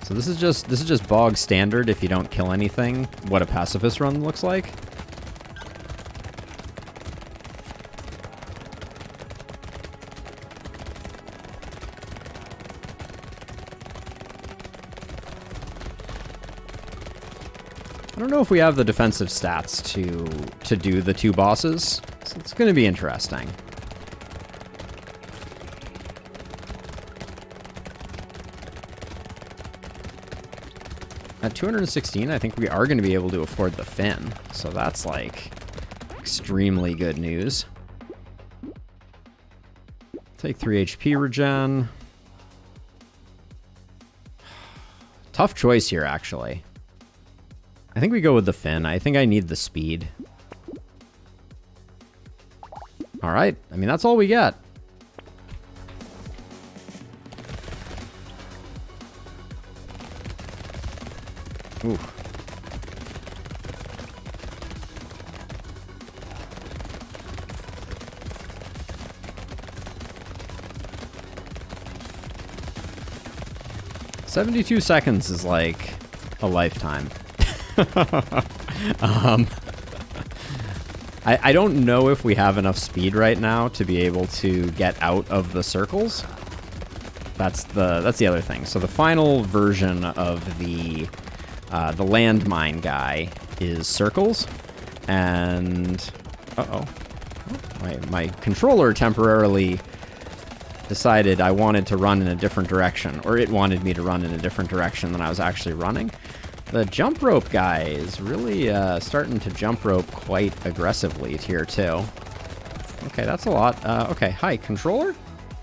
So this is just bog standard if you don't kill anything, what a pacifist run looks like. I don't know if we have the defensive stats to do the two bosses, so it's going to be interesting. At 216, I think we are going to be able to afford the fin, so that's like extremely good news. Take 3 HP regen. Tough choice here, actually. I think we go with the fin. I think I need the speed. All right. I mean, that's all we get. Ooh. "72 seconds is like a lifetime." I don't know if we have enough speed right now to be able to get out of the circles. That's the other thing. So the final version of the landmine guy is circles, and my controller temporarily decided I wanted to run in a different direction, or it wanted me to run in a different direction than I was actually running. The jump rope guy is really starting to jump rope quite aggressively tier 2. Okay, that's a lot. Okay, hi, controller?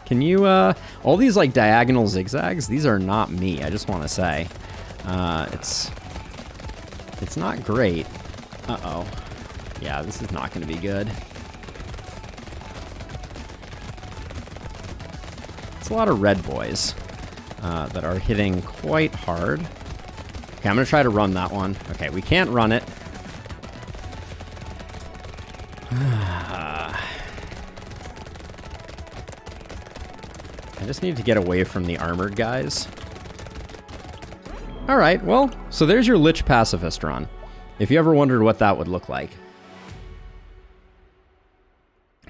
Can you, all these like diagonal zigzags, these are not me, I just want to say. It's not great. Uh-oh. Yeah, this is not going to be good. It's a lot of red boys that are hitting quite hard. Okay, I'm going to try to run that one. Okay, we can't run it. I just need to get away from the armored guys. All right, well, so there's your Lich Pacifist run. If you ever wondered what that would look like.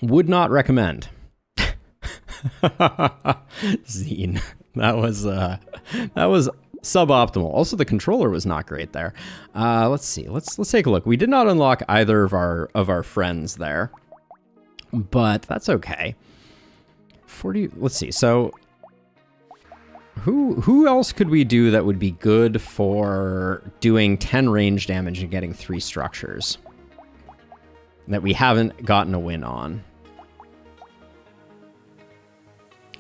Would not recommend. Zine. That was suboptimal. Also, the controller was not great there. Let's see. Let's take a look. We did not unlock either of our friends there, but that's okay. 40. Let's see. So, who else could we do that would be good for doing 10 range damage and getting 3 structures that we haven't gotten a win on?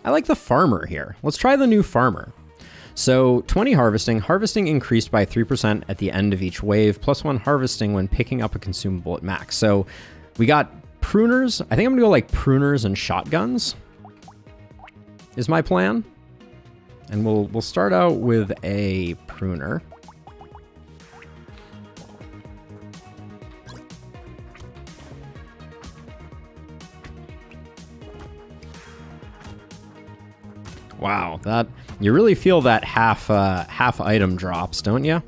I like the farmer here. Let's try the new farmer. So 20 harvesting. Harvesting increased by 3% at the end of each wave, +1 harvesting when picking up a consumable at max. So we got pruners. I think I'm gonna go like pruners and shotguns is my plan. And we'll start out with a pruner. Wow, that you really feel that half item drops, don't you?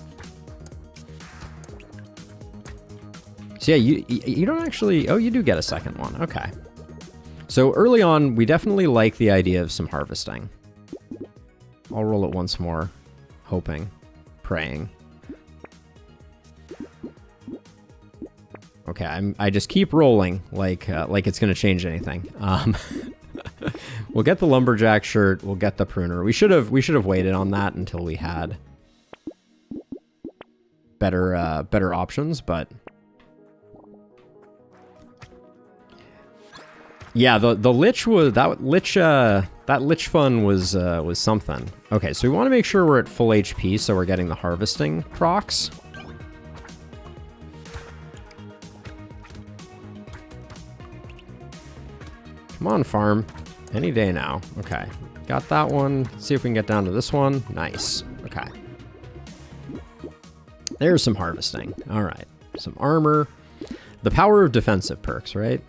So yeah, you don't actually. Oh, you do get a second one. Okay. So early on, we definitely like the idea of some harvesting. I'll roll it once more, hoping, praying. Okay, I just keep rolling like it's gonna change anything. We'll get the lumberjack shirt. We'll get the pruner. We should have waited on that until we had better options. But yeah, the lich was that lich fun was something. Okay, so we want to make sure we're at full HP, so we're getting the harvesting procs. Come on, farm. Any day now. Okay. Got that one. Let's see if we can get down to this one. Nice. Okay. There's some harvesting. All right. Some armor. The power of defensive perks, right?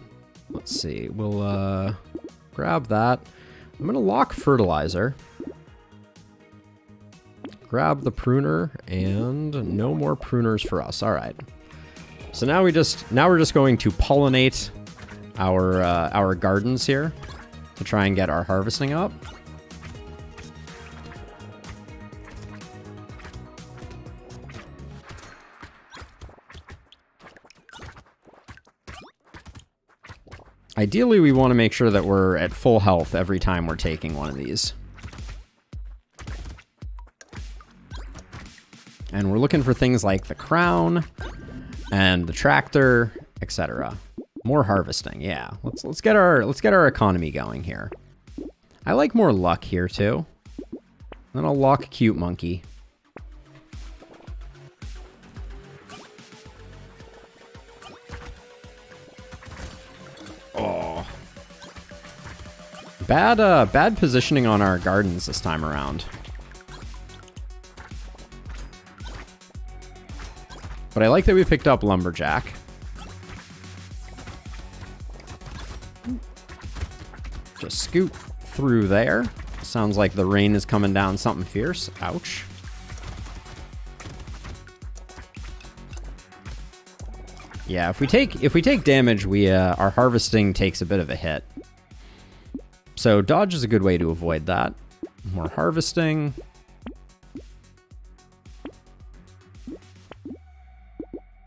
Let's see. We'll grab that. I'm going to lock fertilizer. Grab the pruner, and no more pruners for us. All right. So now we're just going to pollinate our gardens here to try and get our harvesting up. Ideally, we want to make sure that we're at full health every time we're taking one of these. And we're looking for things like the crown and the tractor, etc. More harvesting, yeah. Let's get our economy going here. I like more luck here too. Then I'll lock cute monkey. Oh. Bad positioning on our gardens this time around. But I like that we picked up lumberjack. Just scoot through there. Sounds like the rain is coming down something fierce. Ouch. Yeah, if we take damage, our harvesting takes a bit of a hit. So dodge is a good way to avoid that. More harvesting.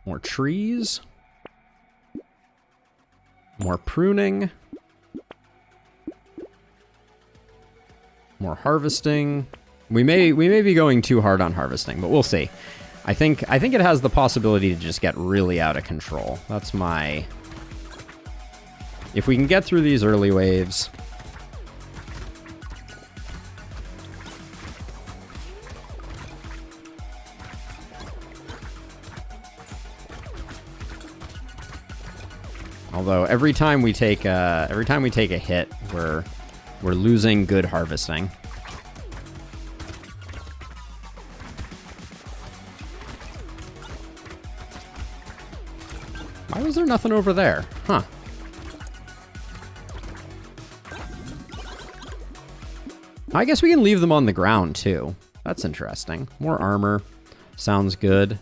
More trees. More pruning. More harvesting. We may be going too hard on harvesting, but we'll see. I think it has the possibility to just get really out of control. That's my... If we can get through these early waves... Although every time we take a hit, we're losing good harvesting. Why was there nothing over there? Huh. I guess we can leave them on the ground too. That's interesting. More armor. Sounds good.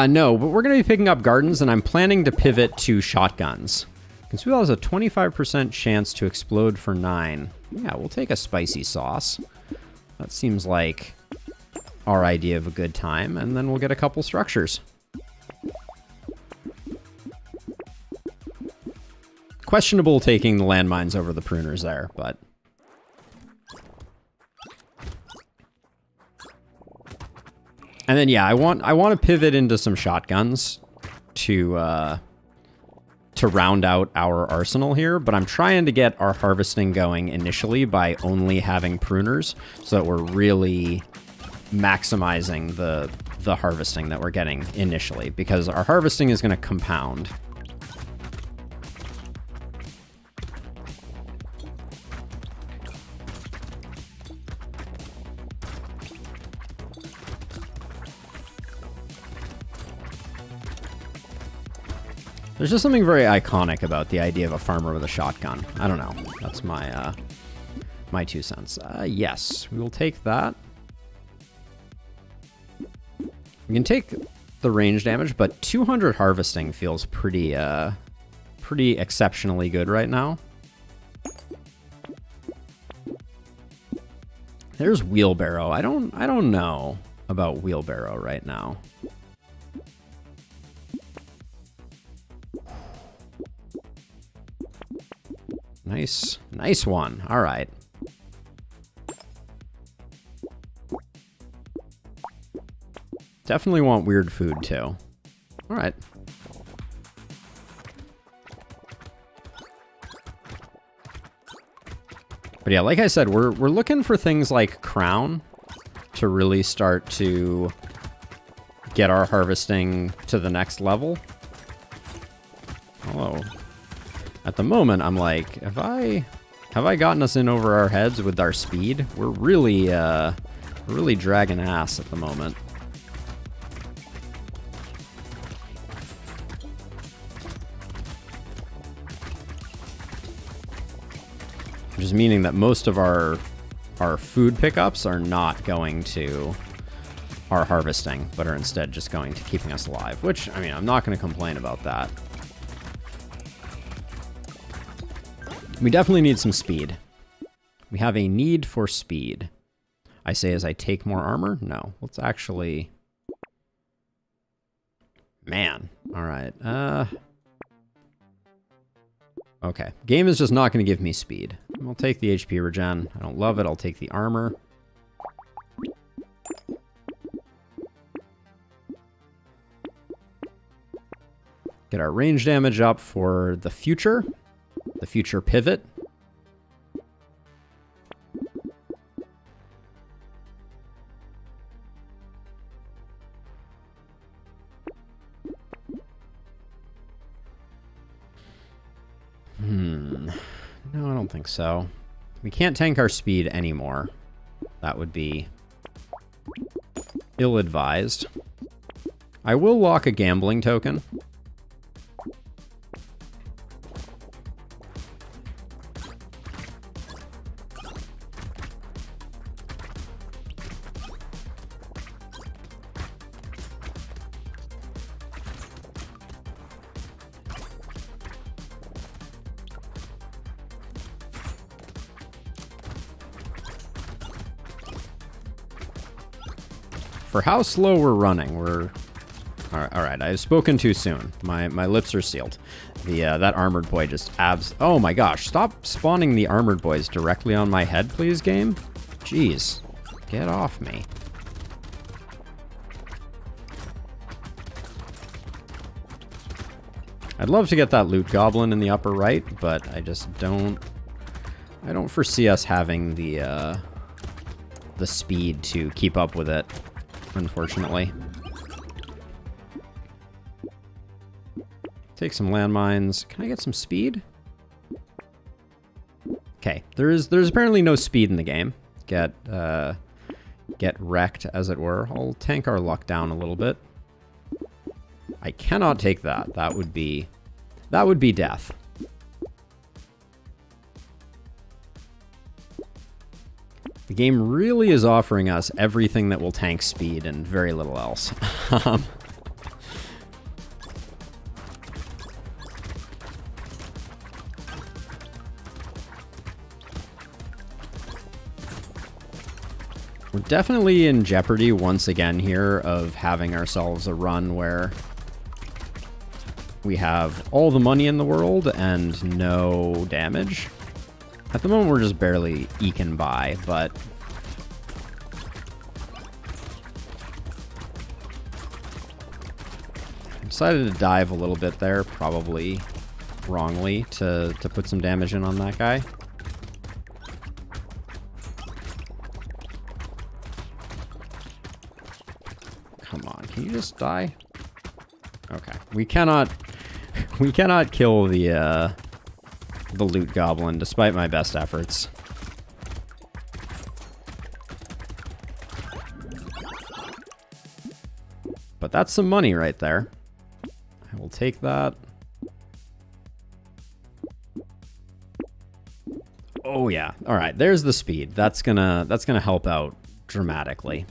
No, but we're going to be picking up gardens, and I'm planning to pivot to shotguns. Consuelo has a 25% chance to explode for 9. Yeah, we'll take a spicy sauce. That seems like our idea of a good time, and then we'll get a couple structures. Questionable taking the landmines over the pruners there, but... And then, yeah, I want to pivot into some shotguns to round out our arsenal here, but I'm trying to get our harvesting going initially by only having pruners so that we're really maximizing the harvesting that we're getting initially, because our harvesting is going to compound. There's just something very iconic about the idea of a farmer with a shotgun. I don't know. That's my my 2 cents. Yes, we will take that. We can take the range damage, but 200 harvesting feels pretty exceptionally good right now. There's wheelbarrow. I don't know about wheelbarrow right now. Nice one. All right. Definitely want weird food too. All right. But yeah, like I said, we're looking for things like crown to really start to get our harvesting to the next level. Although, at the moment, I'm like, have I gotten us in over our heads with our speed? We're really dragging ass at the moment. Which is meaning that most of our food pickups are not going to our harvesting, but are instead just going to keeping us alive. Which, I mean, I'm not going to complain about that. We definitely need some speed. We have a need for speed. I say as I take more armor? No. Let's actually... Man. Alright. Okay. Game is just not going to give me speed. I'll take the HP regen. I don't love it. I'll take the armor. Get our range damage up for the future pivot. No, I don't think so. We can't tank our speed anymore. That would be ill-advised. I will lock a gambling token. For how slow we're running, we're... Alright, I've spoken too soon. My lips are sealed. That armored boy just Oh my gosh, stop spawning the armored boys directly on my head, please, game? Jeez. Get off me. I'd love to get that loot goblin in the upper right, but I just don't... I don't foresee us having the speed to keep up with it, unfortunately. Take some landmines. Can I get some speed? Okay, there's apparently no speed in the game. Get wrecked, as it were. I'll tank our luck down a little bit. I cannot take that. That would be death. The game really is offering us everything that will tank speed and very little else. We're definitely in jeopardy once again here of having ourselves a run where we have all the money in the world and no damage. At the moment, we're just barely eking by, but... I decided to dive a little bit there, probably wrongly, to put some damage in on that guy. Come on, can you just die? Okay, we cannot kill the loot goblin, despite my best efforts. But that's some money right there. I will take that. Oh yeah. All right, there's the speed. That's gonna help out dramatically.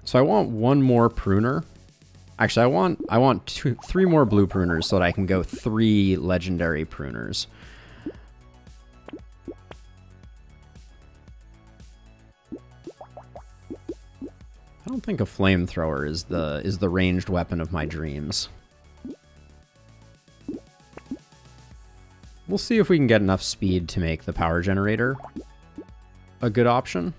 So I want one more pruner. Actually, I want three more blue pruners so that I can go 3 legendary pruners. I don't think a flamethrower is the ranged weapon of my dreams. We'll see if we can get enough speed to make the power generator a good option.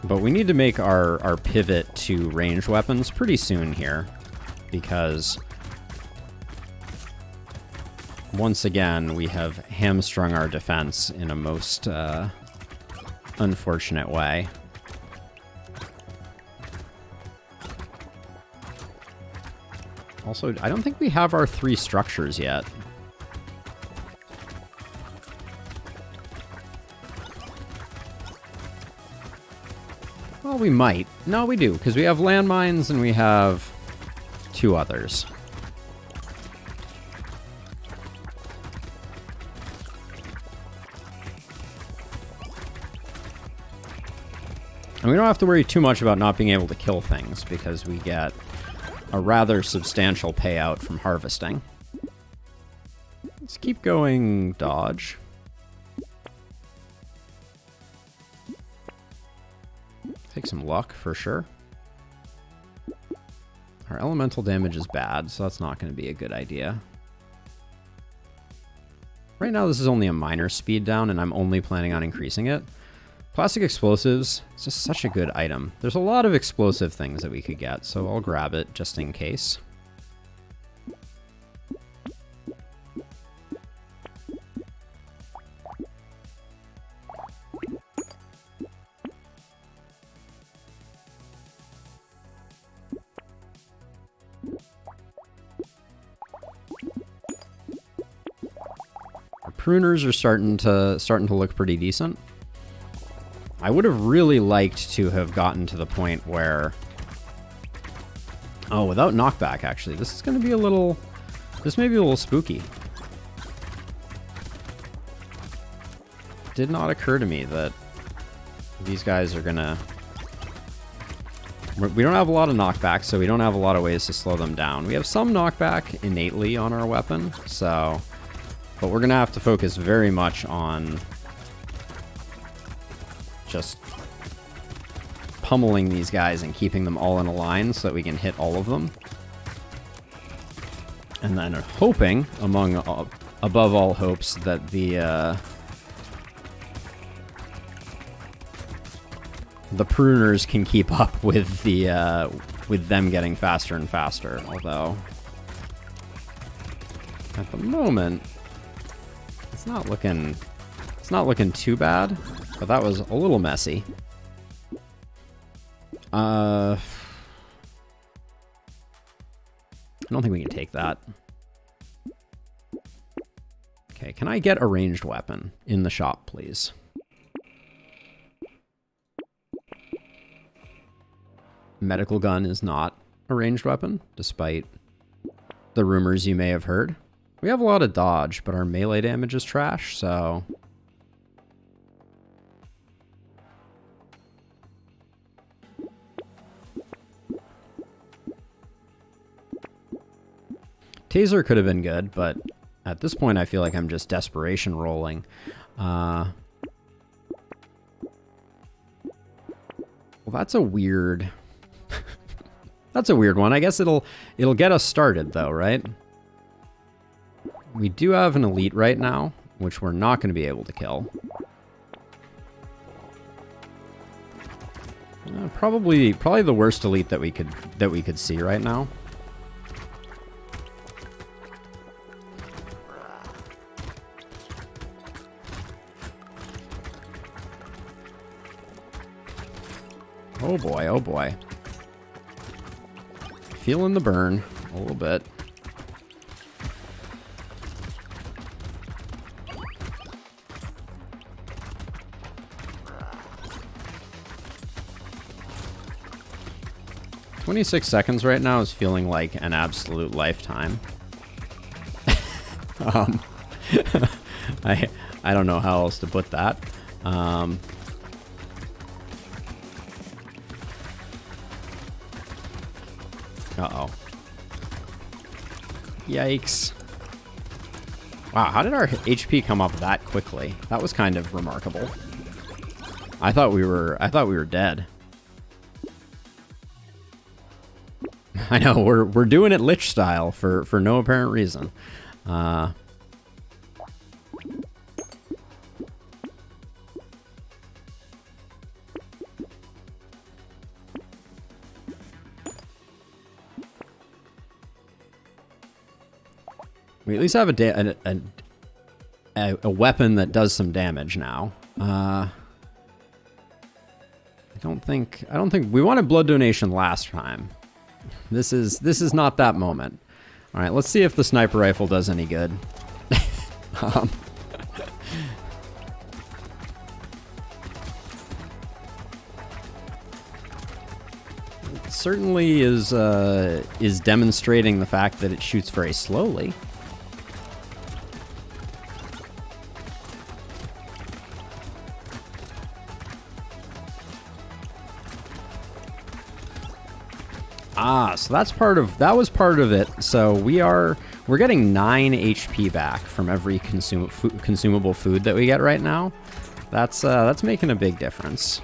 But we need to make our pivot to ranged weapons pretty soon here, because once again, we have hamstrung our defense in a most unfortunate way. Also, I don't think we have our 3 structures yet. Well, we might. No, we do, because we have landmines and we have 2 others. And we don't have to worry too much about not being able to kill things, because we get a rather substantial payout from harvesting. Let's keep going, dodge. Take some luck, for sure. Our elemental damage is bad, so that's not going to be a good idea. Right now, this is only a minor speed down, and I'm only planning on increasing it. Plastic explosives, it's just such a good item. There's a lot of explosive things that we could get, so I'll grab it just in case. Our pruners are starting to look pretty decent. I would have really liked to have gotten to the point where... Oh, without knockback, actually. This is going to be a little... This may be a little spooky. Did not occur to me that these guys are going to... We don't have a lot of knockback, so we don't have a lot of ways to slow them down. We have some knockback innately on our weapon, so... But we're going to have to focus very much on... just pummeling these guys and keeping them all in a line so that we can hit all of them. And then hoping, above all hopes, that the pruners can keep up with with them getting faster and faster. Although at the moment, it's not looking too bad. But that was a little messy. I don't think we can take that. Okay, can I get a ranged weapon in the shop, please? Medical gun is not a ranged weapon, despite the rumors you may have heard. We have a lot of dodge, but our melee damage is trash, so... Taser could have been good, but at this point I feel like I'm just desperation rolling. Well, that's a weird... that's a weird one. I guess it'll get us started though, right? We do have an elite right now, which we're not going to be able to kill. Probably the worst elite that we could see right now. Oh boy, oh boy. Feeling the burn a little bit. "26 seconds right now is feeling like an absolute lifetime." I don't know how else to put that. Uh-oh. Yikes. Wow, how did our HP come up that quickly? That was kind of remarkable. I thought we were dead. I know, we're doing it Lich style for no apparent reason. We at least have a weapon that does some damage now. I don't think we wanted blood donation last time. This is not that moment. All right, let's see if the sniper rifle does any good. It certainly is demonstrating the fact that it shoots very slowly. Ah, so that was part of it. So we're getting 9 HP back from every consumable food that we get right now. That's making a big difference.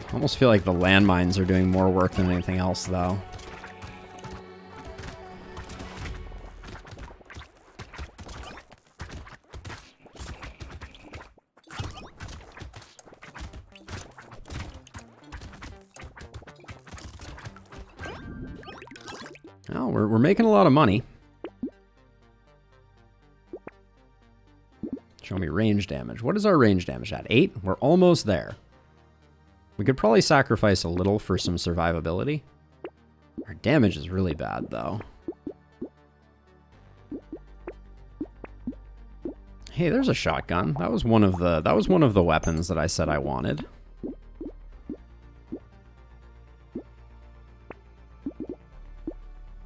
I almost feel like the landmines are doing more work than anything else, though. Oh, we're making a lot of money. Show me range damage. What is our range damage at? 8? We're almost there. We could probably sacrifice a little for some survivability. Our damage is really bad, though. Hey, there's a shotgun. That was one of the weapons that I said I wanted.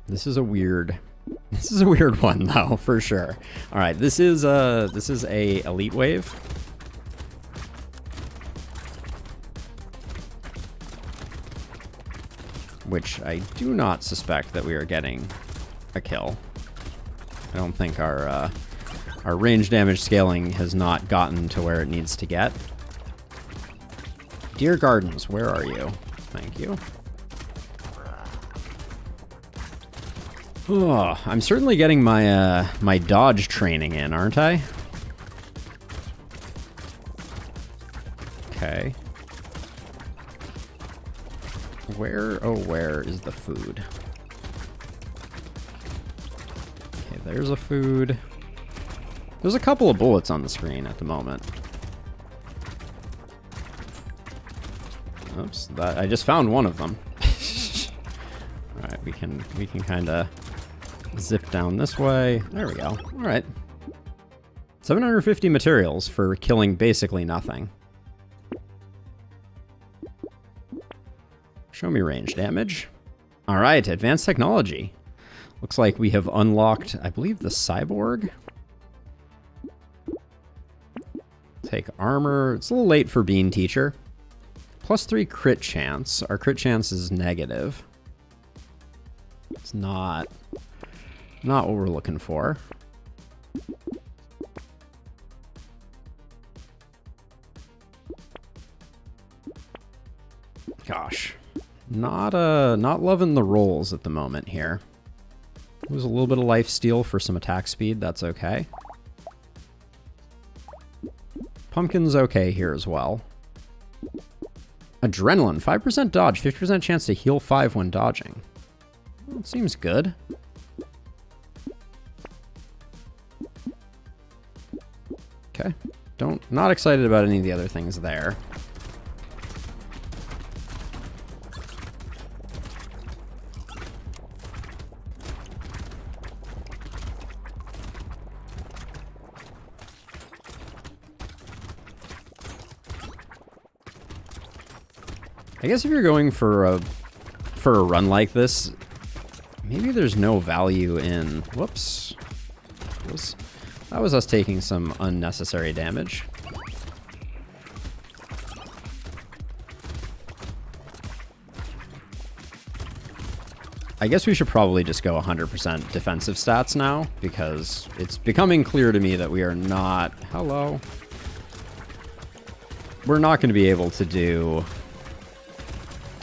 This is a weird one, though, for sure. All right, this is a elite wave. Which I do not suspect that we are getting a kill. I don't think our range damage scaling has not gotten to where it needs to get. Dear Gardens, where are you? Thank you. Oh, I'm certainly getting my my dodge training in, aren't I? Okay. Where is the food? Okay, there's a food. There's a couple of bullets on the screen at the moment. Oops, I just found one of them. All right, we can kind of zip down this way. There we go. All right. 750 materials for killing basically nothing. Show me range damage. All right, advanced technology. Looks like we have unlocked, I believe, the cyborg. Take armor. It's a little late for Bean Teacher. +3 crit chance. Our crit chance is negative. It's not what we're looking for. Gosh. Not loving the rolls at the moment here. Lose a little bit of life steal for some attack speed. That's okay. Pumpkin's okay here as well. Adrenaline, 5% dodge, 50% chance to heal 5 when dodging. Well, it seems good. Okay. Not excited about any of the other things there. I guess if you're going for a run like this, maybe there's no value in... Whoops. That was us taking some unnecessary damage. I guess we should probably just go 100% defensive stats now, because it's becoming clear to me that we are not... Hello. We're not going to be able to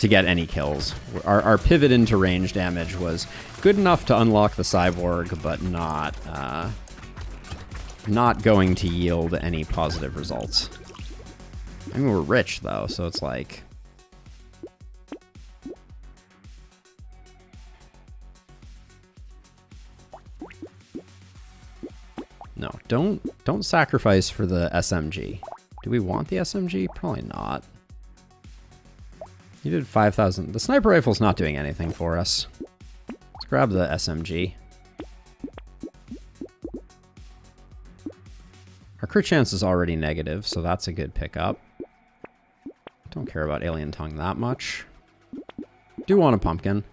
get any kills. Our pivot into range damage was good enough to unlock the cyborg, but not going to yield any positive results. I mean, we're rich, though, so it's like... No, don't sacrifice for the SMG. Do we want the SMG? Probably not. You did 5,000. The sniper rifle's not doing anything for us. Let's grab the SMG. Our crit chance is already negative, so that's a good pickup. Don't care about Alien Tongue that much. Do want a pumpkin.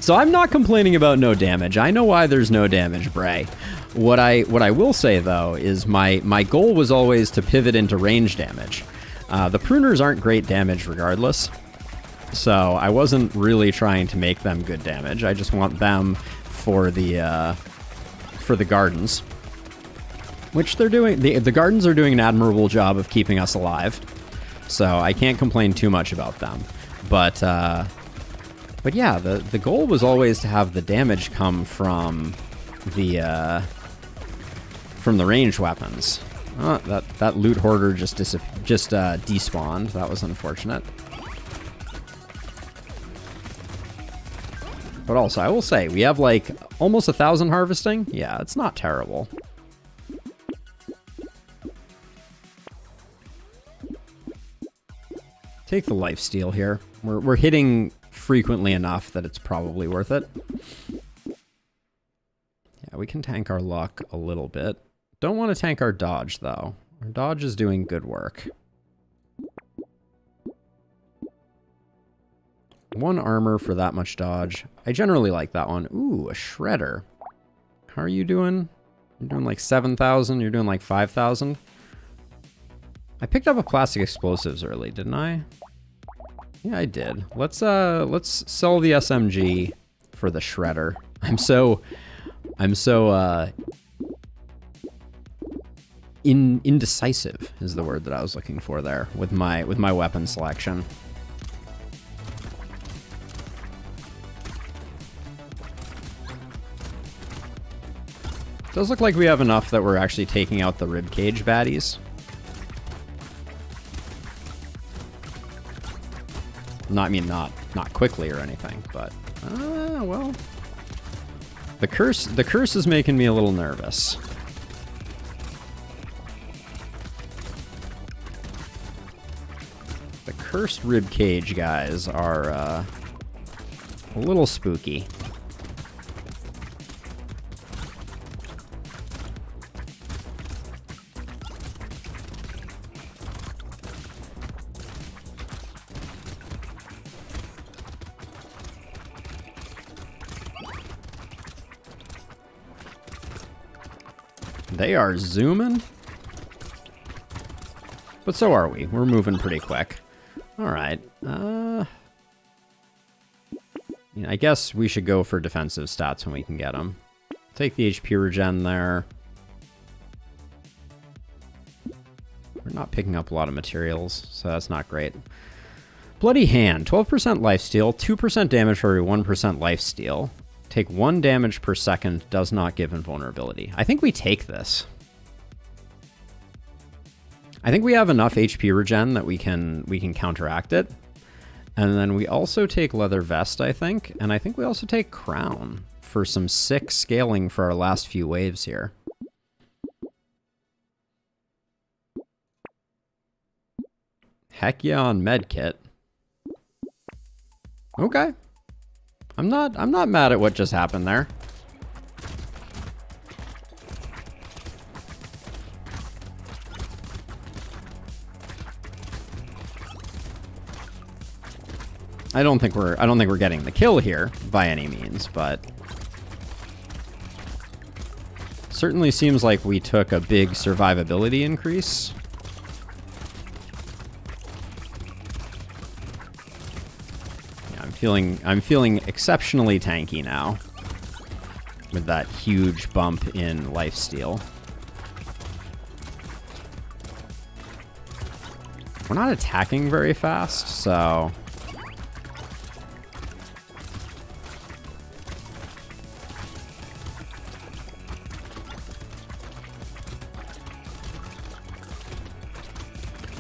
So I'm not complaining about no damage. I know why there's no damage, Bray. What I will say though is my goal was always to pivot into range damage. The pruners aren't great damage regardless, so I wasn't really trying to make them good damage. I just want them for the gardens, which they're doing. The gardens are doing an admirable job of keeping us alive, so I can't complain too much about them. But yeah, the goal was always to have the damage come from the ranged weapons. Oh, that loot hoarder just despawned. That was unfortunate. But also, I will say, we have like almost 1,000 harvesting. Yeah, it's not terrible. Take the lifesteal here. We're hitting frequently enough that it's probably worth it. Yeah, we can tank our luck a little bit. Don't want to tank our dodge, though. Our dodge is doing good work. 1 armor for that much dodge. I generally like that one. Ooh, a shredder. How are you doing? You're doing like 7,000. You're doing like 5,000. I picked up a plastic explosives early, didn't I? Yeah, I did. Let's sell the SMG for the shredder. I'm so indecisive is the word that I was looking for there with my weapon selection. Does look like we have enough that we're actually taking out the ribcage baddies. Not quickly or anything, but well, the curse is making me a little nervous. The cursed ribcage guys are a little spooky. They are zooming. But so are we. We're moving pretty quick. All right. I guess we should go for defensive stats when we can get them. Take the HP regen there. We're not picking up a lot of materials, so that's not great. Bloody Hand. 12% lifesteal, 2% damage for every 1% lifesteal. Take 1 damage per second, does not give invulnerability. I think we take this. I think we have enough HP regen that we can counteract it. And then we also take Leather Vest, I think. And I think we also take Crown for some sick scaling for our last few waves here. Heck yeah on Medkit. Okay. I'm not mad at what just happened there. I don't think we're getting the kill here by any means, but certainly seems like we took a big survivability increase. I'm feeling exceptionally tanky now with that huge bump in lifesteal. We're not attacking very fast, so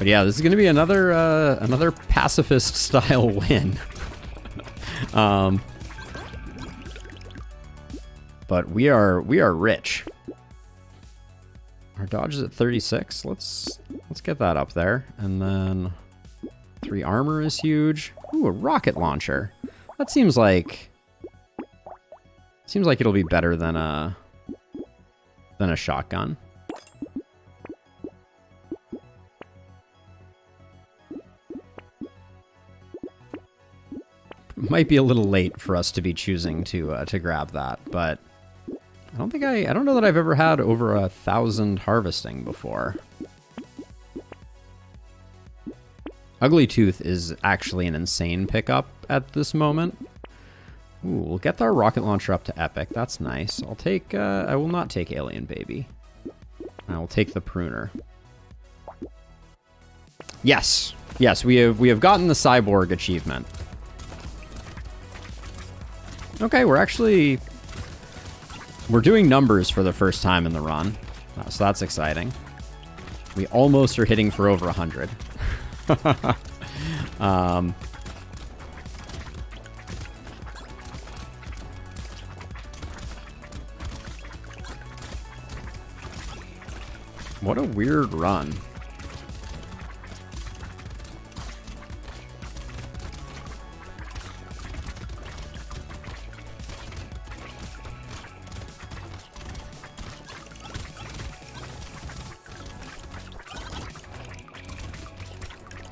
But yeah, this is going to be another pacifist style win. But we are rich. Our dodge is at 36. Let's get that up there. And then 3 armor is huge. Ooh, a rocket launcher. That seems like it'll be better than a shotgun. Might be a little late for us to be choosing to grab that, but I don't know that I've ever had over 1,000 harvesting before. Ugly Tooth is actually an insane pickup at this moment. Ooh, we'll get our rocket launcher up to epic. That's nice. I'll take. I will not take Alien Baby. I will take the pruner. Yes, yes, we have gotten the cyborg achievement. Okay, we're doing numbers for the first time in the run, so that's exciting. We almost are hitting for over 100. What a weird run.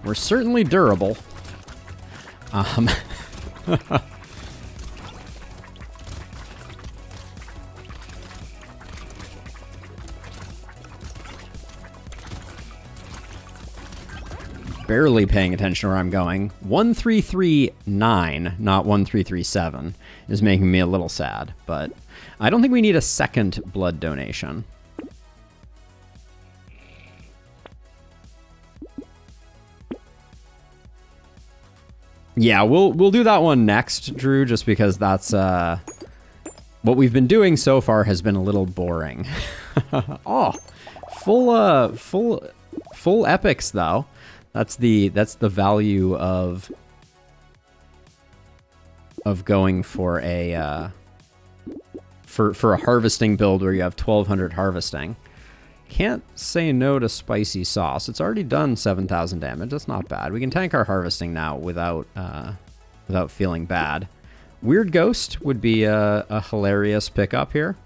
We're certainly durable. Barely paying attention where I'm going. 1339, not 1337, is making me a little sad, but I don't think we need a second blood donation. Yeah, we'll do that one next, Drew, just because that's what we've been doing so far has been a little boring. Oh, full epics though. That's the value of going for a for a harvesting build where you have 1200 harvesting. Can't say no to spicy sauce. It's already done 7,000 damage. That's not bad. We can tank our harvesting now without feeling bad. Weird Ghost would be a hilarious pickup here.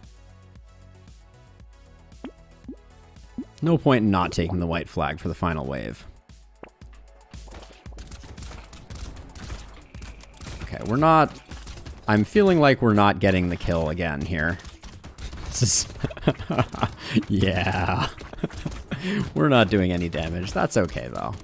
No point in not taking the white flag for the final wave. Okay, we're not... I'm feeling like we're not getting the kill again here. This is... yeah. We're not doing any damage. That's okay, though.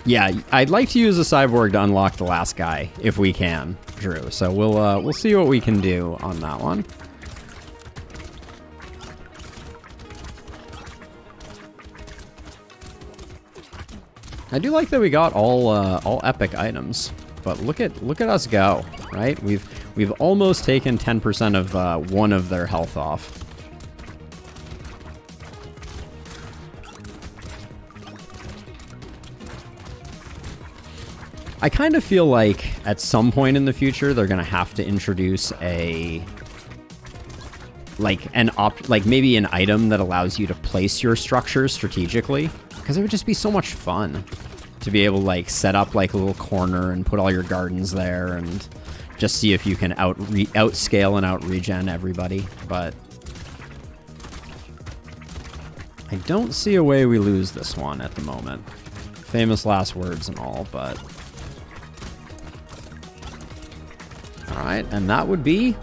Yeah, I'd like to use a cyborg to unlock the last guy, if we can, Drew. So we'll see what we can do on that one. I do like that we got all epic items, but look at us go, right? We've almost taken 10% of one of their health off. I kind of feel like at some point in the future they're gonna have to introduce like maybe an item that allows you to place your structures strategically, because it would just be so much fun to be able to like set up like a little corner and put all your gardens there and just see if you can outscale and out-regen everybody. But I don't see a way we lose this one at the moment. Famous last words and all, but... Alright, and that would be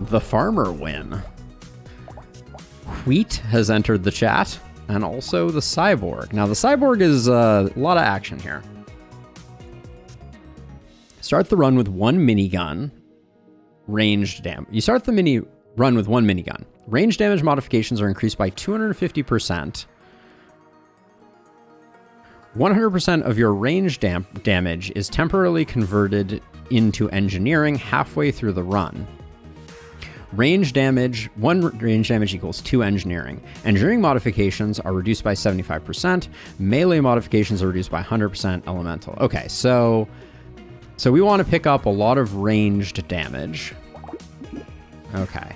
the farmer win. Wheat has entered the chat, and also the cyborg. Now, the cyborg is a lot of action here. Start the run with one minigun. Ranged damage. You start the run with one minigun. Range damage modifications are increased by 250%. 100% of your range damage is temporarily converted into engineering halfway through the run. Range damage, 1 range damage equals 2 engineering. Engineering modifications are reduced by 75%. Melee modifications are reduced by 100% elemental. Okay, so we want to pick up a lot of ranged damage. Okay.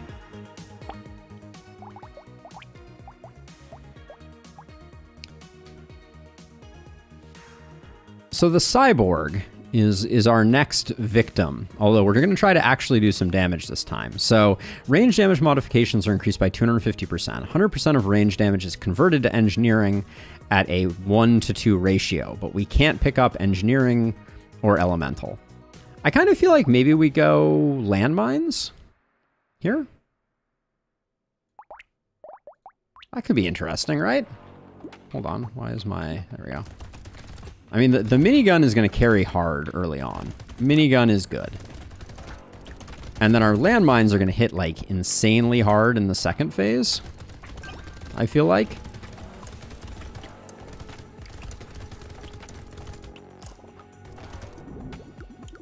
So the cyborg is our next victim, although we're going to try to actually do some damage this time. So range damage modifications are increased by 250%. 100% of range damage is converted to engineering at a 1-to-2 ratio, but we can't pick up engineering or elemental. I kind of feel like maybe we go landmines here. That could be interesting, right? Hold on, why is my... There we go. I mean, the minigun is going to carry hard early on. Minigun is good. And then our landmines are going to hit, like, insanely hard in the second phase, I feel like.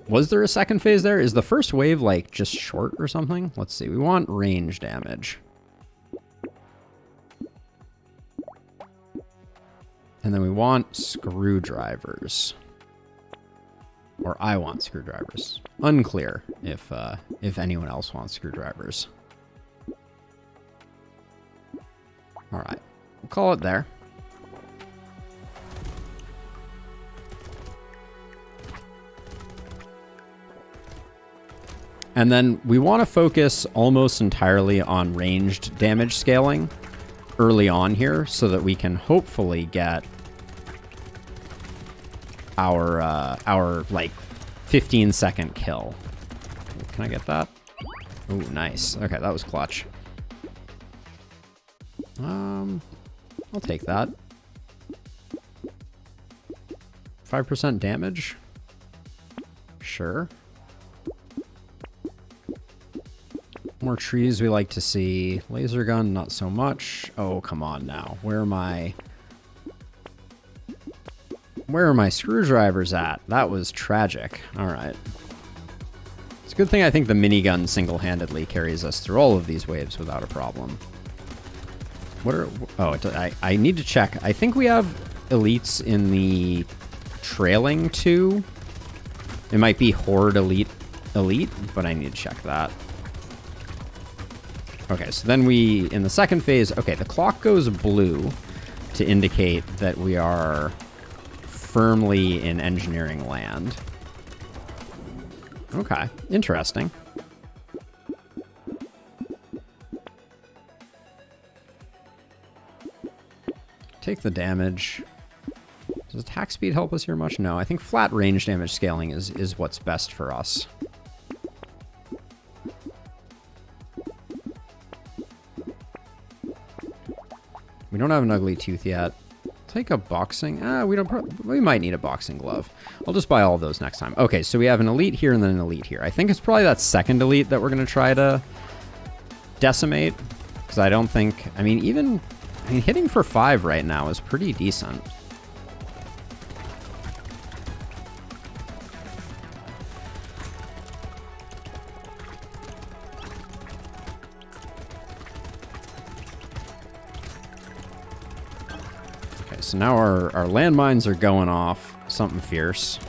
Was there a second phase there? Is the first wave, like, just short or something? Let's see. We want range damage. And then we want screwdrivers. Or I want screwdrivers. Unclear if anyone else wants screwdrivers. All right, we'll call it there. And then we want to focus almost entirely on ranged damage scaling early on here so that we can hopefully get our like 15-second kill. Can I get that? Oh, nice. Okay, that was clutch. I'll take that. 5% damage? Sure. More trees we like to see. Laser gun, not so much. Oh, come on now. Where are my screwdrivers at? That was tragic. All right. It's a good thing I think the minigun single-handedly carries us through all of these waves without a problem. What are... Oh, I need to check. I think we have elites in the trailing two. It might be Horde elite, but I need to check that. Okay, so then we, in the second phase, okay, the clock goes blue to indicate that we are firmly in engineering land. Okay, interesting. Take the damage. Does attack speed help us here much? No, I think flat range damage scaling is what's best for us. We don't have an ugly tooth yet. Take a boxing. We might need a boxing glove. I'll just buy all of those next time. Okay, so we have an elite here and then an elite here. I think it's probably that second elite that we're going to try to decimate. Because I don't think... I mean, hitting for 5 right now is pretty decent. So now our landmines are going off something fierce.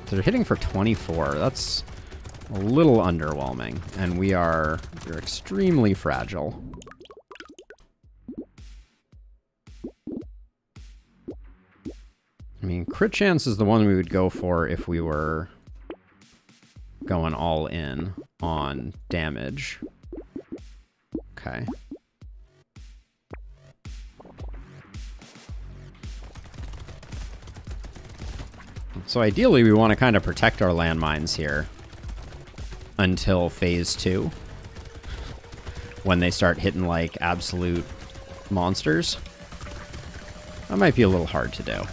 They're hitting for 24. That's a little underwhelming. And we're extremely fragile. I mean, crit chance is the one we would go for if we were going all in on damage. Okay. So ideally, we want to kind of protect our landmines here until phase 2, when they start hitting like absolute monsters. That might be a little hard to do.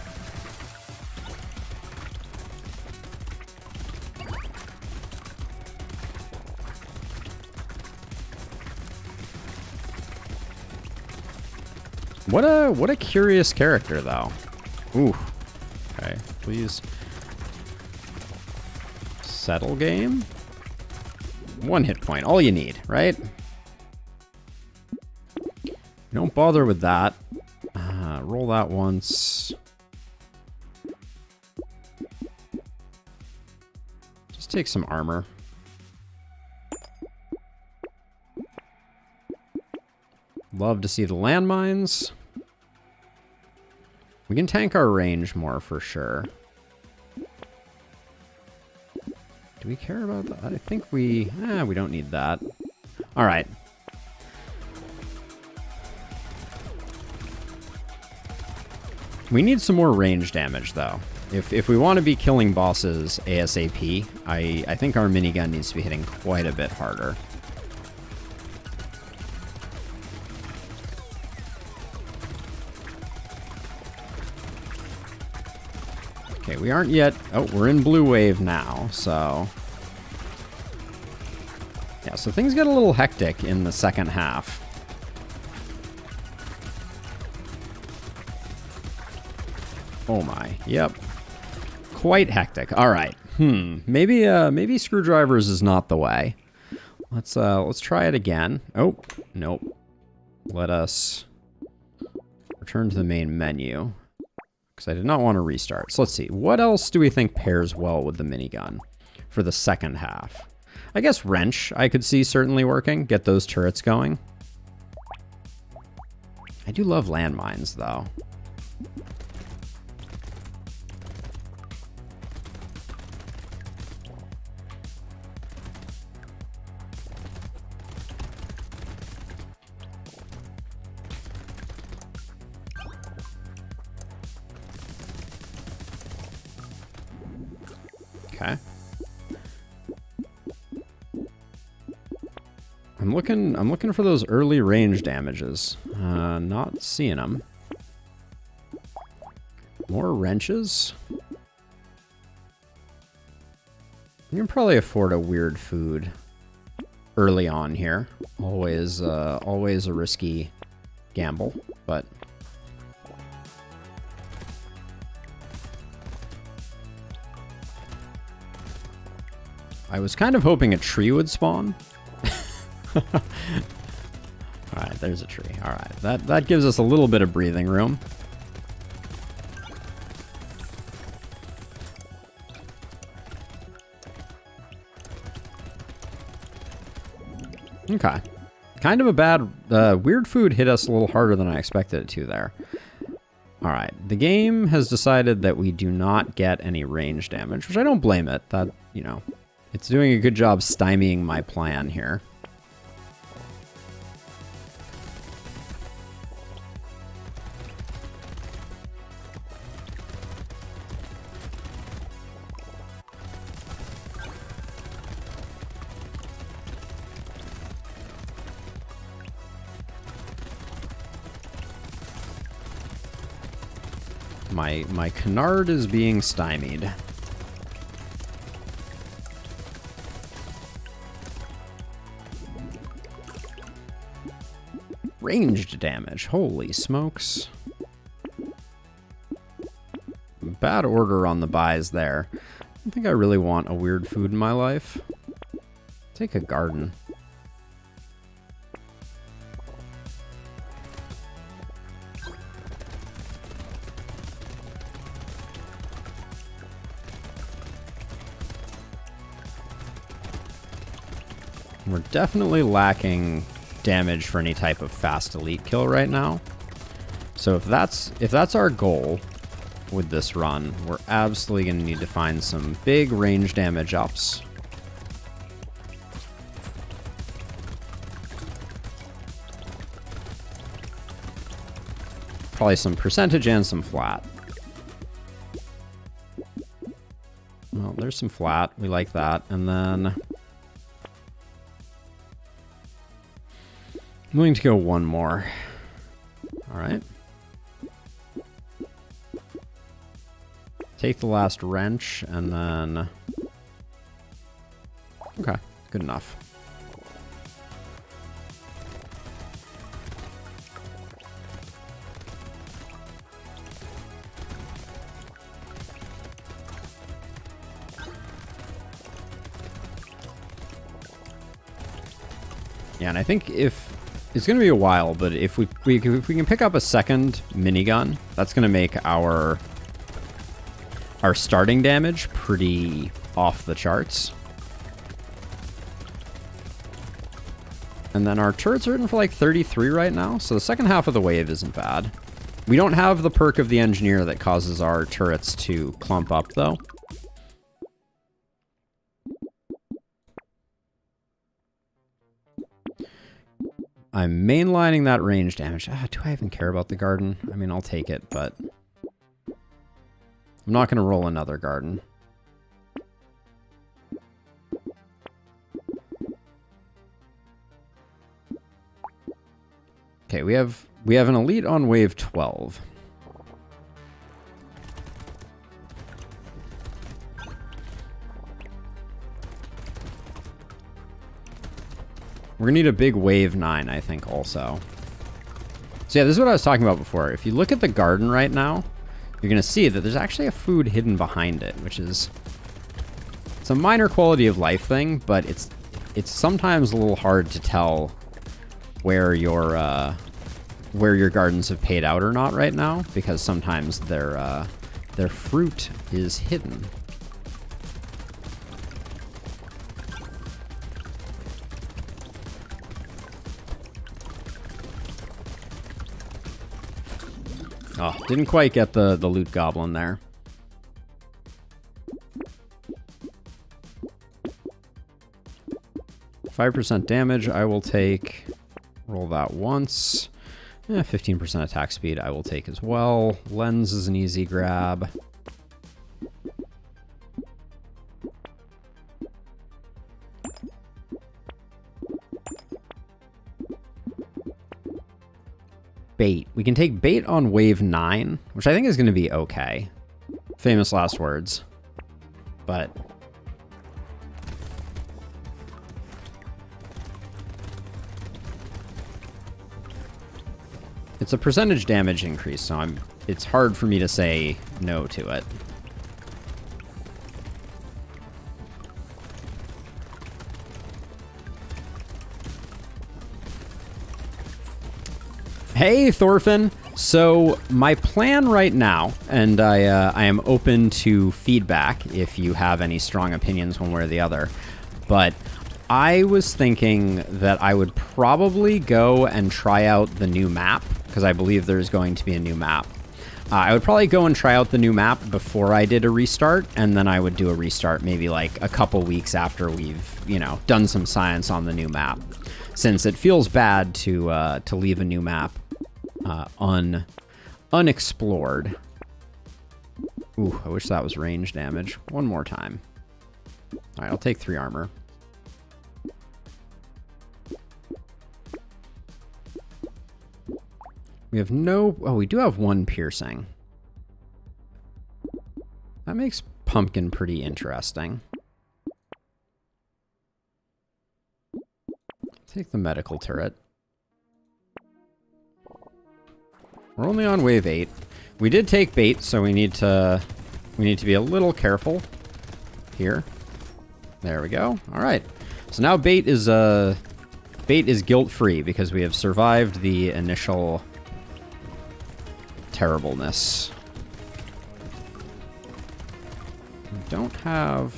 What a curious character, though. Ooh. Okay, please. Settle game? 1 hit point, all you need, right? Don't bother with that. Roll that once. Just take some armor. Love to see the landmines. We can tank our range more for sure. Do we care about that? I think we don't need that. All right. We need some more range damage, though. If we want to be killing bosses ASAP, I think our minigun needs to be hitting quite a bit harder. Okay, we aren't yet... Oh, we're in blue wave now, so... Yeah, so things get a little hectic in the second half. Oh my, yep. Quite hectic. All right. Maybe screwdrivers is not the way. Let's try it again. Oh, nope. Let us return to the main menu because I did not want to restart. So let's see. What else do we think pairs well with the minigun for the second half? I guess wrench I could see certainly working. Get those turrets going. I do love landmines though. Okay. I'm looking for those early range damages. Not seeing them. More wrenches. You can probably afford a weird food early on here. Always a risky gamble, but I was kind of hoping a tree would spawn. Alright, there's a tree. Alright, that gives us a little bit of breathing room. Okay. Kind of a bad... weird food hit us a little harder than I expected it to there. Alright, the game has decided that we do not get any range damage, which I don't blame it. That, you know... It's doing a good job stymieing my plan here. My canard is being stymied. Ranged damage. Holy smokes. Bad order on the buys there. I don't think I really want a weird food in my life. Take a garden. We're definitely lacking damage for any type of fast elite kill right now. So if that's our goal with this run, we're absolutely going to need to find some big range damage ups. Probably some percentage and some flat. Well, there's some flat. We like that. And then I'm willing to go one more. All right. Take the last wrench and then... Okay, good enough. Yeah, and I think if it's going to be a while, but if we can pick up a second minigun, that's going to make our starting damage pretty off the charts. And then our turrets are hitting for like 33 right now, so the second half of the wave isn't bad. We don't have the perk of the engineer that causes our turrets to clump up, though. I'm mainlining that range damage. Do I even care about the garden? I mean, I'll take it, but I'm not going to roll another garden. Okay, we have an elite on wave 12. We're going to need a big wave 9, I think, also. So yeah, this is what I was talking about before. If you look at the garden right now, you're going to see that there's actually a food hidden behind it, which is... It's a minor quality of life thing, but it's sometimes a little hard to tell where your gardens have paid out or not right now, because sometimes their fruit is hidden. Oh, didn't quite get the loot goblin there. %5 damage, I will take. Roll that once. 15% attack speed, I will take as well. Lens is an easy grab. Bait. We can take bait on wave 9, which I think is going to be okay. Famous last words. But... it's a percentage damage increase, so it's hard for me to say no to it. Hey, Thorfinn. So my plan right now, and I am open to feedback if you have any strong opinions one way or the other, but I was thinking that I would probably go and try out the new map, because I believe there's going to be a new map. I would probably go and try out the new map before I did a restart, and then I would do a restart maybe like a couple weeks after we've, you know, done some science on the new map, since it feels bad to leave a new map unexplored. Ooh, I wish that was range damage. One more time. All right, I'll take 3 armor. We have no... oh, we do have 1 piercing. That makes Pumpkin pretty interesting. Take the medical turret. We're only on wave 8. We did take bait, so we need to be a little careful here. There we go. All right. So now bait is guilt-free because we have survived the initial terribleness. We don't have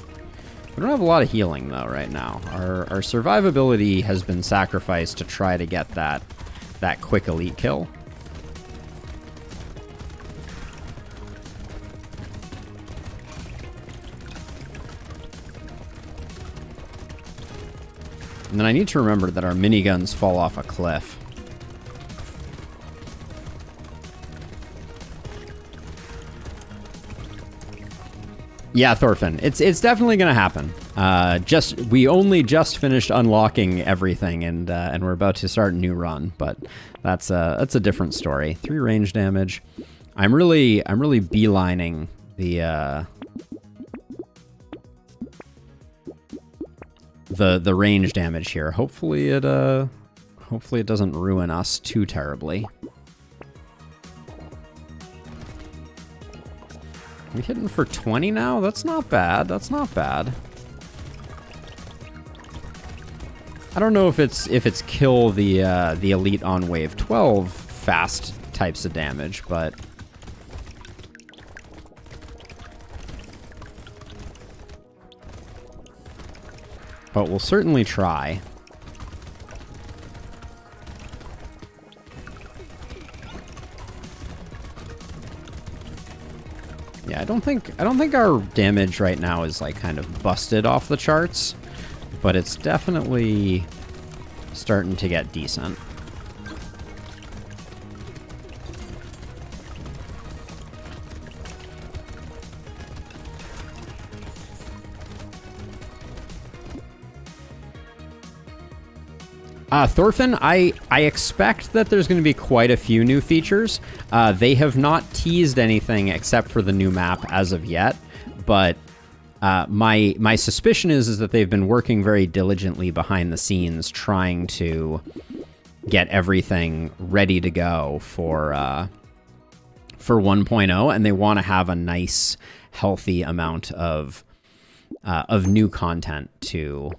a lot of healing though right now. Our survivability has been sacrificed to try to get that quick elite kill. And then I need to remember that our miniguns fall off a cliff. Yeah, Thorfinn, it's definitely gonna happen. We only just finished unlocking everything, and we're about to start a new run, but that's a different story. 3 range damage. I'm really beelining the range damage here. Hopefully it doesn't ruin us too terribly. We hitting for 20 now? That's not bad. That's not bad. I don't know if it's kill the elite on wave 12 fast types of damage, but we'll certainly try. Yeah, I don't think our damage right now is like kind of busted off the charts, but it's definitely starting to get decent. Thorfinn, I expect that there's going to be quite a few new features. They have not teased anything except for the new map as of yet, but my suspicion is that they've been working very diligently behind the scenes trying to get everything ready to go for 1.0, and they want to have a nice, healthy amount of new content to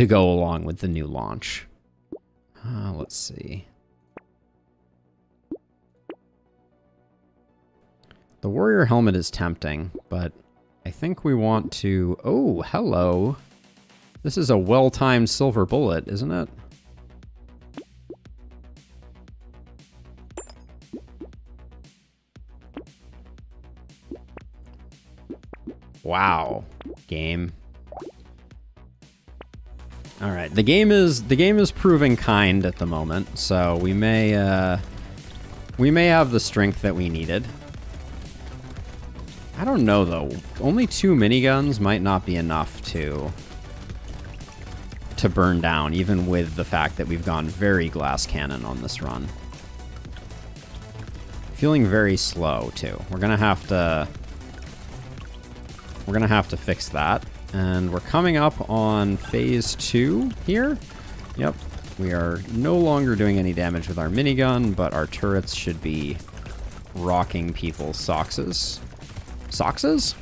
go along with the new launch. Let's see. The warrior helmet is tempting, but I think we want to... Oh, hello. This is a well-timed silver bullet, isn't it? Wow. Game. All right, the game is proving kind at the moment, so we may have the strength that we needed. I don't know though. Only 2 miniguns might not be enough to burn down, even with the fact that we've gone very glass cannon on this run. Feeling very slow too. We're gonna have to fix that. And we're coming up on phase 2 here. Yep. We are no longer doing any damage with our minigun, but our turrets should be rocking people's sockses. Sockses?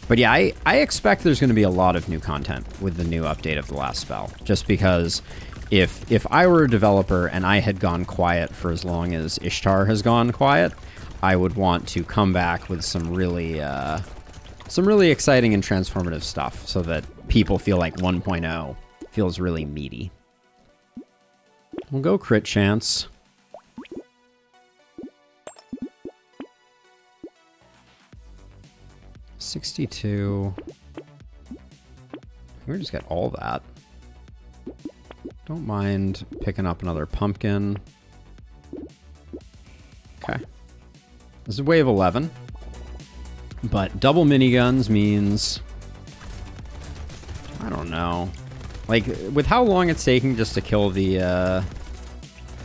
But yeah, I expect there's going to be a lot of new content with the new update of the last spell. Just because if I were a developer and I had gone quiet for as long as Ishtar has gone quiet, I would want to come back with some really exciting and transformative stuff so that people feel like 1.0 feels really meaty. We'll go crit chance. $62. We just got all that. Don't mind picking up another pumpkin. Okay. This is wave 11. But double miniguns means... I don't know. Like, with how long it's taking just to kill the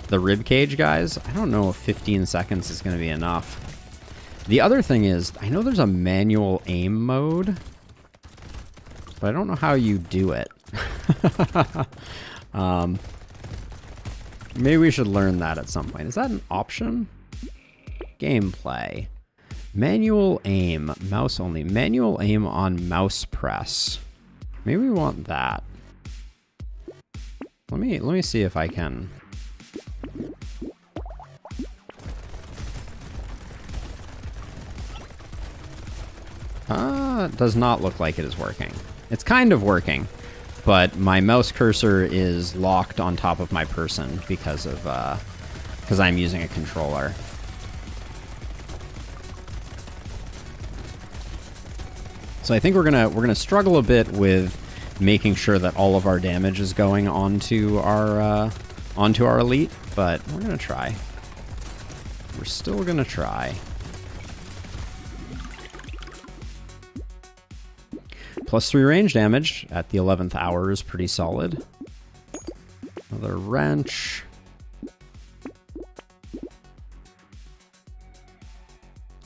ribcage guys, I don't know if 15 seconds is going to be enough. The other thing is, I know there's a manual aim mode, but I don't know how you do it. Maybe we should learn that at some point. Is that an option? Gameplay. Manual aim, mouse only. Manual aim on mouse press. Maybe we want that. Let me see if I can. It does not look like it is working. It's kind of working, but my mouse cursor is locked on top of my person because I'm using a controller. So I think we're gonna struggle a bit with making sure that all of our damage is going onto our elite, but we're gonna try. We're still gonna try. +3 range damage at the 11th hour is pretty solid. Another wrench.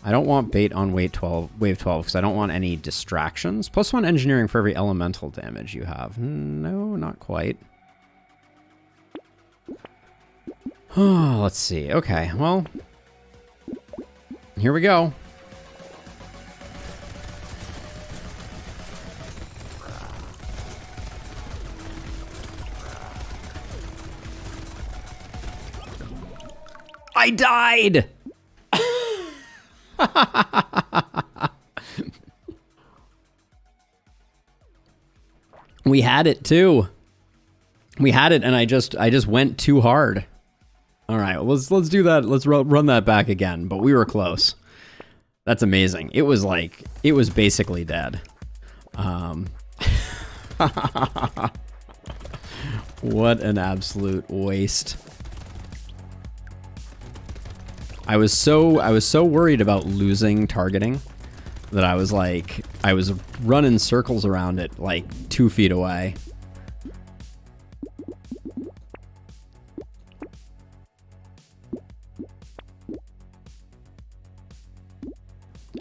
I don't want bait on wave 12 because I don't want any distractions. +1 engineering for every elemental damage you have. No, not quite. Oh, let's see. Okay, well, here we go. I died! We had it too. We had it, and I just went too hard. All right, let's do that. Let's run that back again. But we were close. That's amazing. It was basically dead. What an absolute waste. I was so worried about losing targeting that I was running circles around it like 2 feet away.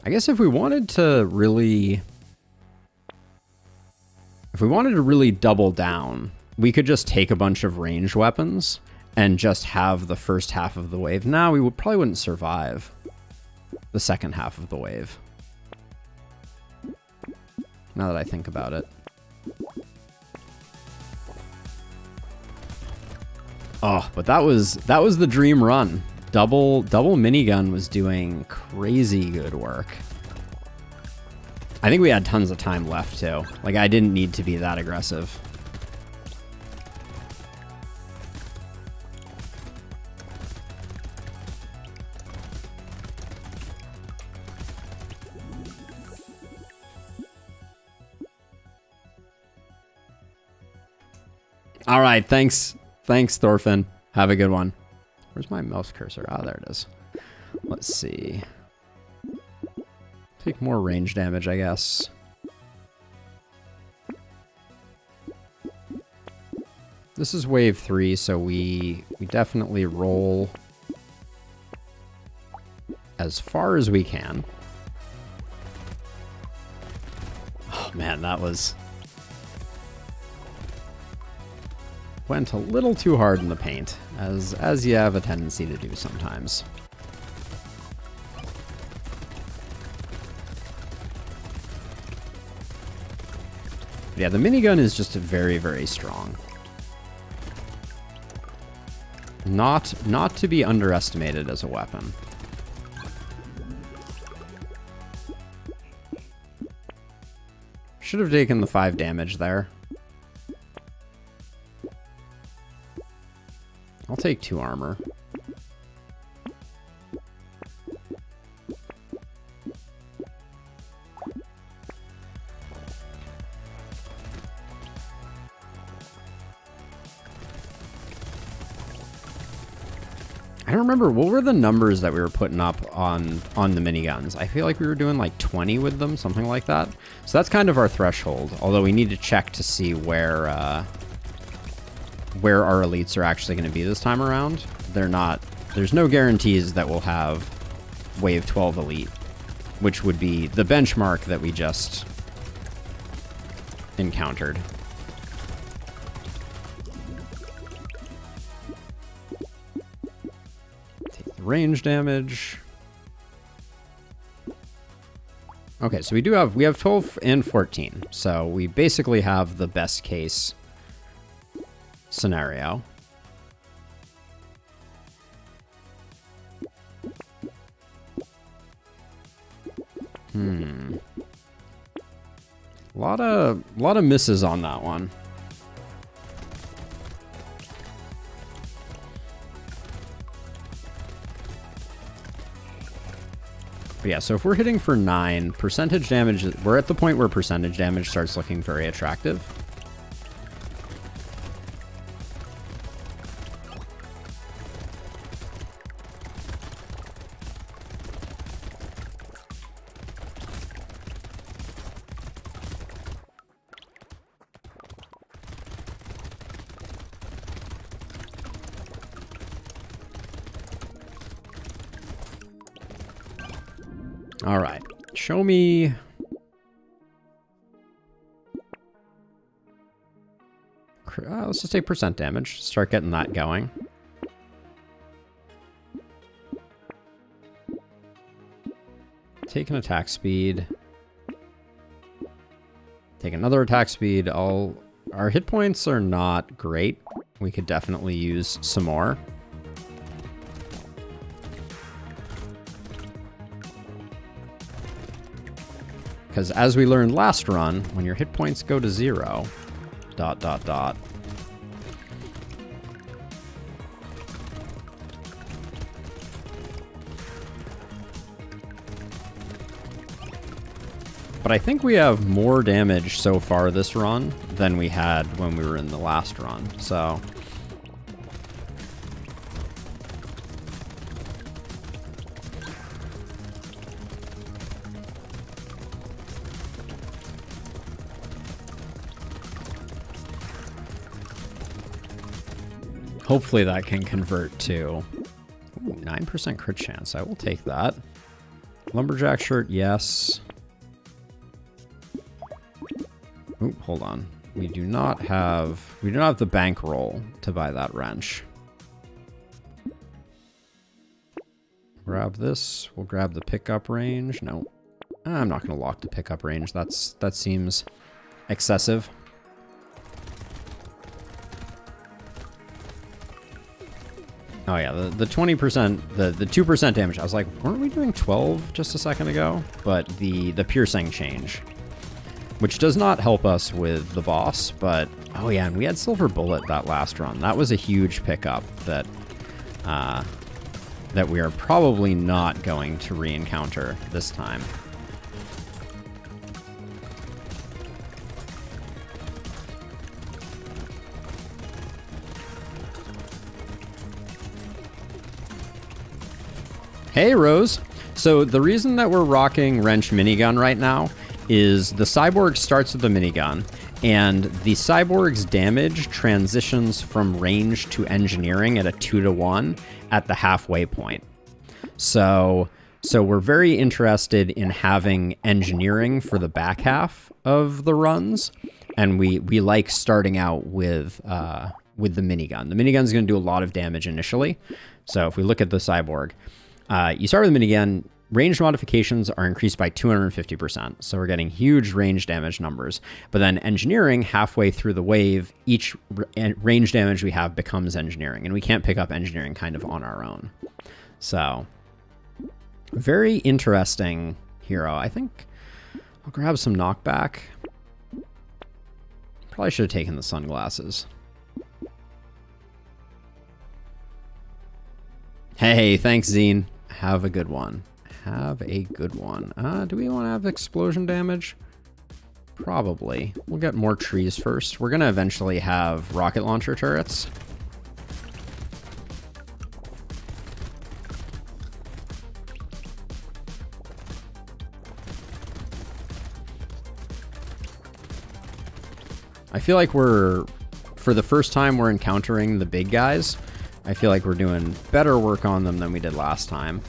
I guess if we wanted to really double down, we could just take a bunch of ranged weapons and just have the first half of the wave. Now we probably wouldn't survive the second half of the wave. Now that I think about it. Oh, but that was the dream run. Double minigun was doing crazy good work. I think we had tons of time left too. Like, I didn't need to be that aggressive. All right, thanks, Thorfinn. Have a good one. Where's my mouse cursor? Ah, there it is. Let's see. Take more range damage, I guess. This is wave 3, so we definitely roll as far as we can. Oh man, that was... went a little too hard in the paint, as you have a tendency to do sometimes. Yeah, the minigun is just very, very strong. Not to be underestimated as a weapon. Should have taken the 5 damage there. I'll take 2 armor. I don't remember, what were the numbers that we were putting up on the miniguns? I feel like we were doing like 20 with them, something like that. So that's kind of our threshold, although we need to check to see where our elites are actually going to be this time around. There's no guarantees that we'll have wave 12 elite, which would be the benchmark that we just encountered. Take the range damage. Okay, so we have 12 and 14, so we basically have the best case scenario. A lot of misses on that one. But yeah, so if we're hitting for 9, percentage damage, we're at the point where percentage damage starts looking very attractive. All right, show me. Let's just take percent damage. Start getting that going. Take an attack speed. Take another attack speed. Our hit points are not great. We could definitely use some more. Because as we learned last run, when your hit points go to 0, ... But I think we have more damage so far this run than we had when we were in the last run, so... Hopefully that can convert to 9% crit chance. I will take that. Lumberjack shirt, yes. Oop, hold on. We do not have the bankroll to buy that wrench. Grab this. We'll grab the pickup range. No. I'm not going to lock the pickup range. That seems excessive. Oh yeah, the 20%, the 2% damage. I was like, weren't we doing 12 just a second ago? But the piercing change, which does not help us with the boss, but oh yeah, and we had Silver Bullet that last run. That was a huge pickup that that we are probably not going to re-encounter this time. Hey, Rose. So the reason that we're rocking Wrench Minigun right now is the Cyborg starts with the minigun, and the Cyborg's damage transitions from range to engineering at a 2-to-1 at the halfway point. So we're very interested in having engineering for the back half of the runs, and we like starting out with the minigun. The minigun's going to do a lot of damage initially. So if we look at the Cyborg, you start with the minigun. Range modifications are increased by 250%, so we're getting huge range damage numbers. But then engineering, halfway through the wave, each range damage we have becomes engineering, and we can't pick up engineering kind of on our own. So, very interesting hero. I think I'll grab some knockback. Probably should have taken the sunglasses. Hey, thanks, Zine. Have a good one. Have a good one. Do we want to have explosion damage? Probably. We'll get more trees first. We're going to eventually have rocket launcher turrets. I feel like for the first time we're encountering the big guys, I feel like we're doing better work on them than we did last time.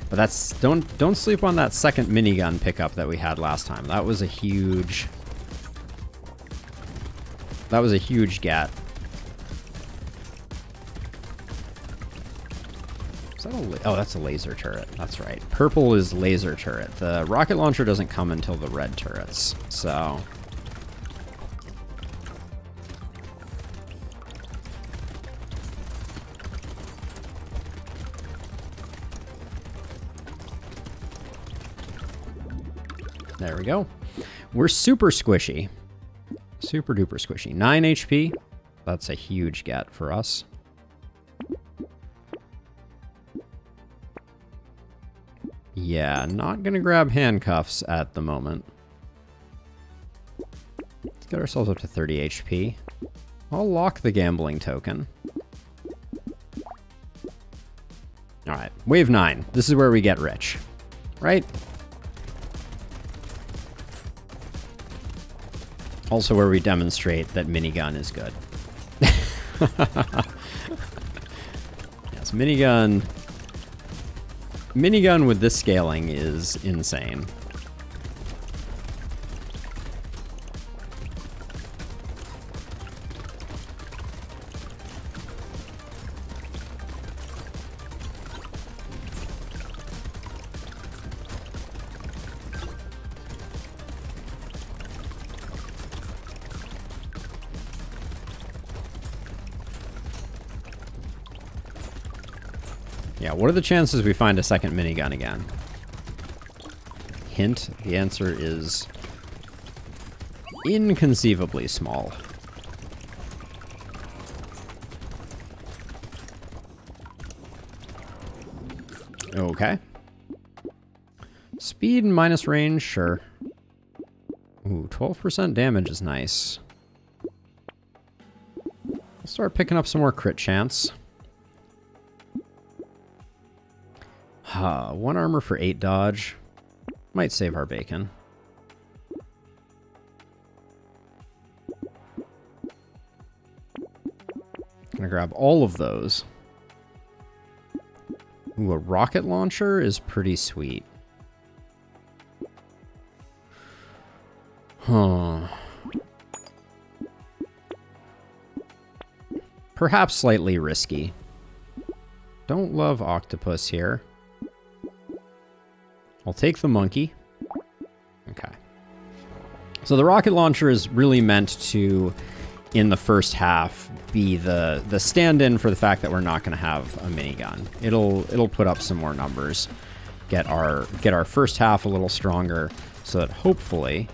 But that's don't sleep on that second minigun pickup that we had last time. That was a huge get. Is that oh, that's a laser turret. That's right. Purple is laser turret. The rocket launcher doesn't come until the red turrets. So there we go. We're super squishy. Super duper squishy. 9 HP. That's a huge get for us. Yeah, not gonna grab handcuffs at the moment. Let's get ourselves up to 30 HP. I'll lock the gambling token. Alright, wave 9. This is where we get rich. Right? Also where we demonstrate that minigun is good. Yes, minigun with this scaling is insane. Yeah, what are the chances we find a second minigun again? hint, the answer is inconceivably small. Okay. Speed minus range, sure. Ooh, 12% damage is nice. I'll start picking up some more crit chance. 1 armor for 8 dodge. Might save our bacon. Gonna grab all of those. Ooh, a rocket launcher is pretty sweet. Huh. Perhaps slightly risky. Don't love octopus here. I'll take the monkey. Okay. So the rocket launcher is really meant to, in the first half, be the stand-in for the fact that we're not going to have a minigun. It'll put up some more numbers, get our first half a little stronger, so that hopefully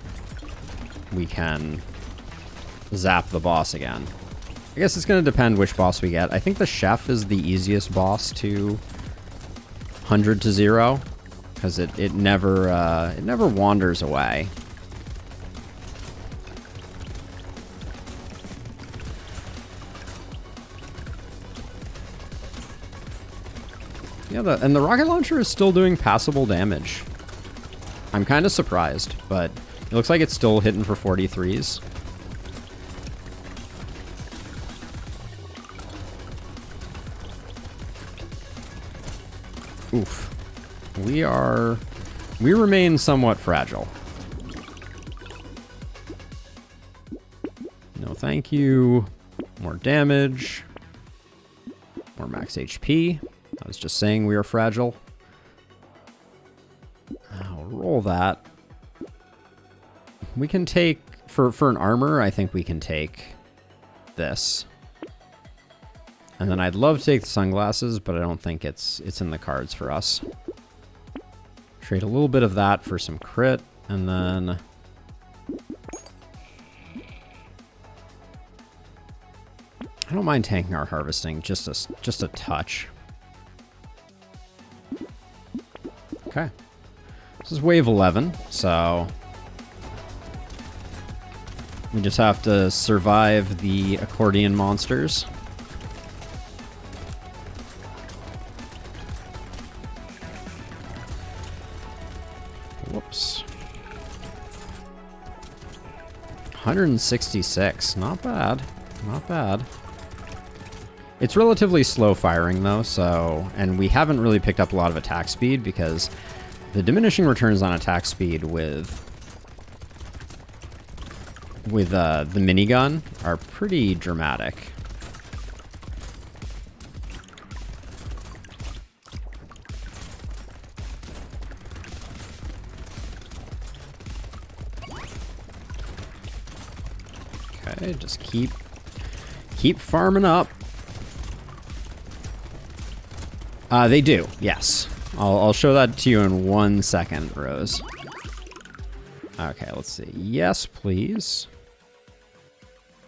we can zap the boss again. I guess it's going to depend which boss we get. I think the chef is the easiest boss to 100 to 0, because it never wanders away. Yeah, and the rocket launcher is still doing passable damage. I'm kind of surprised, but it looks like it's still hitting for 43s. Oof. We remain somewhat fragile. No thank you. More damage. More max HP. I was just saying we are fragile. I'll roll that. We can take, for an armor, I think we can take this. And then I'd love to take the sunglasses, but I don't think it's in the cards for us. Trade a little bit of that for some crit, and then I don't mind tanking our harvesting just a touch. Okay. This is wave 11, so we just have to survive the accordion monsters. Whoops. 166, not bad, not bad. It's relatively slow firing though, so, and we haven't really picked up a lot of attack speed because the diminishing returns on attack speed with the minigun are pretty dramatic. Okay, just keep farming up. They do, yes. I'll show that to you in 1 second, Rose. Okay, let's see. Yes, please.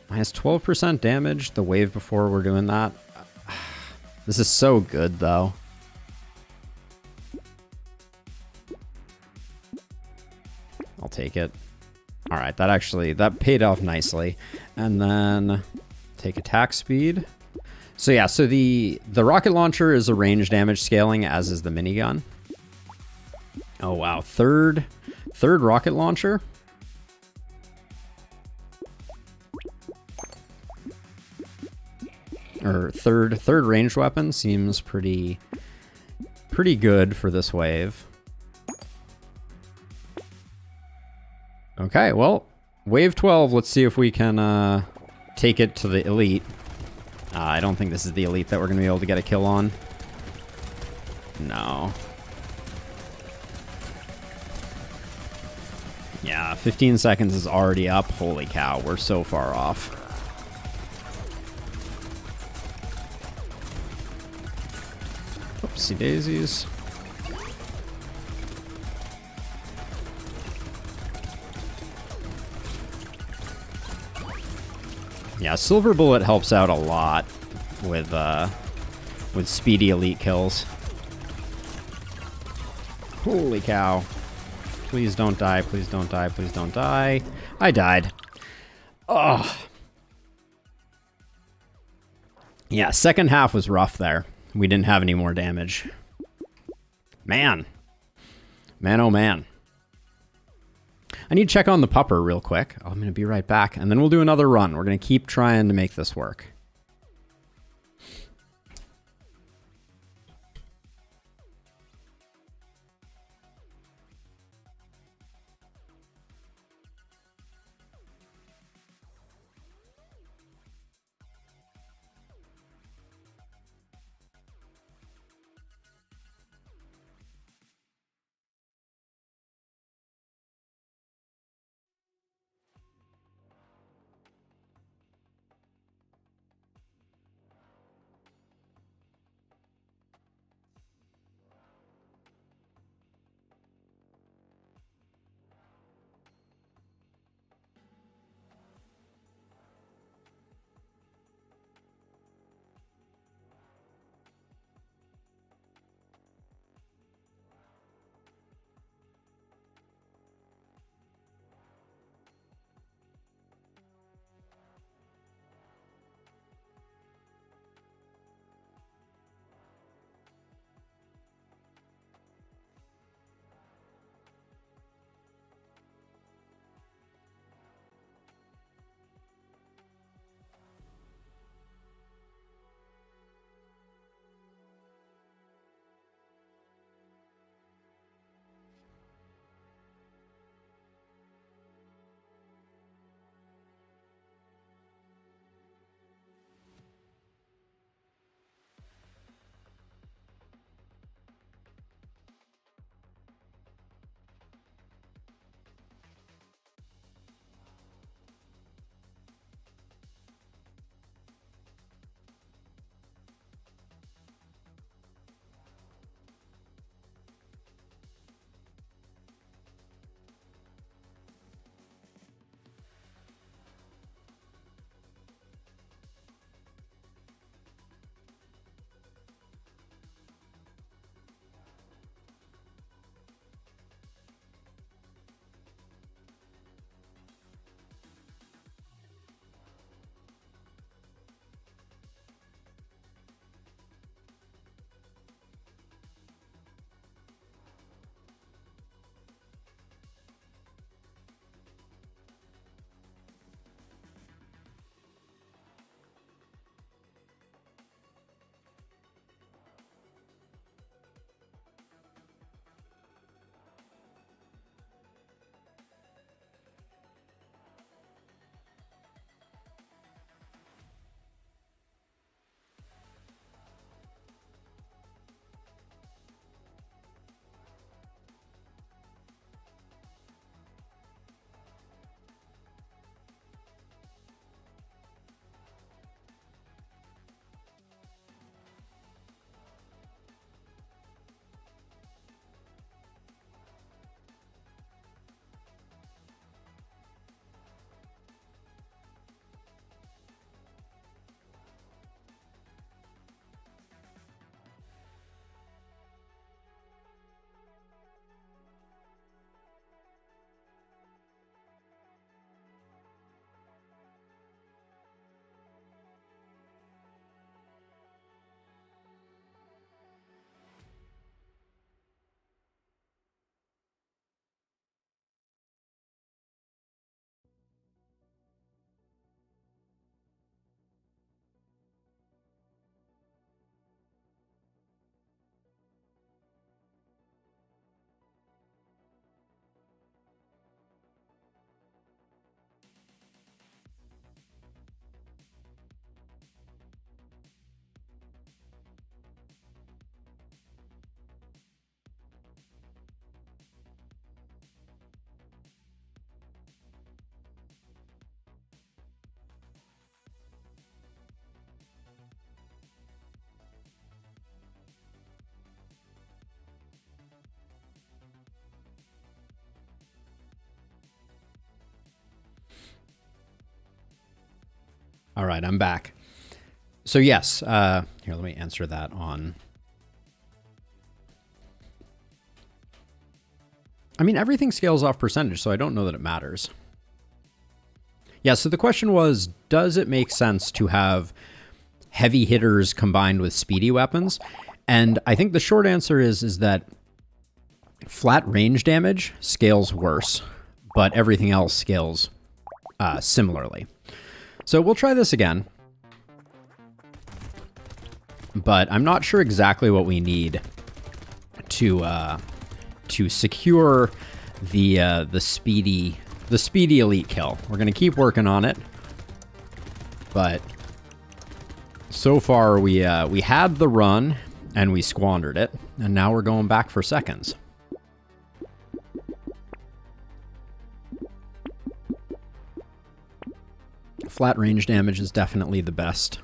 Minus 12% damage the wave before we're doing that. This is so good, though. I'll take it. All right, that paid off nicely. And then take attack speed. So yeah, so the rocket launcher is a range damage scaling, as is the minigun. Oh wow, third rocket launcher. Or third ranged weapon seems pretty good for this wave. Okay, well, wave 12, let's see if we can take it to the elite. I don't think this is the elite that we're going to be able to get a kill on. No. Yeah, 15 seconds is already up. Holy cow, we're so far off. Oopsie daisies. Yeah, Silver Bullet helps out a lot with speedy elite kills. Holy cow. Please don't die, please don't die, please don't die. I died. Ugh. Yeah, second half was rough there. We didn't have any more damage. Man. Man, oh man. I need to check on the pupper real quick. I'm going to be right back, and then we'll do another run. We're going to keep trying to make this work. All right, I'm back. So yes, here, let me answer that on... I mean, everything scales off percentage, so I don't know that it matters. Yeah, so the question was, does it make sense to have heavy hitters combined with speedy weapons? And I think the short answer is that flat range damage scales worse, but everything else scales similarly. So we'll try this again. But I'm not sure exactly what we need to secure the speedy elite kill. We're gonna keep working on it, but so far we had the run and we squandered it, and now we're going back for seconds. Flat range damage is definitely the best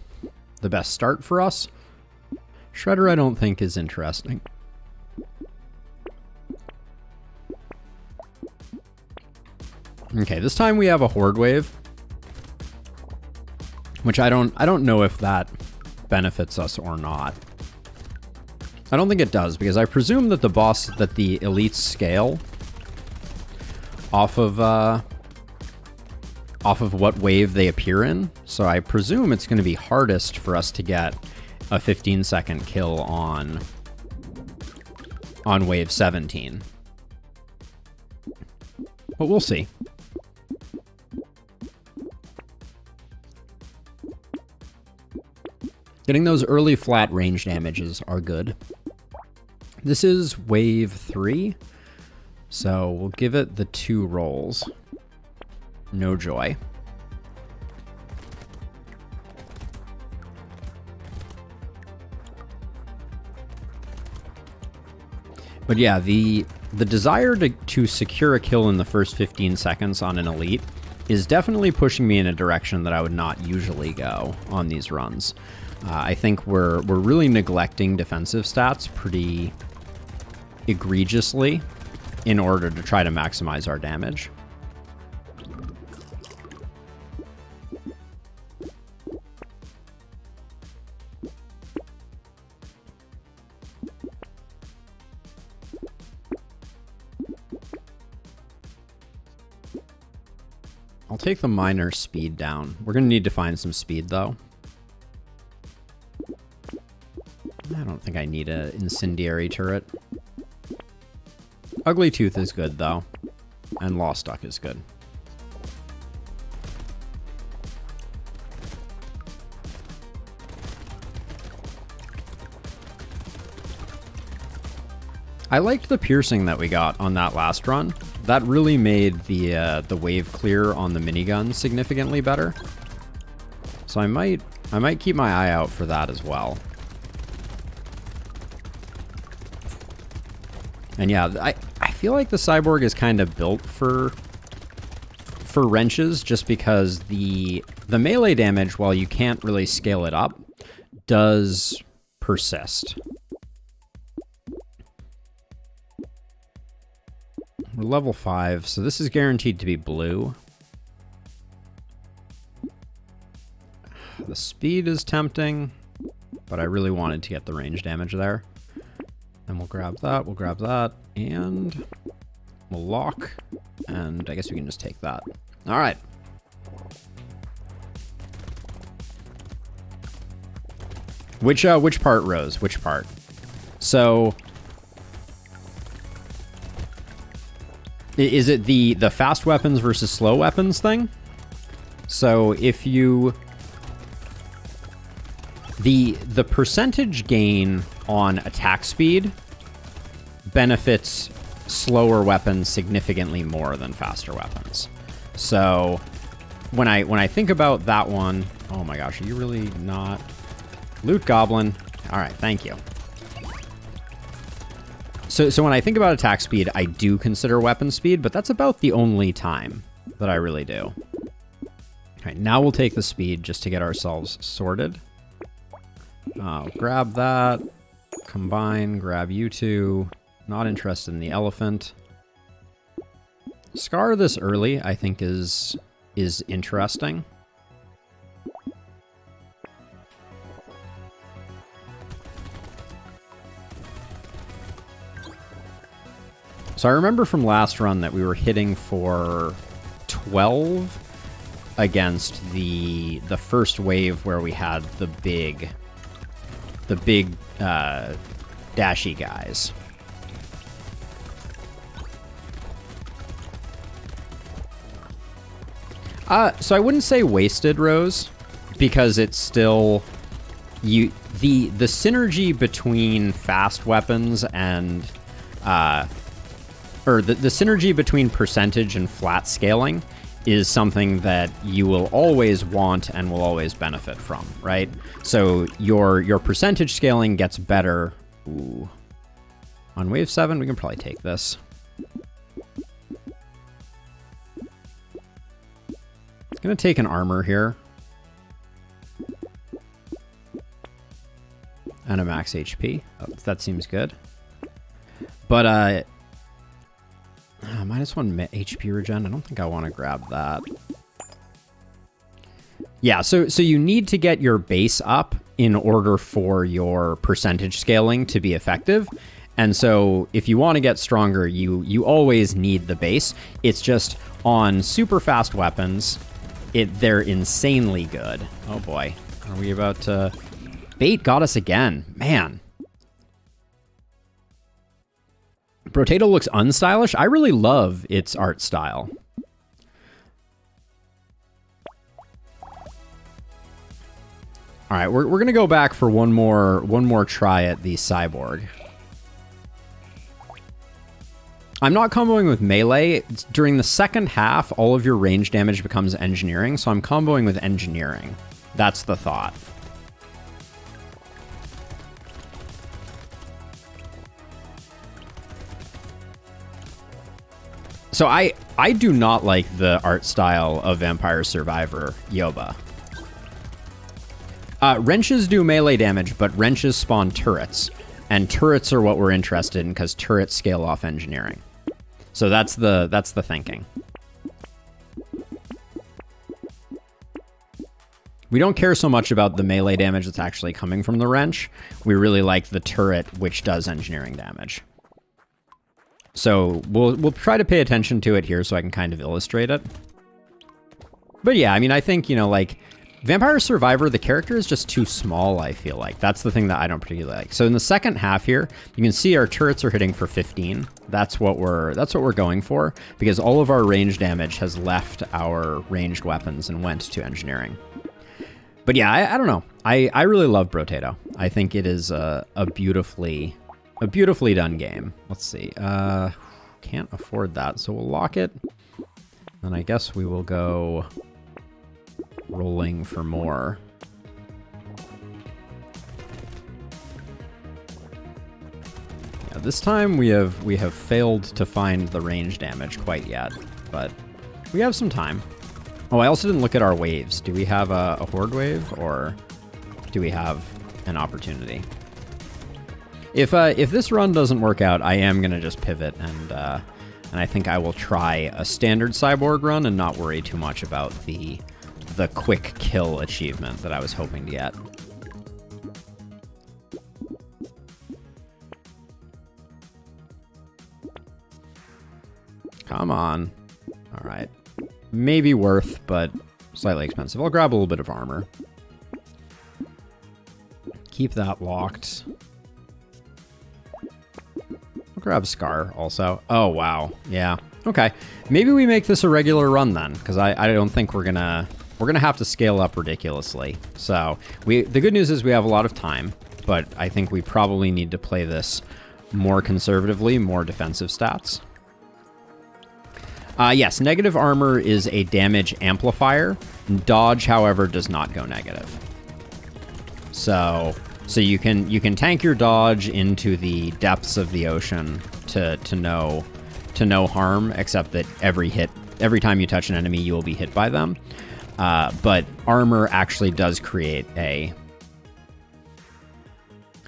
start for us. Shredder I don't think is interesting. Okay, this time we have a horde wave, which I don't know if that benefits us or not. I don't think it does, because I presume that the elites scale off of what wave they appear in. So I presume it's going to be hardest for us to get a 15-second kill on wave 17. But we'll see. Getting those early flat range damages are good. This is wave 3, so we'll give it the 2 rolls. No joy. But yeah, the desire to secure a kill in the first 15 seconds on an elite is definitely pushing me in a direction that I would not usually go on these runs. I think we're really neglecting defensive stats pretty egregiously in order to try to maximize our damage. I'll take the miner speed down. We're going to need to find some speed, though. I don't think I need an incendiary turret. Ugly Tooth is good, though. And Lost Duck is good. I liked the piercing that we got on that last run. That really made the wave clear on the minigun significantly better. So I might keep my eye out for that as well. And yeah, I feel like the Cyborg is kind of built for wrenches, just because the melee damage, while you can't really scale it up, does persist. We're level 5, so this is guaranteed to be blue. The speed is tempting, but I really wanted to get the range damage there. And we'll grab that, and we'll lock, and I guess we can just take that. All right. Which part, Rose? Which part? So, is it the fast weapons versus slow weapons thing? So if you... The percentage gain on attack speed benefits slower weapons significantly more than faster weapons. So when I think about that one... Oh my gosh, are you really not... Loot Goblin. All right, thank you. So when I think about attack speed, I do consider weapon speed, but that's about the only time that I really do. All right, now we'll take the speed just to get ourselves sorted. Grab that. Combine, grab you two. Not interested in the elephant. Scar this early, I think, is interesting. So I remember from last run that we were hitting for 12 against the first wave where we had the big dashy guys. So I wouldn't say wasted, Rose, because it's still the synergy between fast weapons and or the synergy between percentage and flat scaling is something that you will always want and will always benefit from, right? So your percentage scaling gets better. Ooh. On wave 7, we can probably take this. Gonna take an armor here. And a max HP. Oh, that seems good. But -1 HP regen. I don't think I want to grab that. Yeah, so you need to get your base up in order for your percentage scaling to be effective. And so if you want to get stronger, you always need the base. It's just on super fast weapons, they're insanely good. Oh boy. Are we about to... Bait got us again. Man. Brotato looks unstylish. I really love its art style. All right, we're gonna go back for one more try at the cyborg. I'm not comboing with melee. During the second half, all of your range damage becomes engineering, so I'm comboing with engineering. That's the thought. So I do not like the art style of Vampire Survivor Yoba. Wrenches do melee damage, but wrenches spawn turrets. And turrets are what we're interested in because turrets scale off engineering. So that's the thinking. We don't care so much about the melee damage that's actually coming from the wrench. We really like the turret, which does engineering damage. So we'll try to pay attention to it here so I can kind of illustrate it. But yeah, I mean, I think, you know, like, Vampire Survivor, the character is just too small, I feel like. That's the thing that I don't particularly like. So in the second half here, you can see our turrets are hitting for 15. That's what we're going for, because all of our range damage has left our ranged weapons and went to engineering. But yeah, I don't know. I really love Brotato. I think it is a beautifully done game. Let's see. Can't afford that, so we'll lock it. Then I guess we will go rolling for more. Yeah, this time we have failed to find the range damage quite yet, but we have some time. Oh, I also didn't look at our waves. Do we have a horde wave, or do we have an opportunity? If this run doesn't work out, I am gonna just pivot, and I think I will try a standard cyborg run and not worry too much about the quick kill achievement that I was hoping to get. Come on. All right. Maybe worth, but slightly expensive. I'll grab a little bit of armor. Keep that locked. I'll grab Scar also. Oh, wow. Yeah. Okay. Maybe we make this a regular run then, because I don't think we're gonna have to scale up ridiculously. So the good news is we have a lot of time, but I think we probably need to play this more conservatively, more defensive stats. Yes, negative armor is a damage amplifier. Dodge, however, does not go negative. So you can tank your dodge into the depths of the ocean to no harm, except that every time you touch an enemy, you will be hit by them. But armor actually does create a...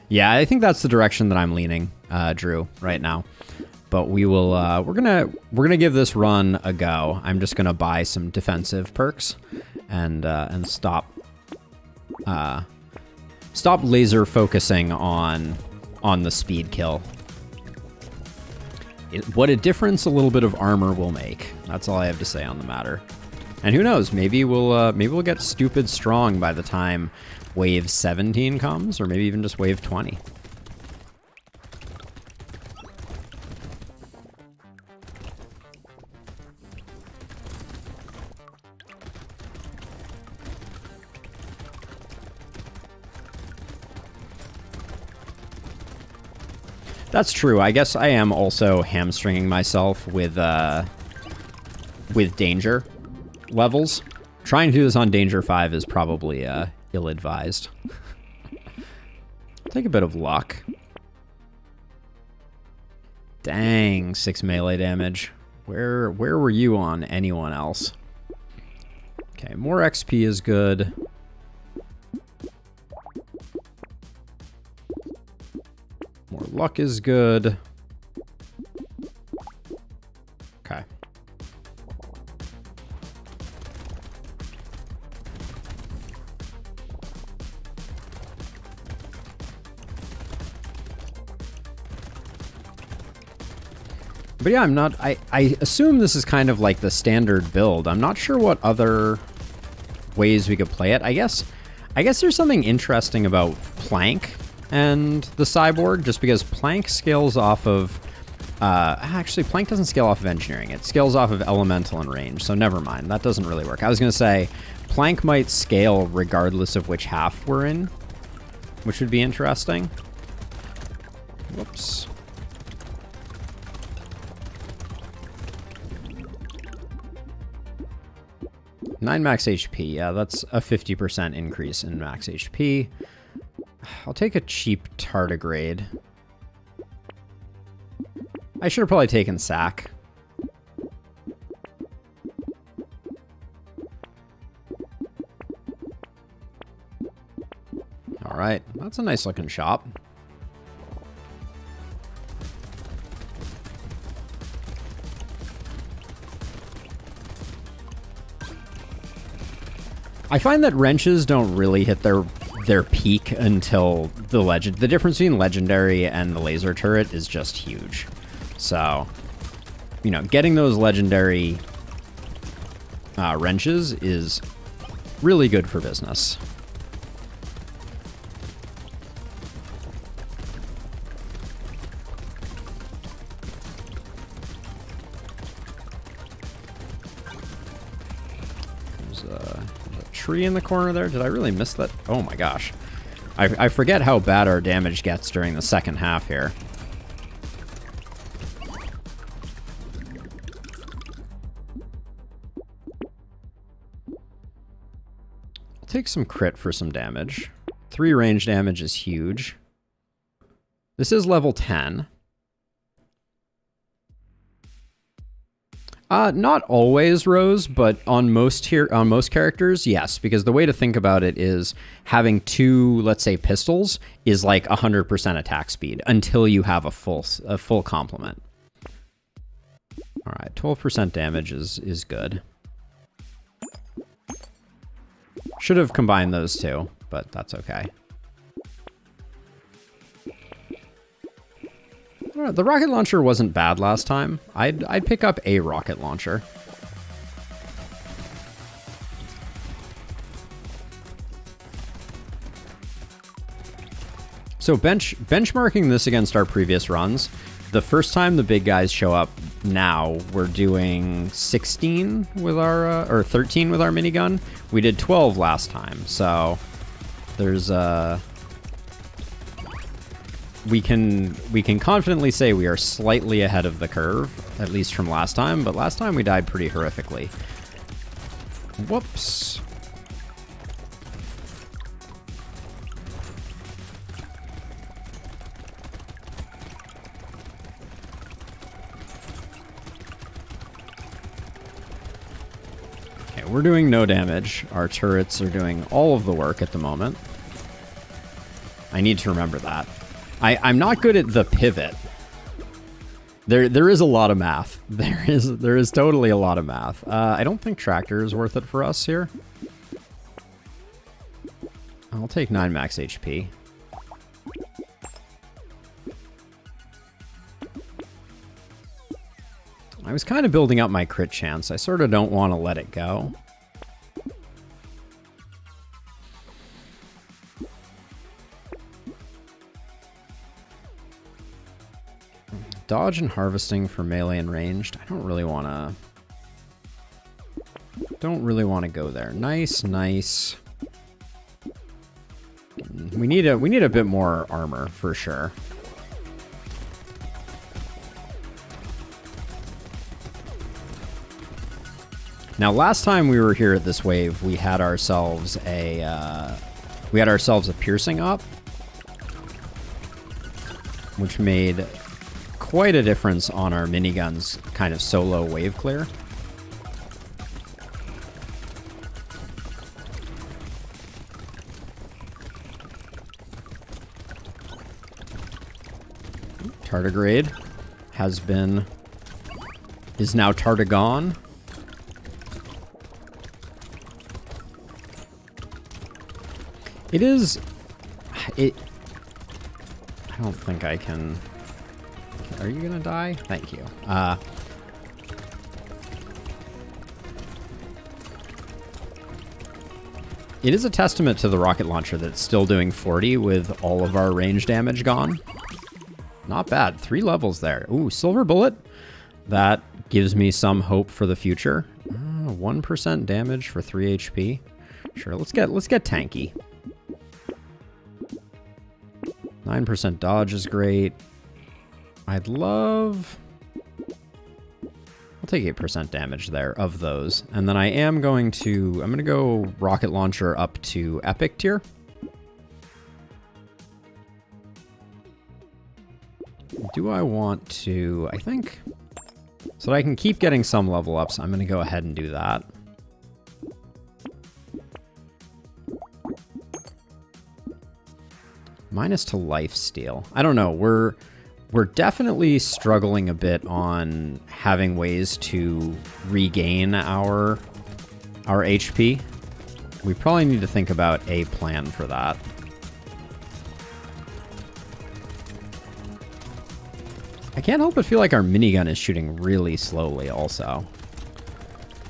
Yeah, I think that's the direction that I'm leaning, Drew, right now. But we will, we're gonna give this run a go. I'm just gonna buy some defensive perks and stop laser focusing on the speed kill. what a difference a little bit of armor will make. That's all I have to say on the matter. And who knows? Maybe we'll get stupid strong by the time wave 17 comes, or maybe even just wave 20. That's true. I guess I am also hamstringing myself with danger levels. Trying to do this on danger 5 is probably ill-advised. Take a bit of luck. Dang, 6 melee damage. Where were you on anyone else? Okay, more XP is good. More luck is good. Okay. But yeah, I assume this is kind of like the standard build. I'm not sure what other ways we could play it. I guess there's something interesting about Plank and the Cyborg, just because Plank scales off of... actually, Plank doesn't scale off of engineering. It scales off of elemental and range, so never mind. That doesn't really work. I was going to say, Plank might scale regardless of which half we're in, which would be interesting. Whoops. Nine max HP. Yeah, that's a 50% increase in max HP. I'll take a cheap tardigrade. I should have probably taken sack. All right, that's a nice looking shop. I find that wrenches don't really hit their peak until the legend. The difference between legendary and the laser turret is just huge. So, you know, getting those legendary wrenches is really good for business. There's a tree in the corner there. Did I really miss that? Oh my gosh. I forget how bad our damage gets during the second half here. I'll take some crit for some damage. 3 range damage is huge. This is level 10. Not always, Rose, but on most characters, yes. Because the way to think about it is having 2, let's say, pistols is like 100% attack speed until you have a full complement. All right, 12% damage is good. Should have combined those two, but that's okay. The rocket launcher wasn't bad last time. I'd pick up a rocket launcher. So benchmarking this against our previous runs, the first time the big guys show up now, we're doing 16 with our, or 13 with our minigun. We did 12 last time, so there's we can confidently say we are slightly ahead of the curve, at least from last time, but last time we died pretty horrifically. Whoops. Okay, we're doing no damage. Our turrets are doing all of the work at the moment. I need to remember that. I'm not good at the pivot. There is a lot of math. There is totally a lot of math. I don't think tractor is worth it for us here. I'll take 9 max HP. I was kind of building up my crit chance. I sort of don't want to let it go. Dodge and harvesting for melee and ranged. I don't really want to go there. Nice, nice. We need a bit more armor for sure. Now, last time we were here at this wave, we had ourselves a piercing up, which made quite a difference on our minigun's kind of solo wave clear. Tardigrade is now tardigone. I don't think I can. Are you gonna die? Thank you. It is a testament to the rocket launcher that it's still doing 40 with all of our range damage gone. Not bad. 3 levels there. Ooh, silver bullet. That gives me some hope for the future. 1% damage for 3 HP. Sure, let's get tanky. 9% dodge is great. I'll take 8% damage there of those. And then I'm going to go rocket launcher up to epic tier. Do I want to, I think, so that I can keep getting some level ups, I'm going to go ahead and do that. Minus to life steal. I don't know. We're definitely struggling a bit on having ways to regain our HP. We probably need to think about a plan for that. I can't help but feel like our minigun is shooting really slowly also.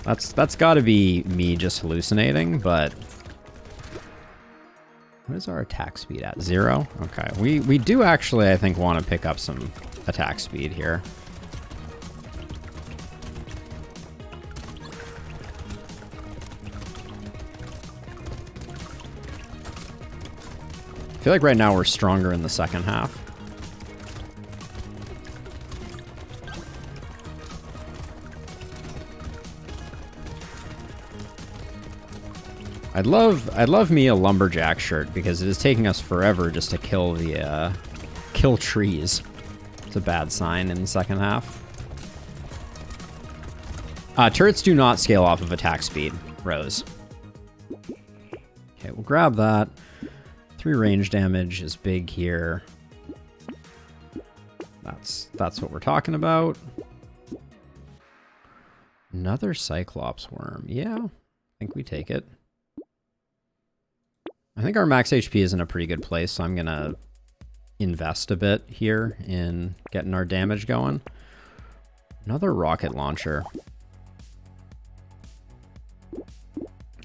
That's got to be me just hallucinating, but what is our attack speed at? 0? Okay, we do actually, I think, want to pick up some attack speed here. I feel like right now we're stronger in the second half. I'd love me a lumberjack shirt because it is taking us forever just to kill trees. It's a bad sign in the second half. Turrets do not scale off of attack speed, Rose. Okay, we'll grab that. 3 range damage is big here. That's what we're talking about. Another Cyclops worm. Yeah, I think we take it. I think our max HP is in a pretty good place, so I'm going to invest a bit here in getting our damage going. Another rocket launcher.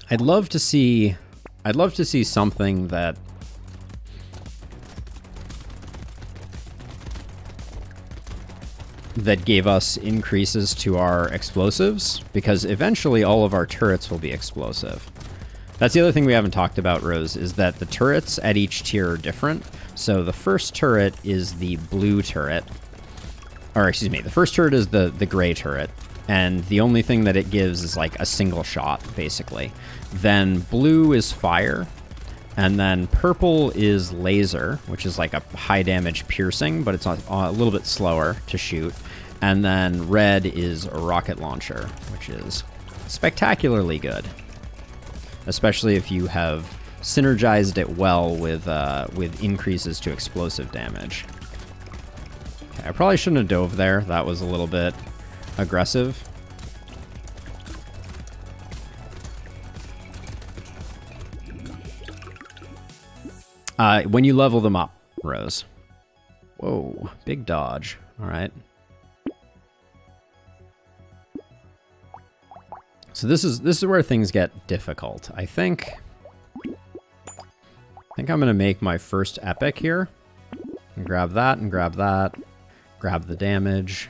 I'd love to see something that gave us increases to our explosives, because eventually all of our turrets will be explosive. That's the other thing we haven't talked about, Rose, is that the turrets at each tier are different. So the first turret is the blue turret. Or, excuse me, the first turret is the gray turret. And the only thing that it gives is like a single shot, basically. Then blue is fire. And then purple is laser, which is like a high damage piercing, but it's a little bit slower to shoot. And then red is a rocket launcher, which is spectacularly good. Especially if you have synergized it well with increases to explosive damage. Okay, I probably shouldn't have dove there. That was a little bit aggressive. When you level them up, Rose. Whoa, big dodge. All right. So this is where things get difficult. I think I'm gonna make my first epic here. And grab that and grab that. Grab the damage.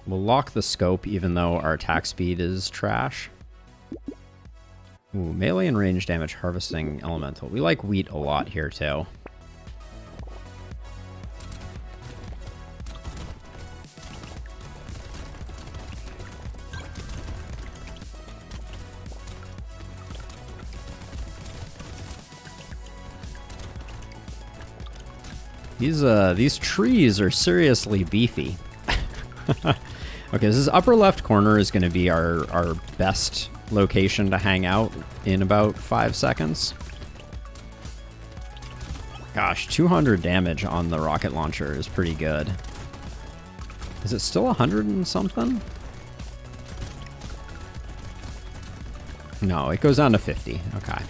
We'll lock the scope even though our attack speed is trash. Ooh, melee and range damage harvesting elemental. We like wheat a lot here too. These trees are seriously beefy. Okay, this is upper left corner is going to be our best location to hang out in about 5 seconds. Gosh, 200 damage on the rocket launcher is pretty good. Is it still 100 and something? No, it goes down to 50. Okay.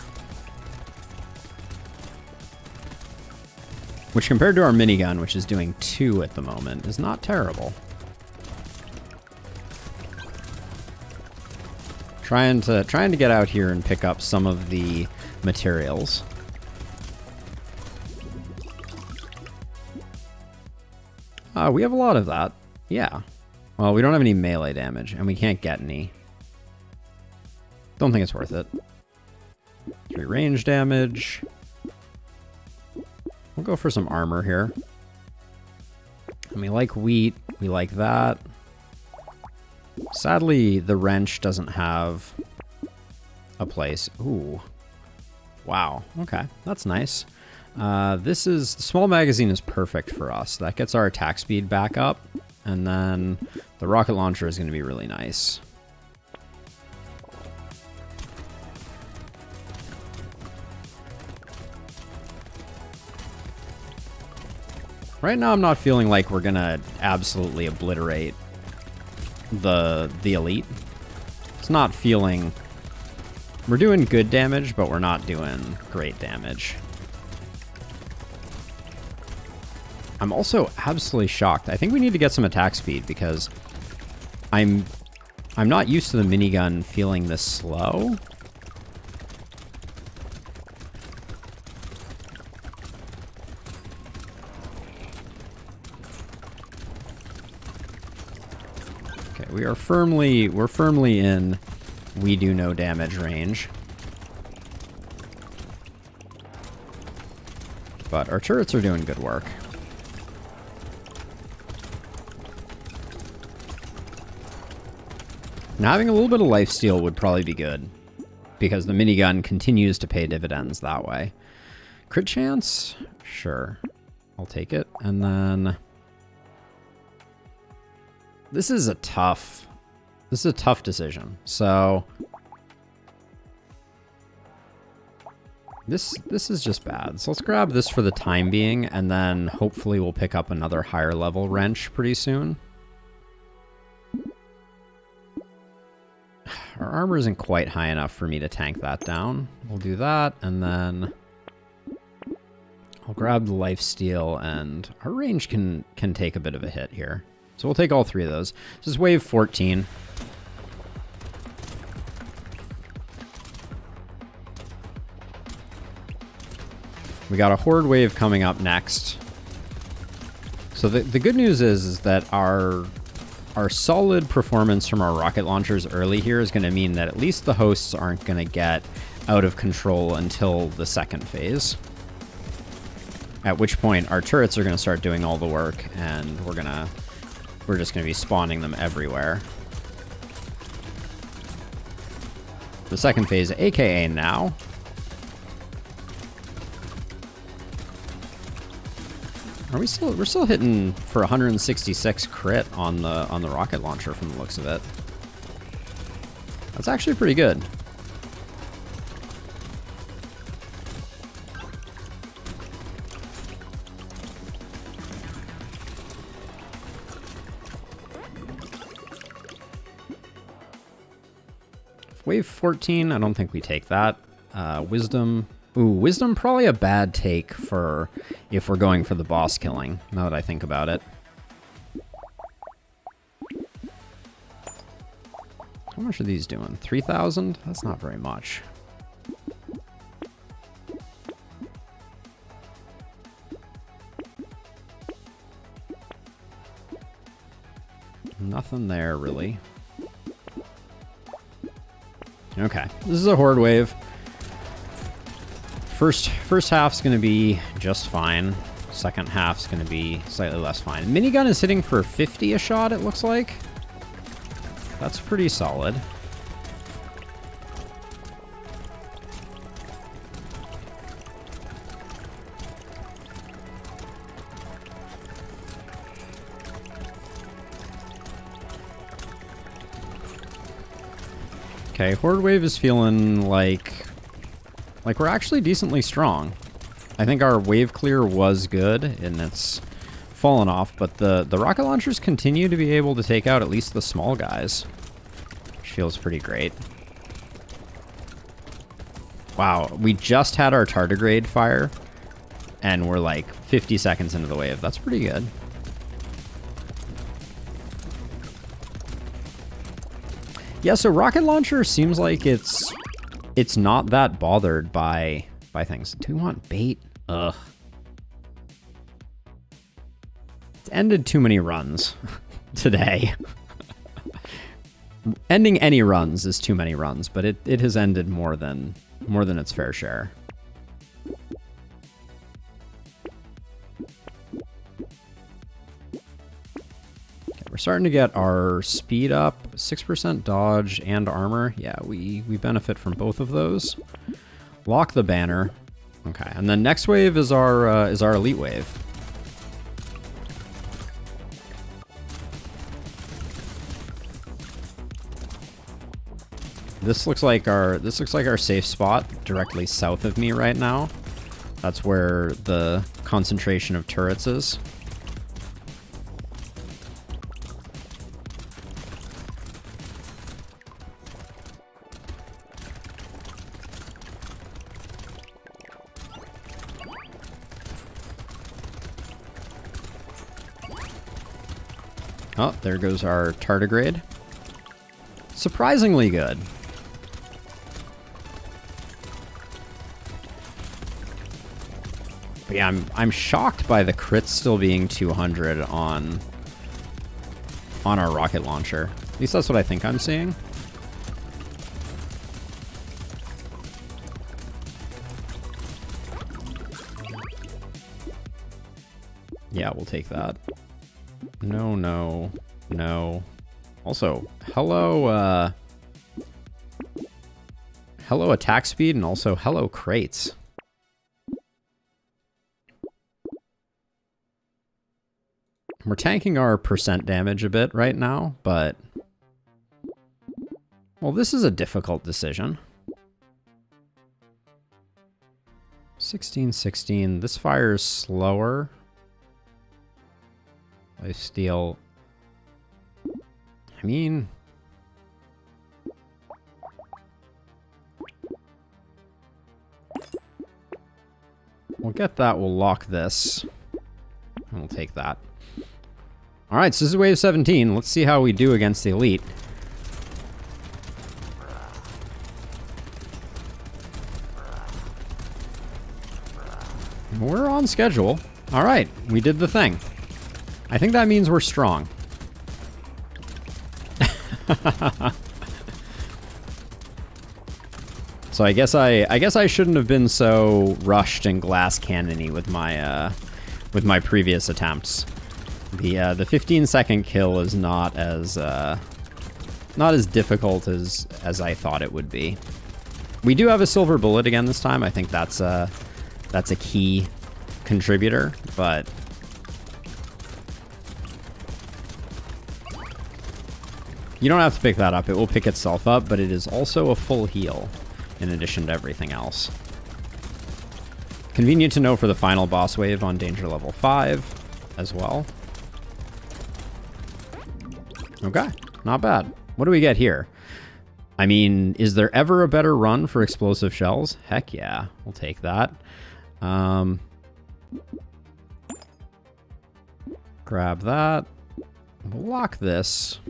Which compared to our minigun, which is doing 2 at the moment, is not terrible. Trying to get out here and pick up some of the materials. We have a lot of that. Yeah. Well, we don't have any melee damage, and we can't get any. Don't think it's worth it. 3 range damage. We'll go for some armor here. And we like wheat. We like that. Sadly, the wrench doesn't have a place. Ooh. Wow. Okay. That's nice. The small magazine is perfect for us. That gets our attack speed back up. And then the rocket launcher is going to be really nice. Right now, I'm not feeling like we're going to absolutely obliterate the elite. It's not feeling... We're doing good damage, but we're not doing great damage. I'm also absolutely shocked. I think we need to get some attack speed because I'm not used to the minigun feeling this slow. We're firmly in we do no damage range. But our turrets are doing good work. Now having a little bit of lifesteal would probably be good, because the minigun continues to pay dividends that way. Crit chance? Sure. I'll take it. And then... This is a tough decision. So this is just bad. So let's grab this for the time being, and then hopefully we'll pick up another higher level wrench pretty soon. Our armor isn't quite high enough for me to tank that down. We'll do that, and then I'll grab the lifesteal, and our range can take a bit of a hit here. So we'll take all 3 of those. This is wave 14. We got a horde wave coming up next. So the good news is that our solid performance from our rocket launchers early here is going to mean that at least the hosts aren't going to get out of control until the second phase. At which point our turrets are going to start doing all the work, and we're just going to be spawning them everywhere. The second phase, aka now. We're still hitting for 166 crit on the rocket launcher from the looks of it. That's actually pretty good. Wave 14, I don't think we take that. Wisdom, Ooh, wisdom probably a bad take for if we're going for the boss killing, now that I think about it. How much are these doing? 3,000? That's not very much. Nothing there, really. Okay, this is a horde wave. First half's going to be just fine. Second half's going to be slightly less fine. Minigun is hitting for 50 a shot, it looks like. That's pretty solid. Okay, horde wave is feeling like we're actually decently strong. I think our wave clear was good, and it's fallen off, but the rocket launchers continue to be able to take out at least the small guys, which feels pretty great. Wow, we just had our tardigrade fire, and we're like 50 seconds into the wave. That's pretty good. Yeah, so rocket launcher seems like it's not that bothered by things. Do we want bait? Ugh. It's ended too many runs today. Ending any runs is too many runs, but it has ended more than its fair share. We're starting to get our speed up, 6% dodge and armor. Yeah, we benefit from both of those. Lock the banner. Okay, and then next wave is our elite wave. This looks like our safe spot directly south of me right now. That's where the concentration of turrets is. Oh, there goes our tardigrade. Surprisingly good. But yeah, I'm shocked by the crits still being 200 on our rocket launcher. At least that's what I think I'm seeing. Yeah, we'll take that. No, no, no. Also, hello, hello attack speed, and also hello crates. We're tanking our percent damage a bit right now, but... Well, this is a difficult decision. 16, this fires slower. Lifesteal. I mean... We'll get that, we'll lock this. And we'll take that. Alright, so this is wave 17. Let's see how we do against the elite. We're on schedule. Alright, we did the thing. I think that means we're strong. So I guess I shouldn't have been so rushed and glass cannony with my previous attempts. The 15-second kill is not as difficult as I thought it would be. We do have a silver bullet again this time. I think that's a key contributor, but you don't have to pick that up. It will pick itself up, but it is also a full heal in addition to everything else. Convenient to know for the final boss wave on danger level 5 as well. Okay, not bad. What do we get here? I mean, is there ever a better run for explosive shells? Heck yeah, we'll take that. Grab that. We'll lock this.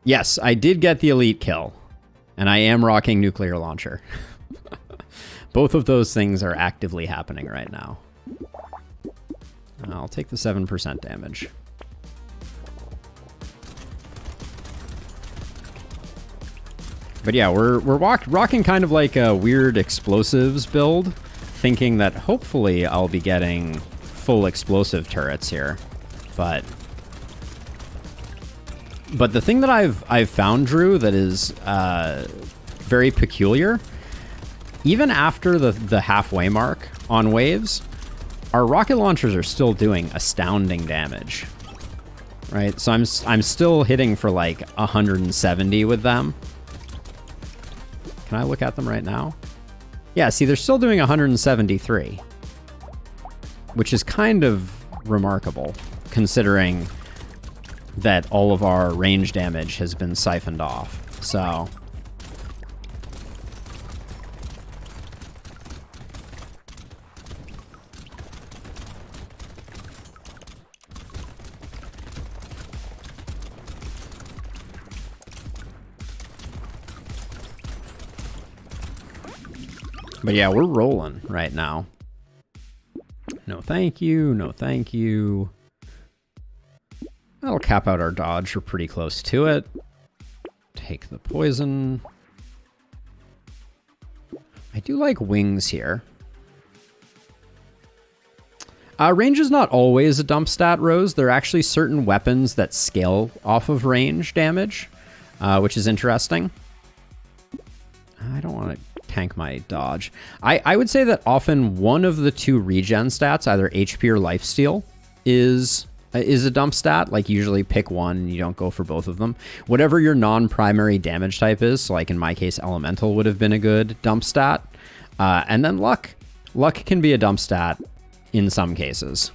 Yes, I did get the elite kill. And I am rocking nuclear launcher. Both of those things are actively happening right now. I'll take the 7% damage. But yeah, we're rocking kind of like a weird explosives build, thinking that hopefully I'll be getting full explosive turrets here. But the thing that I've found, Drew, that is very peculiar, even after the halfway mark on waves, our rocket launchers are still doing astounding damage. Right? So I'm still hitting for like 170 with them. Can I look at them right now? Yeah, see, they're still doing 173, which is kind of remarkable considering that all of our range damage has been siphoned off. So but yeah, we're rolling right now. No thank you, no thank you. That'll cap out our dodge. We're pretty close to it. Take the poison. I do like wings here. Range is not always a dump stat, Rose. There are actually certain weapons that scale off of range damage, which is interesting. I don't want to tank my dodge. I would say that often one of the two regen stats, either HP or lifesteal, is a dump stat. Like, usually pick one and you don't go for both of them. Whatever your non-primary damage type is, so like in my case, elemental would have been a good dump stat. And then luck. Luck can be a dump stat in some cases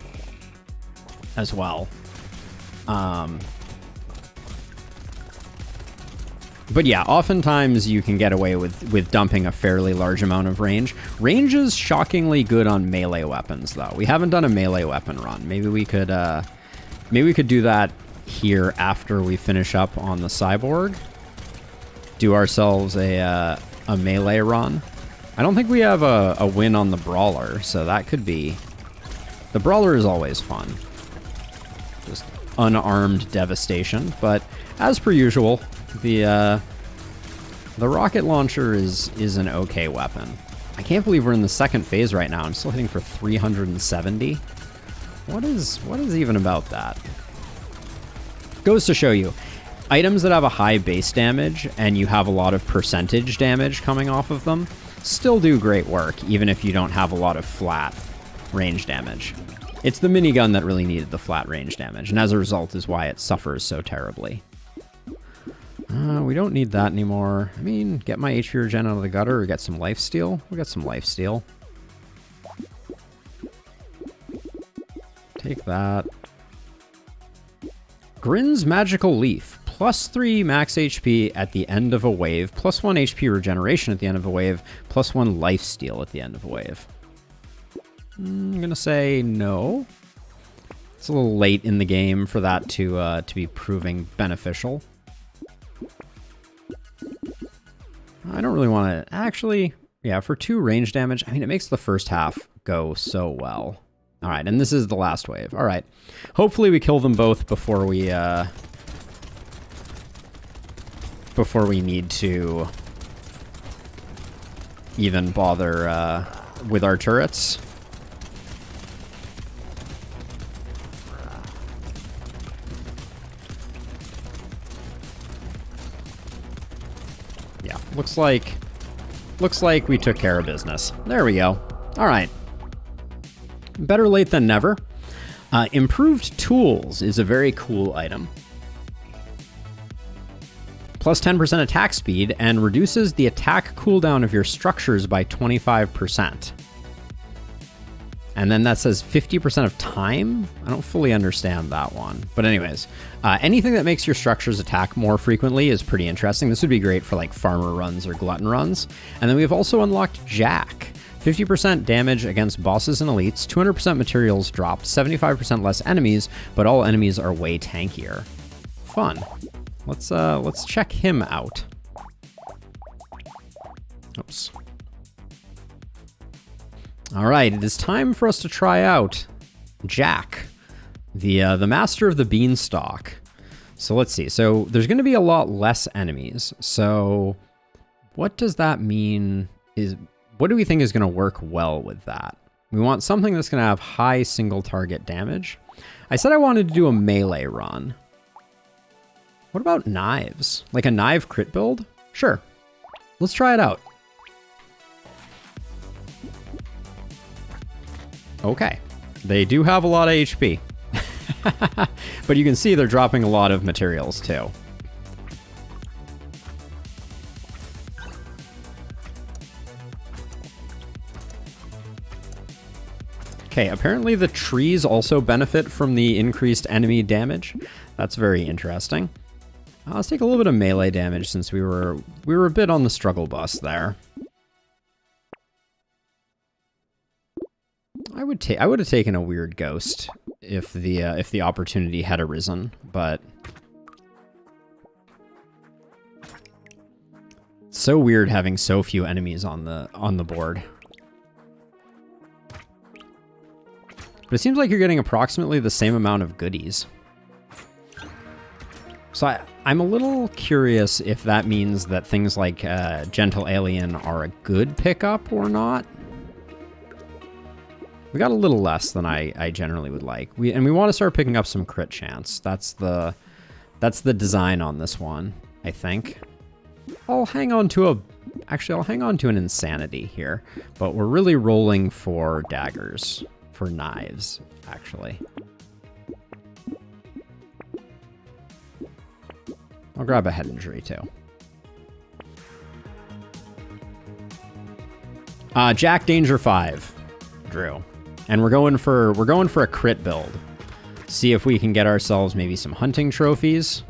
as well. But yeah, oftentimes you can get away with dumping a fairly large amount of range. Range is shockingly good on melee weapons, though. We haven't done a melee weapon run. Maybe we could do that here after we finish up on the cyborg. Do ourselves a melee run. I don't think we have a win on the brawler, so that could be. The brawler is always fun. Just unarmed devastation, but as per usual, the rocket launcher is an okay weapon. I can't believe we're in the second phase right now. I'm still hitting for 370. What is even about that? Goes to show you, items that have a high base damage and you have a lot of percentage damage coming off of them still do great work, even if you don't have a lot of flat range damage. It's the minigun that really needed the flat range damage, and as a result is why it suffers so terribly. We don't need that anymore. I mean, get my HP regen out of the gutter or get some lifesteal. We'll get some lifesteal. Take that. Grin's Magical Leaf. +3 max HP at the end of a wave. +1 HP regeneration at the end of a wave. +1 lifesteal at the end of a wave. I'm going to say no. It's a little late in the game for that to be proving beneficial. I don't really want to... Actually, yeah, for 2 range damage, I mean, it makes the first half go so well. All right, and this is the last wave. All right. Hopefully we kill them both before we need to even bother with our turrets. Yeah, looks like we took care of business. There we go. All right. Better late than never. Improved Tools is a very cool item. Plus 10% attack speed and reduces the attack cooldown of your structures by 25%. And then that says 50% of time? I don't fully understand that one. But anyways, anything that makes your structures attack more frequently is pretty interesting. This would be great for like farmer runs or glutton runs. And then we've also unlocked Jack. 50% damage against bosses and elites, 200% materials dropped, 75% less enemies, but all enemies are way tankier. Fun. Let's check him out. Oops. All right, it is time for us to try out Jack, the master of the beanstalk. So let's see. So there's going to be a lot less enemies. So what does that mean? What do we think is going to work well with that? We want something that's going to have high single target damage. I said I wanted to do a melee run. What about knives? Like a knife crit build? Sure. Let's try it out. Okay. They do have a lot of HP. But you can see they're dropping a lot of materials too. Okay, apparently the trees also benefit from the increased enemy damage. That's very interesting. Let's take a little bit of melee damage since we were a bit on the struggle bus there. I would have taken a weird ghost if the opportunity had arisen, but it's so weird having so few enemies on the board. But it seems like you're getting approximately the same amount of goodies. So I'm a little curious if that means that things like Gentle Alien are a good pickup or not. We got a little less than I generally would like. We want to start picking up some crit chance. That's the design on this one, I think. I'll hang on to an insanity here, but we're really rolling for daggers, for knives, actually. I'll grab a head injury too. Jack Danger 5, Drew. And we're going for a crit build. See if we can get ourselves maybe some hunting trophies.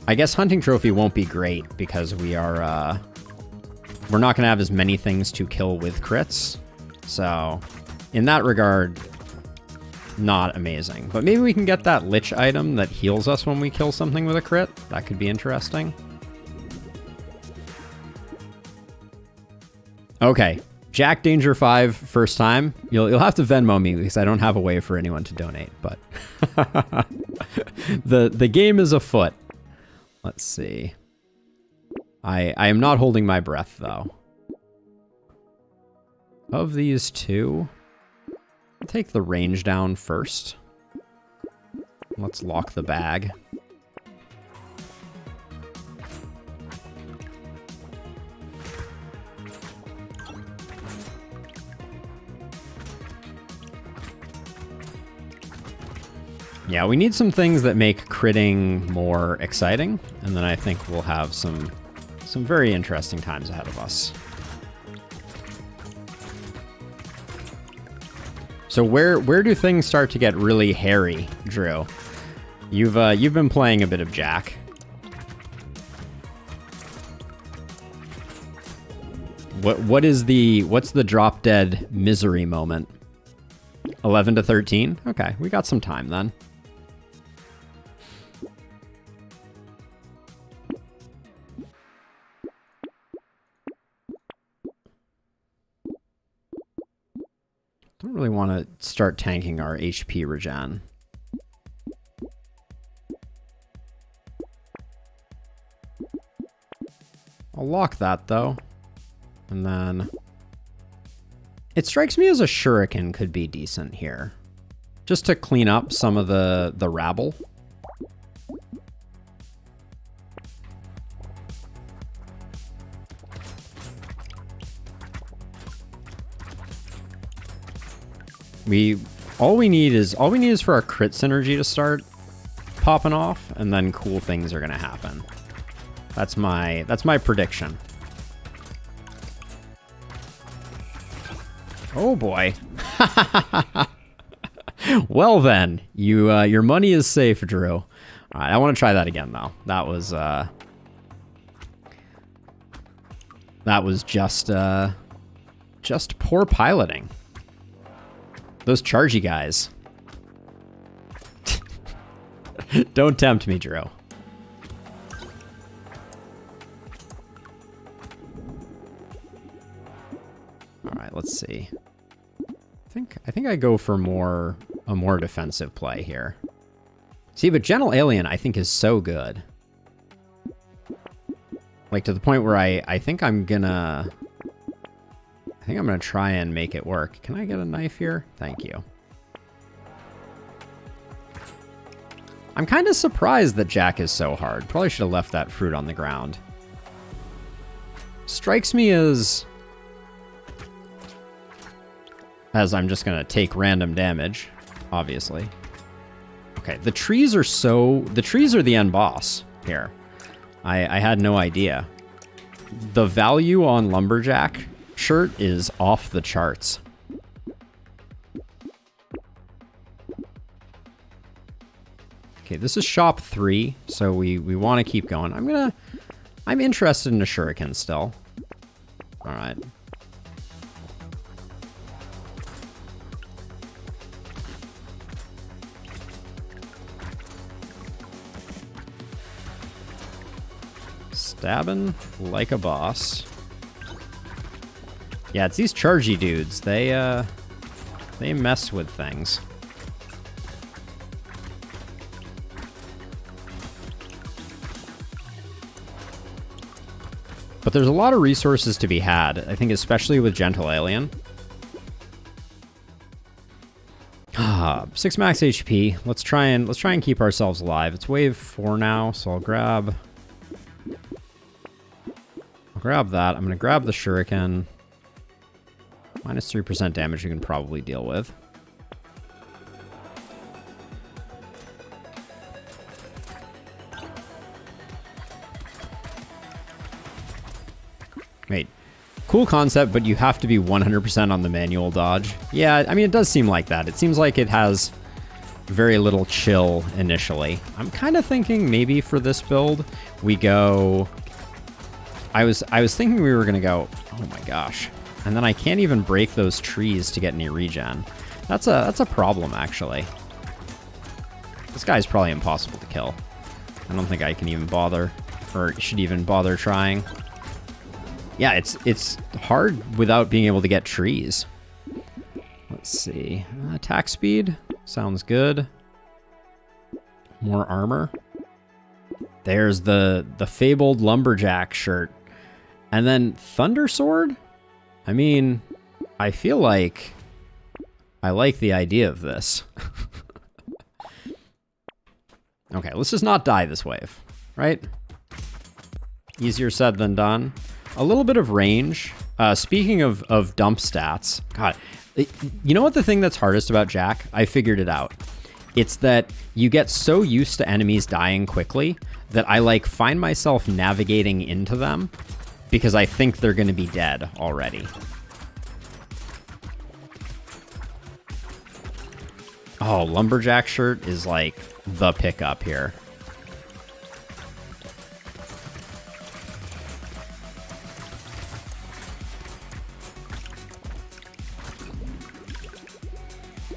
I guess hunting trophy won't be great because we're not going to have as many things to kill with crits. So in that regard, not amazing. But maybe we can get that lich item that heals us when we kill something with a crit. That could be interesting. Okay. Jack Danger 5, first time. You'll have to Venmo me because I don't have a way for anyone to donate, but the game is afoot. Let's see. I am not holding my breath though. Of these two, I'll take the range down first. Let's lock the bag. Yeah, we need some things that make critting more exciting, and then I think we'll have some very interesting times ahead of us. So where do things start to get really hairy, Drew? You've been playing a bit of Jack. What's the drop dead misery moment? 11 to 13? Okay, we got some time then. Don't really want to start tanking our HP regen. I'll lock that though. And then it strikes me as a shuriken could be decent here. Just to clean up some of the rabble. All we need is for our crit synergy to start popping off, and then cool things are gonna happen. That's my prediction. Oh boy. Well then, your money is safe, Drew. All right, I want to try that again though. That was just poor piloting. Those chargy guys. Don't tempt me, Drew. All right, let's see. I think I go for a more defensive play here. See, but Gentle Alien I think is so good. Like to the point where I think I'm gonna try and make it work. Can I get a knife here? Thank you. I'm kind of surprised that Jack is so hard. Probably should have left that fruit on the ground. Strikes me as I'm just gonna take random damage, obviously. Okay, the trees are the end boss here. I had no idea. The value on Lumberjack shirt is off the charts. Okay, this is shop 3, so we want to keep going. I'm interested in a shuriken still. All right. Stabbing like a boss. Yeah, it's these chargy dudes. They mess with things. But there's a lot of resources to be had, I think, especially with Gentle Alien. 6 max HP. Let's try and keep ourselves alive. It's wave 4 now, so I'll grab that. I'm going to grab the shuriken. Minus 3% damage we can probably deal with. Wait. Cool concept, but you have to be 100% on the manual dodge. Yeah, I mean, it does seem like that. It seems like it has very little chill initially. I'm kind of thinking maybe for this build, we go... I was thinking we were going to go... Oh my gosh. And then I can't even break those trees to get any regen. That's a problem, actually. This guy's probably impossible to kill. I don't think I can even bother, or should even bother trying. Yeah, it's hard without being able to get trees. Let's see. Attack speed. Sounds good. More armor. There's the fabled Lumberjack shirt. And then Thunder Sword? I mean, I feel like I like the idea of this. Okay, let's just not die this wave, right? Easier said than done. A little bit of range. Speaking of dump stats, God, you know what the thing that's hardest about Jack? I figured it out. It's that you get so used to enemies dying quickly that I like find myself navigating into them because I think they're going to be dead already. Oh, Lumberjack shirt is like the pickup here.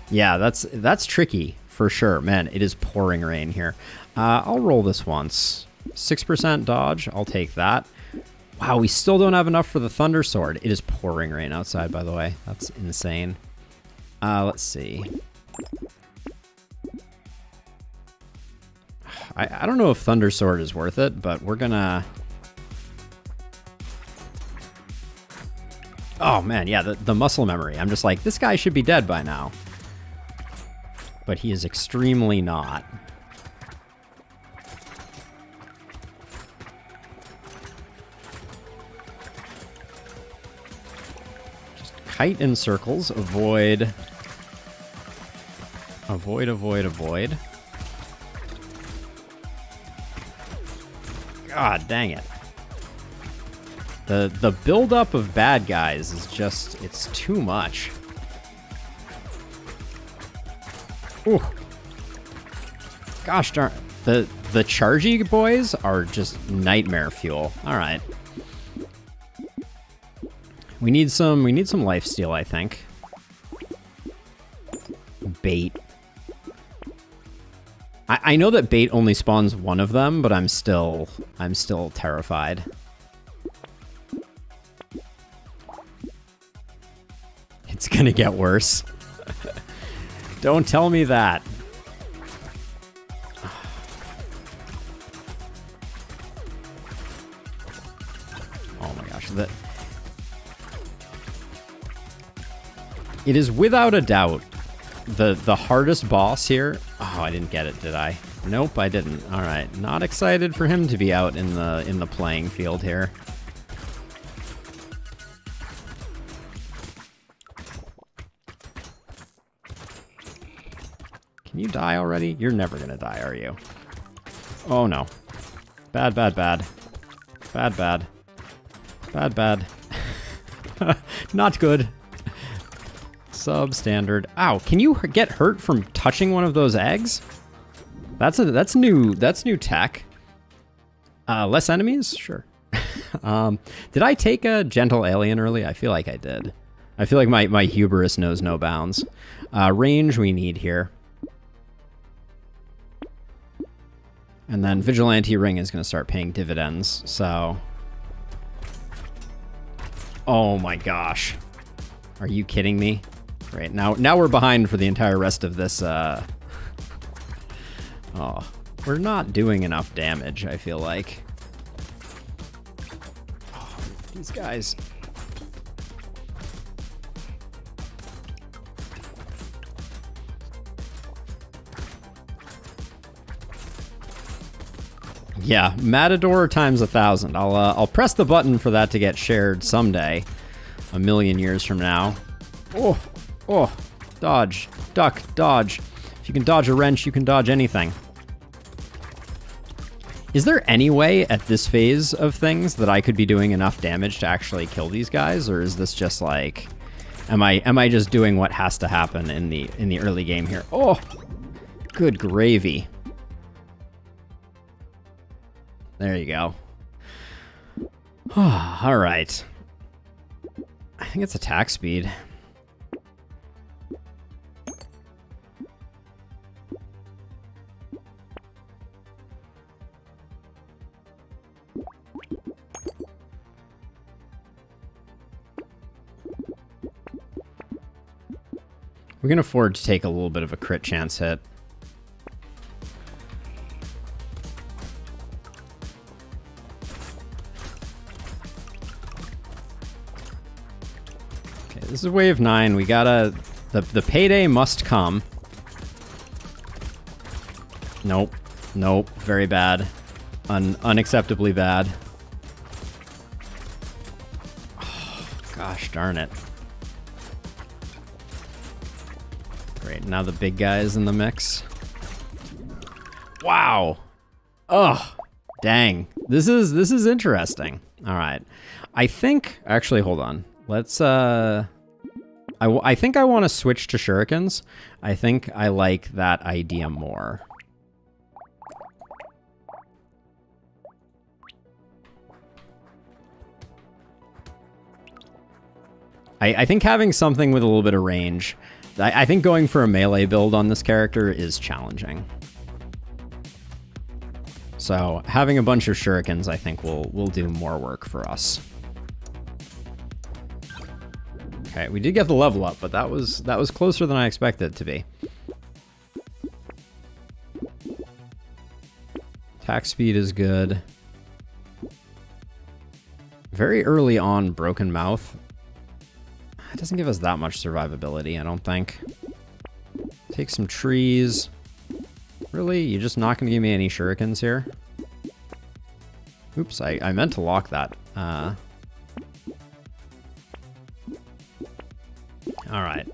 Yeah, that's tricky for sure. Man, it is pouring rain here. I'll roll this once. 6% dodge, I'll take that. Wow, we still don't have enough for the Thunder Sword. It is pouring rain outside, by the way. That's insane. Let's see. I don't know if Thunder Sword is worth it, but we're gonna... Oh man, yeah, the muscle memory. I'm just like, this guy should be dead by now. But he is extremely not. Just kite in circles, avoid. Avoid, avoid, avoid. God dang it. The buildup of bad guys is just, it's too much. Ooh. Gosh darn. The chargy boys are just nightmare fuel. All right. We need some lifesteal, I think. Bait. I know that bait only spawns one of them, but I'm still terrified. It's gonna get worse. Don't tell me that. Oh my gosh, it is without a doubt the hardest boss here. Oh, I didn't get it, did I? Nope, I didn't. All right, not excited for him to be out in the playing field here. Can you die already? You're never gonna die, are you? Oh no. Bad, bad, bad. Bad, bad. Bad, bad. Not good. Substandard. Ow, can you get hurt from touching one of those eggs? That's new tech. Less enemies? Sure. Did I take a gentle alien early? I feel like I did. I feel like my hubris knows no bounds. Range we need here. And then Vigilante Ring is going to start paying dividends, so... Oh my gosh. Are you kidding me? Great, now we're behind for the entire rest of this, Oh, we're not doing enough damage, I feel like. Oh, these guys... Yeah, Matador times 1,000. I'll press the button for that to get shared someday, a million years from now. Oh, dodge, duck, dodge. If you can dodge a wrench, you can dodge anything. Is there any way at this phase of things that I could be doing enough damage to actually kill these guys, or is this just like, am I just doing what has to happen in the early game here? Oh, good gravy. There you go. All right. I think it's attack speed. We can afford to take a little bit of a crit chance hit. This is wave 9. We gotta... The payday must come. Nope. Nope. Very bad. Unacceptably bad. Oh, gosh darn it. Great. Now the big guy is in the mix. Wow. Ugh. Dang. This is interesting. All right. I think... Actually, hold on. Let's... I think I want to switch to shurikens. I think I like that idea more. I think having something with a little bit of range... I think going for a melee build on this character is challenging. So having a bunch of shurikens, I think, will do more work for us. Okay, we did get the level up, but that was closer than I expected it to be. Attack speed is good. Very early on, Broken Mouth. It doesn't give us that much survivability, I don't think. Take some trees. Really? You're just not going to give me any shurikens here? Oops, I meant to lock that. Alright.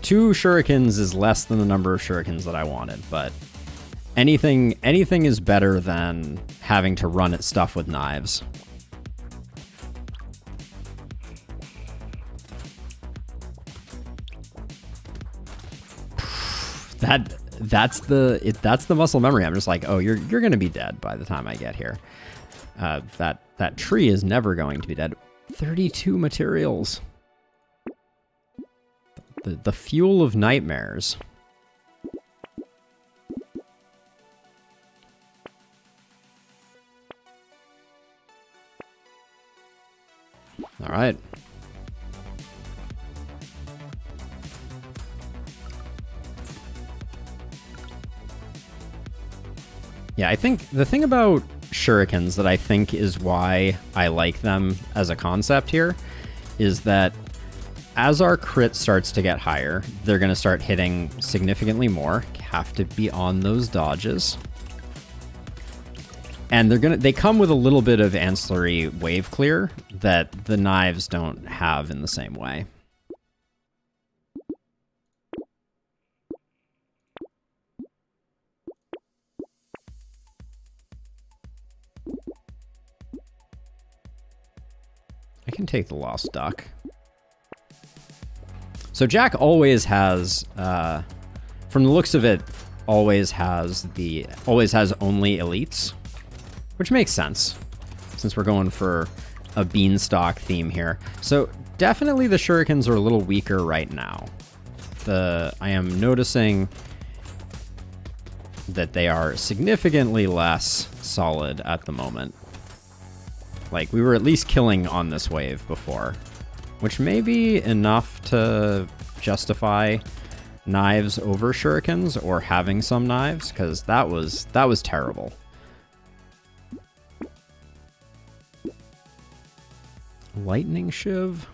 2 shurikens is less than the number of shurikens that I wanted, but anything is better than having to run at stuff with knives. that's the muscle memory. I'm just like, oh, you're gonna be dead by the time I get here. That tree is never going to be dead. 32 materials. The fuel of nightmares. All right. Yeah, I think the thing about shurikens that I think is why I like them as a concept here is that as our crit starts to get higher, they're going to start hitting significantly more. Have to be on those dodges. And they come with a little bit of ancillary wave clear that the knives don't have in the same way. I can take the lost duck. So Jack always has, from the looks of it, always has only elites, which makes sense since we're going for a beanstalk theme here. So definitely the shurikens are a little weaker right now. I am noticing that they are significantly less solid at the moment. Like, we were at least killing on this wave before, which may be enough to justify knives over shurikens or having some knives, because that was terrible. Lightning shiv.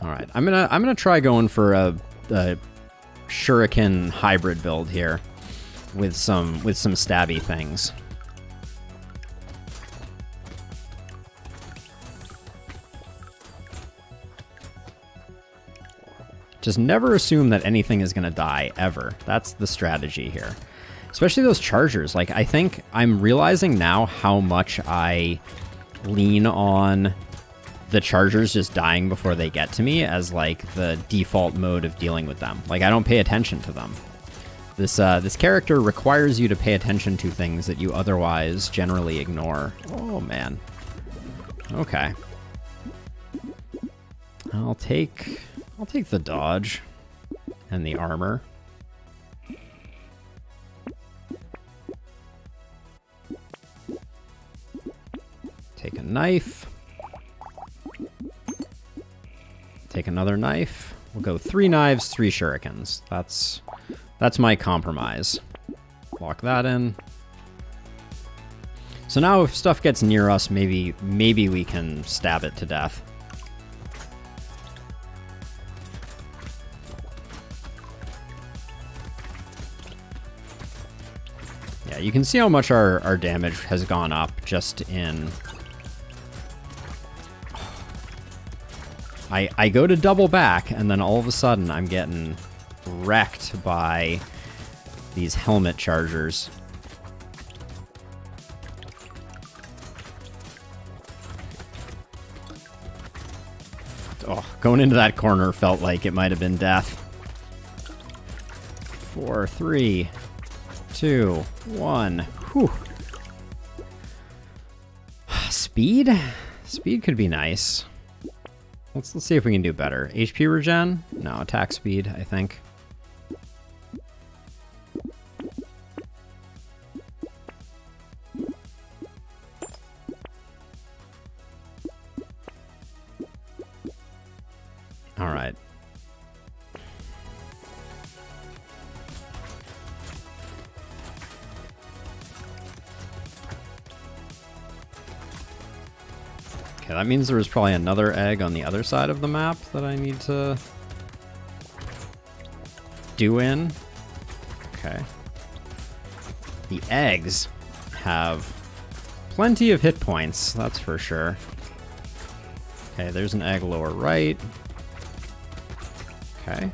All right, I'm gonna try going for a shuriken hybrid build here with some stabby things. Just never assume that anything is gonna die ever. That's the strategy here. Especially those chargers. Like, I think I'm realizing now how much I lean on the chargers just dying before they get to me as like the default mode of dealing with them. Like, I don't pay attention to them. This character requires you to pay attention to things that you otherwise generally ignore. Oh man. Okay. I'll take the dodge and the armor. Take a knife. Take another knife. We'll go 3 knives, 3 shurikens. That's my compromise. Lock that in. So now if stuff gets near us, maybe we can stab it to death. Yeah, you can see how much our damage has gone up just in... I go to double back, and then all of a sudden I'm getting wrecked by these helmet chargers. Oh, going into that corner felt like it might have been death. 4, 3, 2, 1. Whew. Speed? Speed could be nice. Let's see if we can do better. HP regen? No, attack speed, I think. All right. Okay, that means there was probably another egg on the other side of the map that I need to do in. Okay. The eggs have plenty of hit points, that's for sure. Okay, there's an egg lower right. Okay.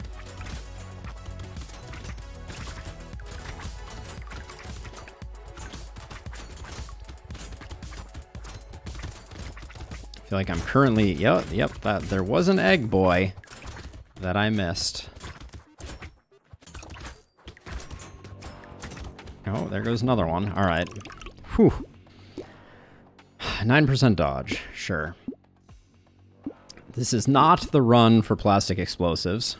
I feel like I'm currently... Yep, there was an egg boy that I missed. Oh, there goes another one. All right. Whew. 9% dodge. Sure. This is not the run for plastic explosives.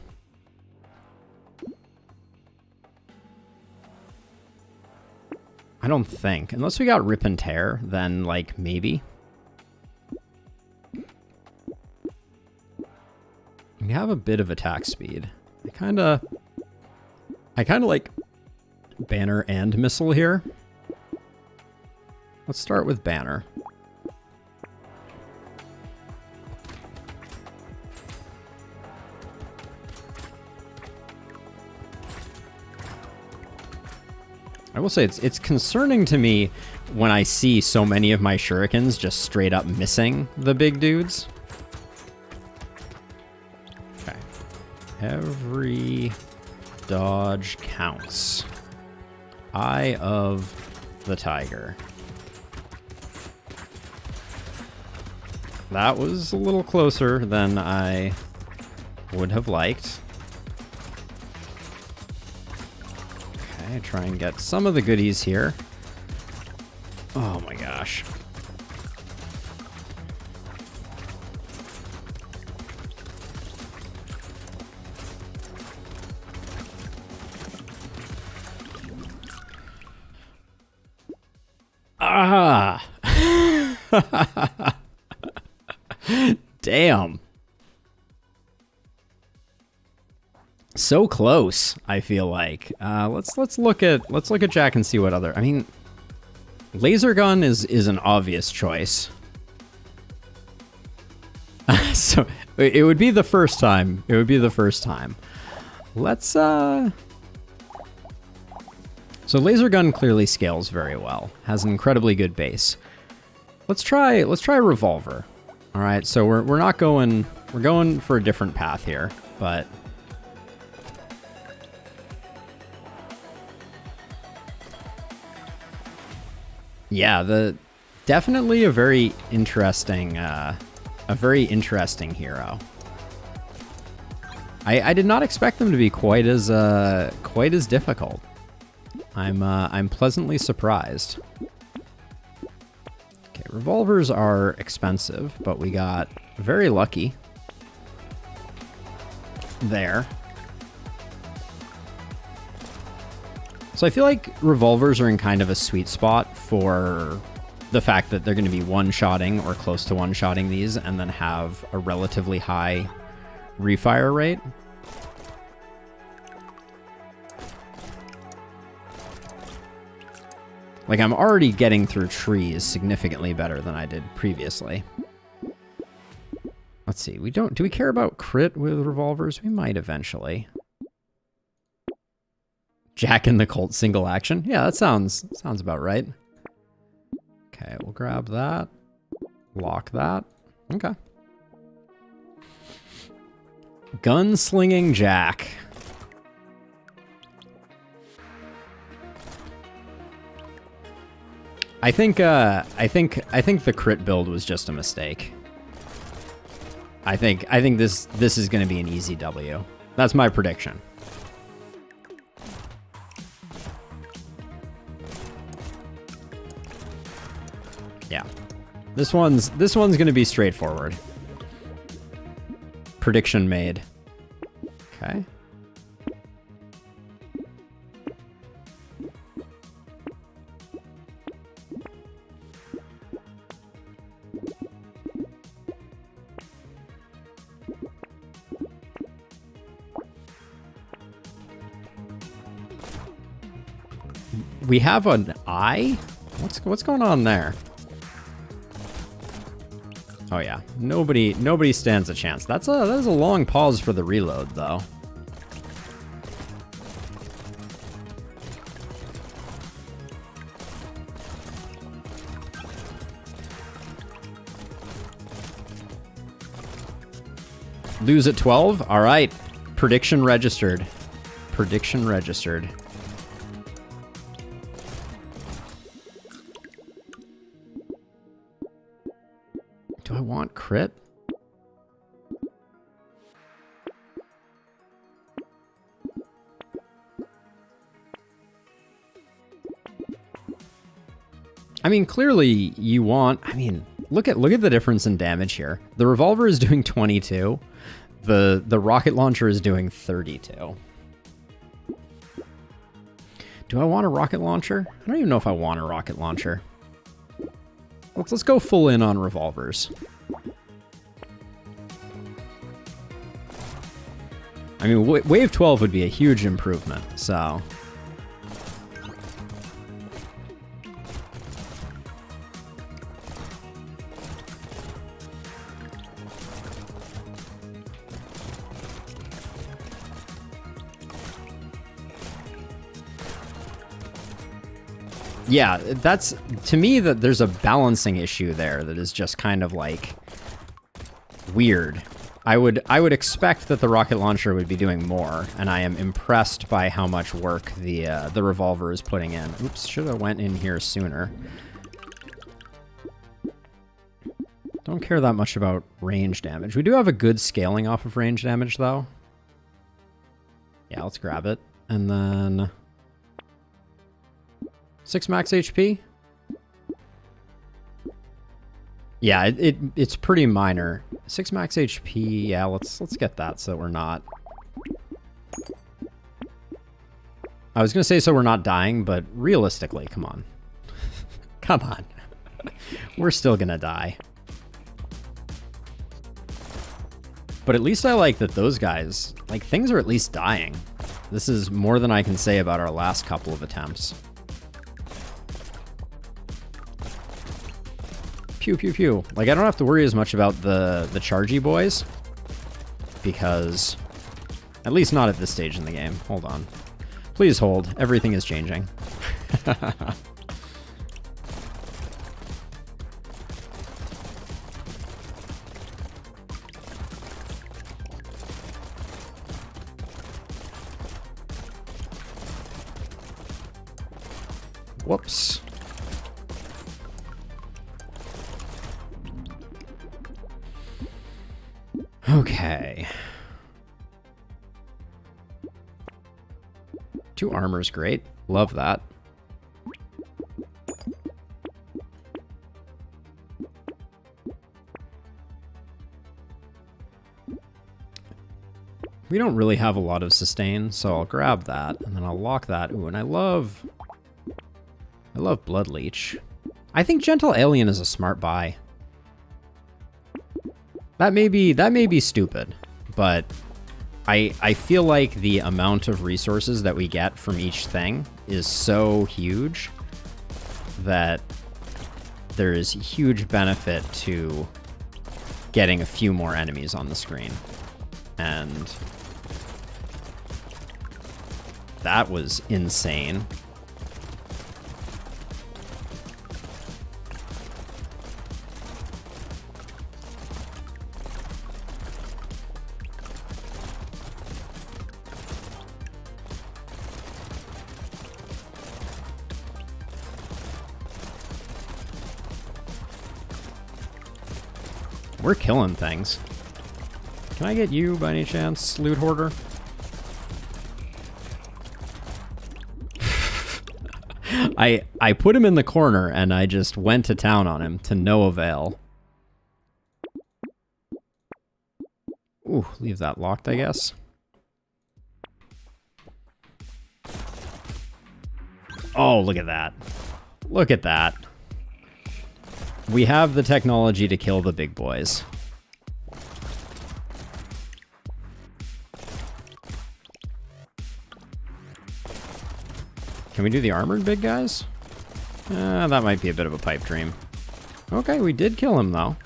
I don't think. Unless we got rip and tear, then, like, maybe. We have a bit of attack speed. I kind of like banner and missile here. Let's start with banner. I will say it's concerning to me when I see so many of my shurikens just straight up missing the big dudes. Okay. Every dodge counts. Eye of the tiger. That was a little closer than I would have liked. Okay, try and get some of the goodies here. Oh my gosh. Ah! Damn. So close, I feel like. Let's look at Jack and see what other... I mean, laser gun is an obvious choice. So it would be the first time. It would be the first time. Let's So laser gun clearly scales very well. Has an incredibly good base. Let's try revolver. All right, so we're not going... We're going for a different path here, but... Yeah, definitely a very interesting hero. I did not expect them to be quite as difficult. I'm pleasantly surprised. Okay, revolvers are expensive, but we got very lucky there. So I feel like revolvers are in kind of a sweet spot for the fact that they're going to be one-shotting or close to one-shotting these and then have a relatively high refire rate. Like, I'm already getting through trees significantly better than I did previously. Let's see. Do we care about crit with revolvers? We might eventually. Jack and the Colt single action. Yeah, that sounds about right. Okay, we'll grab that. Lock that. Okay. Gunslinging Jack. I think the crit build was just a mistake. I think this is going to be an easy W. That's my prediction. Yeah. This one's going to be straightforward. Prediction made. Okay. We have an eye? What's going on there? Oh yeah, nobody stands a chance. That is a long pause for the reload, though. Lose at 12? All right. Prediction registered. Prediction registered. want crit? I mean, clearly you want... I mean, look at the difference in damage here. The revolver is doing 22. The rocket launcher is doing 32. Do I want a rocket launcher? I don't even know if I want a rocket launcher. Let's go full in on revolvers. I mean, wave 12 would be a huge improvement, so... Yeah, that's, to me, that there's a balancing issue there that is just kind of like weird. I would expect that the rocket launcher would be doing more, and I am impressed by how much work the revolver is putting in. Oops, should have went in here sooner. Don't care that much about range damage. We do have a good scaling off of range damage, though. Yeah, let's grab it. And then... 6 max HP? Yeah, it's pretty minor. 6 max HP, yeah, let's get that so we're not... I was gonna say so we're not dying, but realistically, come on. Come on. We're still gonna die. But at least I like that those guys, like, things are at least dying. This is more than I can say about our last couple of attempts. Pew, pew, pew. Like, I don't have to worry as much about the chargy boys. Because... At least not at this stage in the game. Hold on. Please hold. Everything is changing. Whoops. Okay. 2 armor's great. Love that. We don't really have a lot of sustain, so I'll grab that, and then I'll lock that. Ooh, and I love Blood Leech. I think Gentle Alien is a smart buy. That may be stupid, but I feel like the amount of resources that we get from each thing is so huge that there is huge benefit to getting a few more enemies on the screen. And that was insane. We're killing things. Can I get you by any chance, Loot Hoarder? I put him in the corner and I just went to town on him to no avail. Ooh, leave that locked, I guess. Oh, look at that. Look at that. We have the technology to kill the big boys. Can we do the armored big guys? That might be a bit of a pipe dream. Okay, we did kill him, though.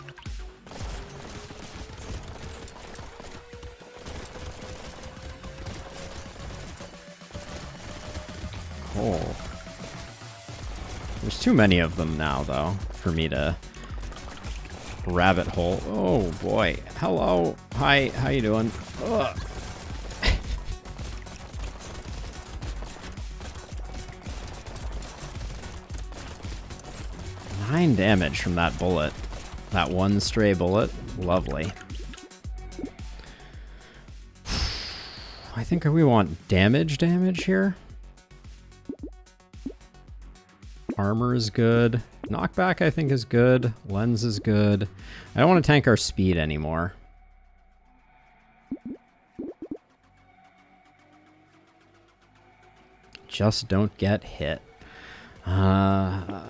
Oh. There's too many of them now, though, for me to rabbit hole. Oh, boy. Hello. Hi. How you doing? Ugh. 9 damage from that bullet. That one stray bullet. Lovely. I think we want damage here. Armor is good. Knockback, I think, is good. Lens is good. I don't want to tank our speed anymore. Just don't get hit. I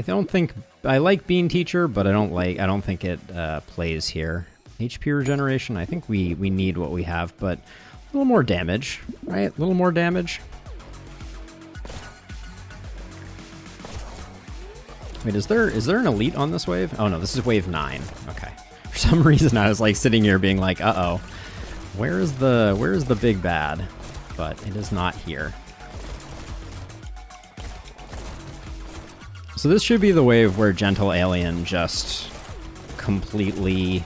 don't think... I like Bean Teacher, but I don't think it plays here. HP regeneration, I think we need what we have, but a little more damage, right? A little more damage. Wait, is there an elite on this wave? Oh no, this is wave 9. Okay. For some reason I was like sitting here being like, uh-oh. Where is the big bad? But it is not here. So this should be the wave where Gentle Alien just completely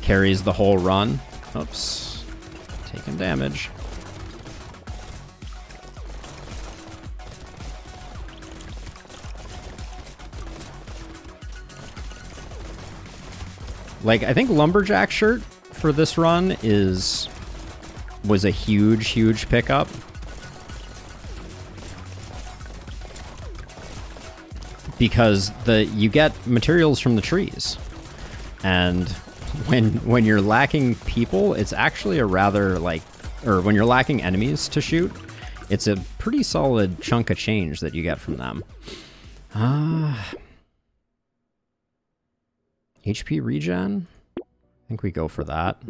carries the whole run. Oops. Taking damage. Like, I think Lumberjack shirt for this run was a huge pickup. Because you get materials from the trees. And when you're lacking people, it's actually a rather or when you're lacking enemies to shoot, it's a pretty solid chunk of change that you get from them. HP regen? I think we go for that.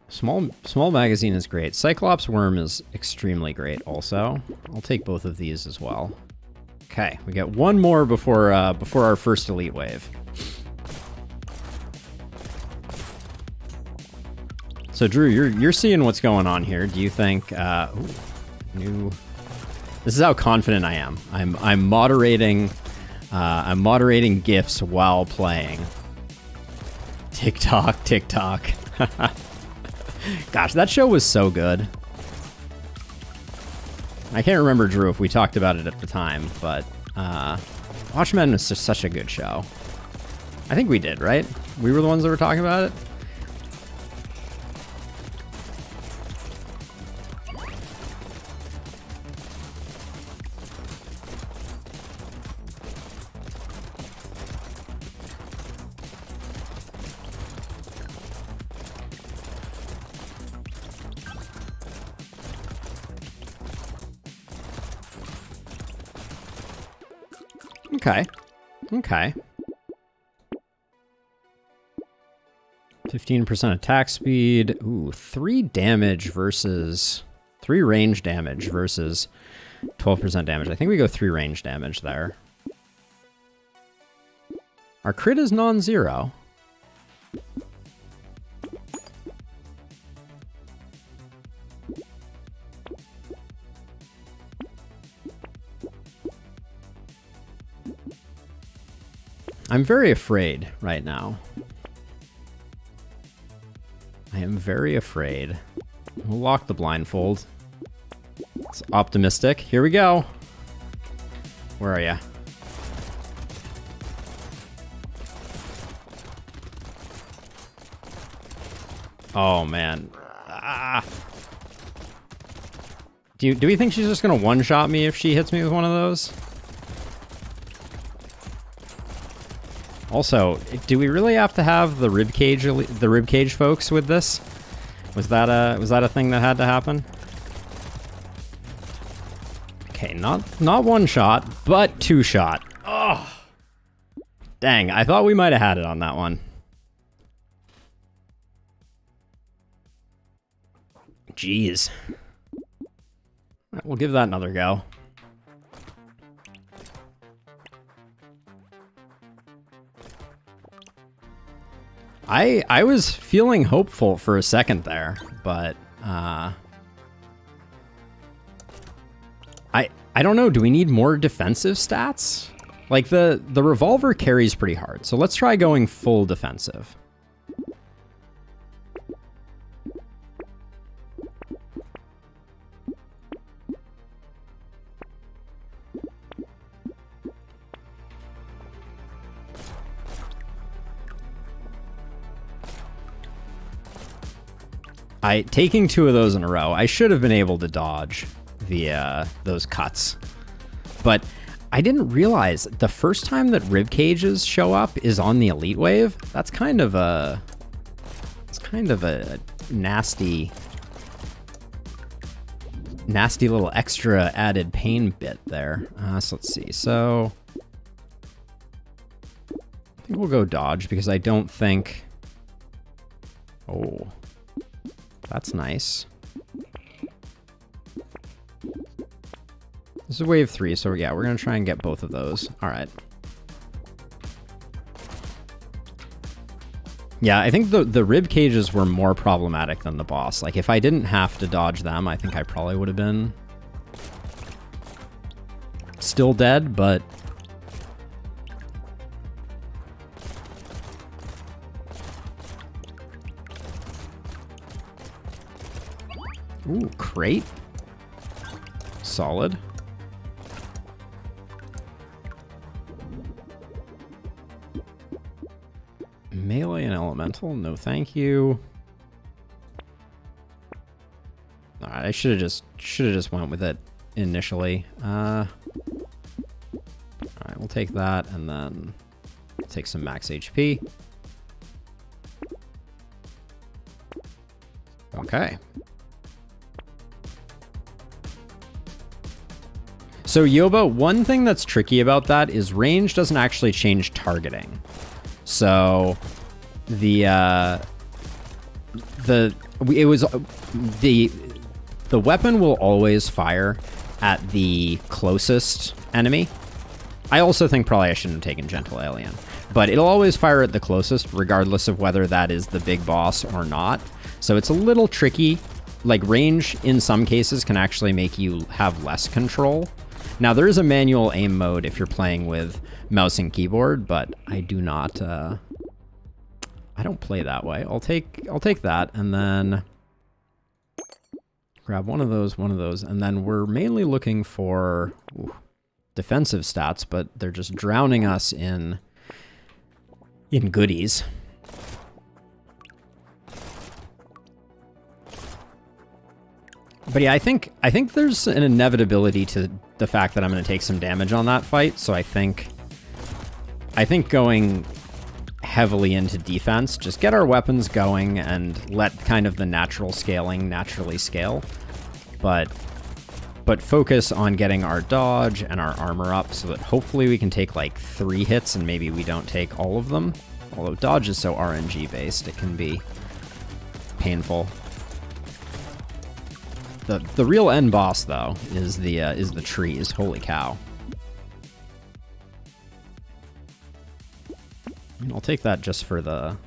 Small magazine is great. Cyclops Worm is extremely great also. I'll take both of these as well. Okay, we get one more before our first elite wave. So Drew, you're seeing what's going on here. Do you think new? This is how confident I am. I'm moderating GIFs while playing. TikTok. Gosh, that show was so good. I can't remember, Drew, if we talked about it at the time, but Watchmen was just such a good show. I think we did, right? We were the ones that were talking about it. Okay. 15% attack speed. Ooh, 3 damage versus 3 range damage versus 12% damage. I think we go 3 range damage there. Our crit is non-zero. I'm very afraid right now. I am very afraid. We'll lock the blindfold. It's optimistic. Here we go. Where are ya? Oh, man. Ah. Do we think she's just gonna one-shot me if she hits me with one of those? Also, do we really have to have the ribcage folks with this? Was that a thing that had to happen? Okay, not one shot, but 2 shot. Oh, dang! I thought we might have had it on that one. Jeez. We'll give that another go. I was feeling hopeful for a second there, but I don't know. Do we need more defensive stats? Like the revolver carries pretty hard, so let's try going full defensive. Taking 2 of those in a row, I should have been able to dodge those cuts. But I didn't realize the first time that rib cages show up is on the elite wave. That's kind of a nasty little extra added pain bit there. So let's see. So I think we'll go dodge because I don't think... Oh, that's nice. This is wave 3, so yeah, we're going to try and get both of those. All right. Yeah, I think the rib cages were more problematic than the boss. Like, if I didn't have to dodge them, I think I probably would have been still dead, but... Ooh, crate. Solid. Melee and elemental, no thank you. All right, I should have just went with it initially. All right, we'll take that and then we'll take some max HP. Okay. So Yoba, one thing that's tricky about that is range doesn't actually change targeting. So the weapon will always fire at the closest enemy. I also think probably I shouldn't have taken Gentle Alien, but it'll always fire at the closest regardless of whether that is the big boss or not. So it's a little tricky. Like, range in some cases can actually make you have less control. Now, there is a manual aim mode if you're playing with mouse and keyboard, but I do not, I don't play that way. I'll take that, and then grab one of those, and then we're mainly looking for defensive stats, but they're just drowning us in goodies. But yeah, I think there's an inevitability to the fact that I'm going to take some damage on that fight, so I think going heavily into defense, just get our weapons going and let kind of the natural scaling naturally scale. But focus on getting our dodge and our armor up so that hopefully we can take like 3 hits and maybe we don't take all of them. Although dodge is so RNG based, it can be painful. The real end boss though is the trees. Holy cow! And I'll take that just for the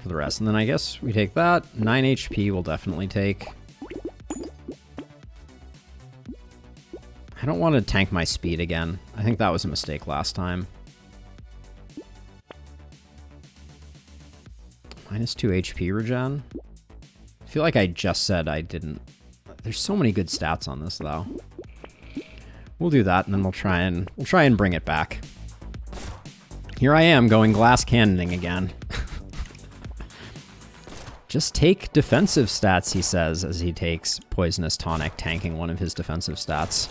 rest, and then I guess we take that. 9 HP we'll definitely take. I don't want to tank my speed again. I think that was a mistake last time. Minus 2 HP regen. I feel like I just said I didn't. There's so many good stats on this, though. We'll do that, and then we'll try and bring it back. Here I am going glass cannoning again. Just take defensive stats, he says, as he takes Poisonous Tonic, tanking one of his defensive stats.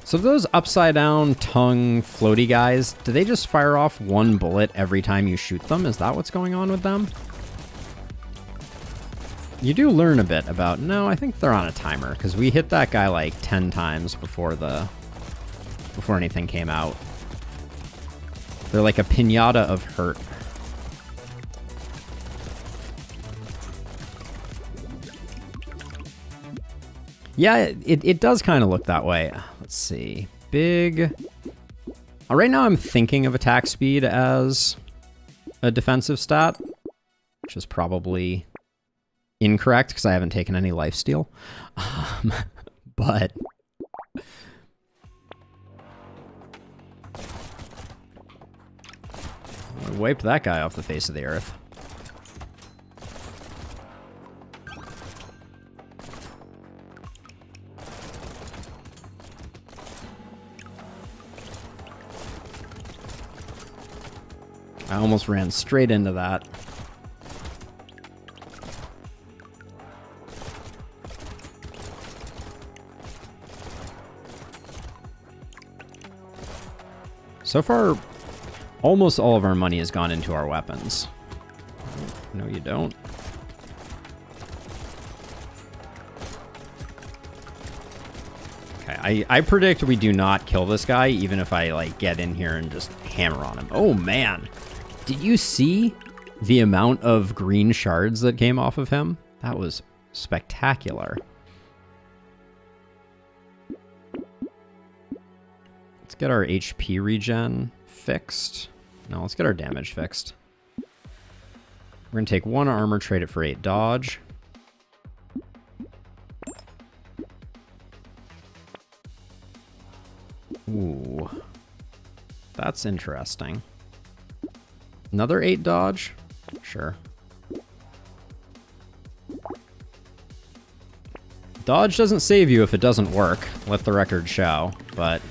So those upside down tongue floaty guys, do they just fire off 1 bullet every time you shoot them? Is that what's going on with them? You do learn a bit about... No, I think they're on a timer, because we hit that guy like 10 times before anything came out. They're like a piñata of hurt. Yeah, it does kind of look that way. Let's see. Big... right now I'm thinking of attack speed as a defensive stat, which is probably incorrect because I haven't taken any lifesteal. But... I wiped that guy off the face of the earth. I almost ran straight into that. So far, almost all of our money has gone into our weapons. No, you don't. Okay, I predict we do not kill this guy, even if I, like, get in here and just hammer on him. Oh, man. Did you see the amount of green shards that came off of him? That was spectacular. Let's get our HP regen fixed. No, let's get our damage fixed. We're going to take 1 armor, trade it for 8 dodge. Ooh. That's interesting. Another 8 dodge? Sure. Dodge doesn't save you if it doesn't work, let the record show, but...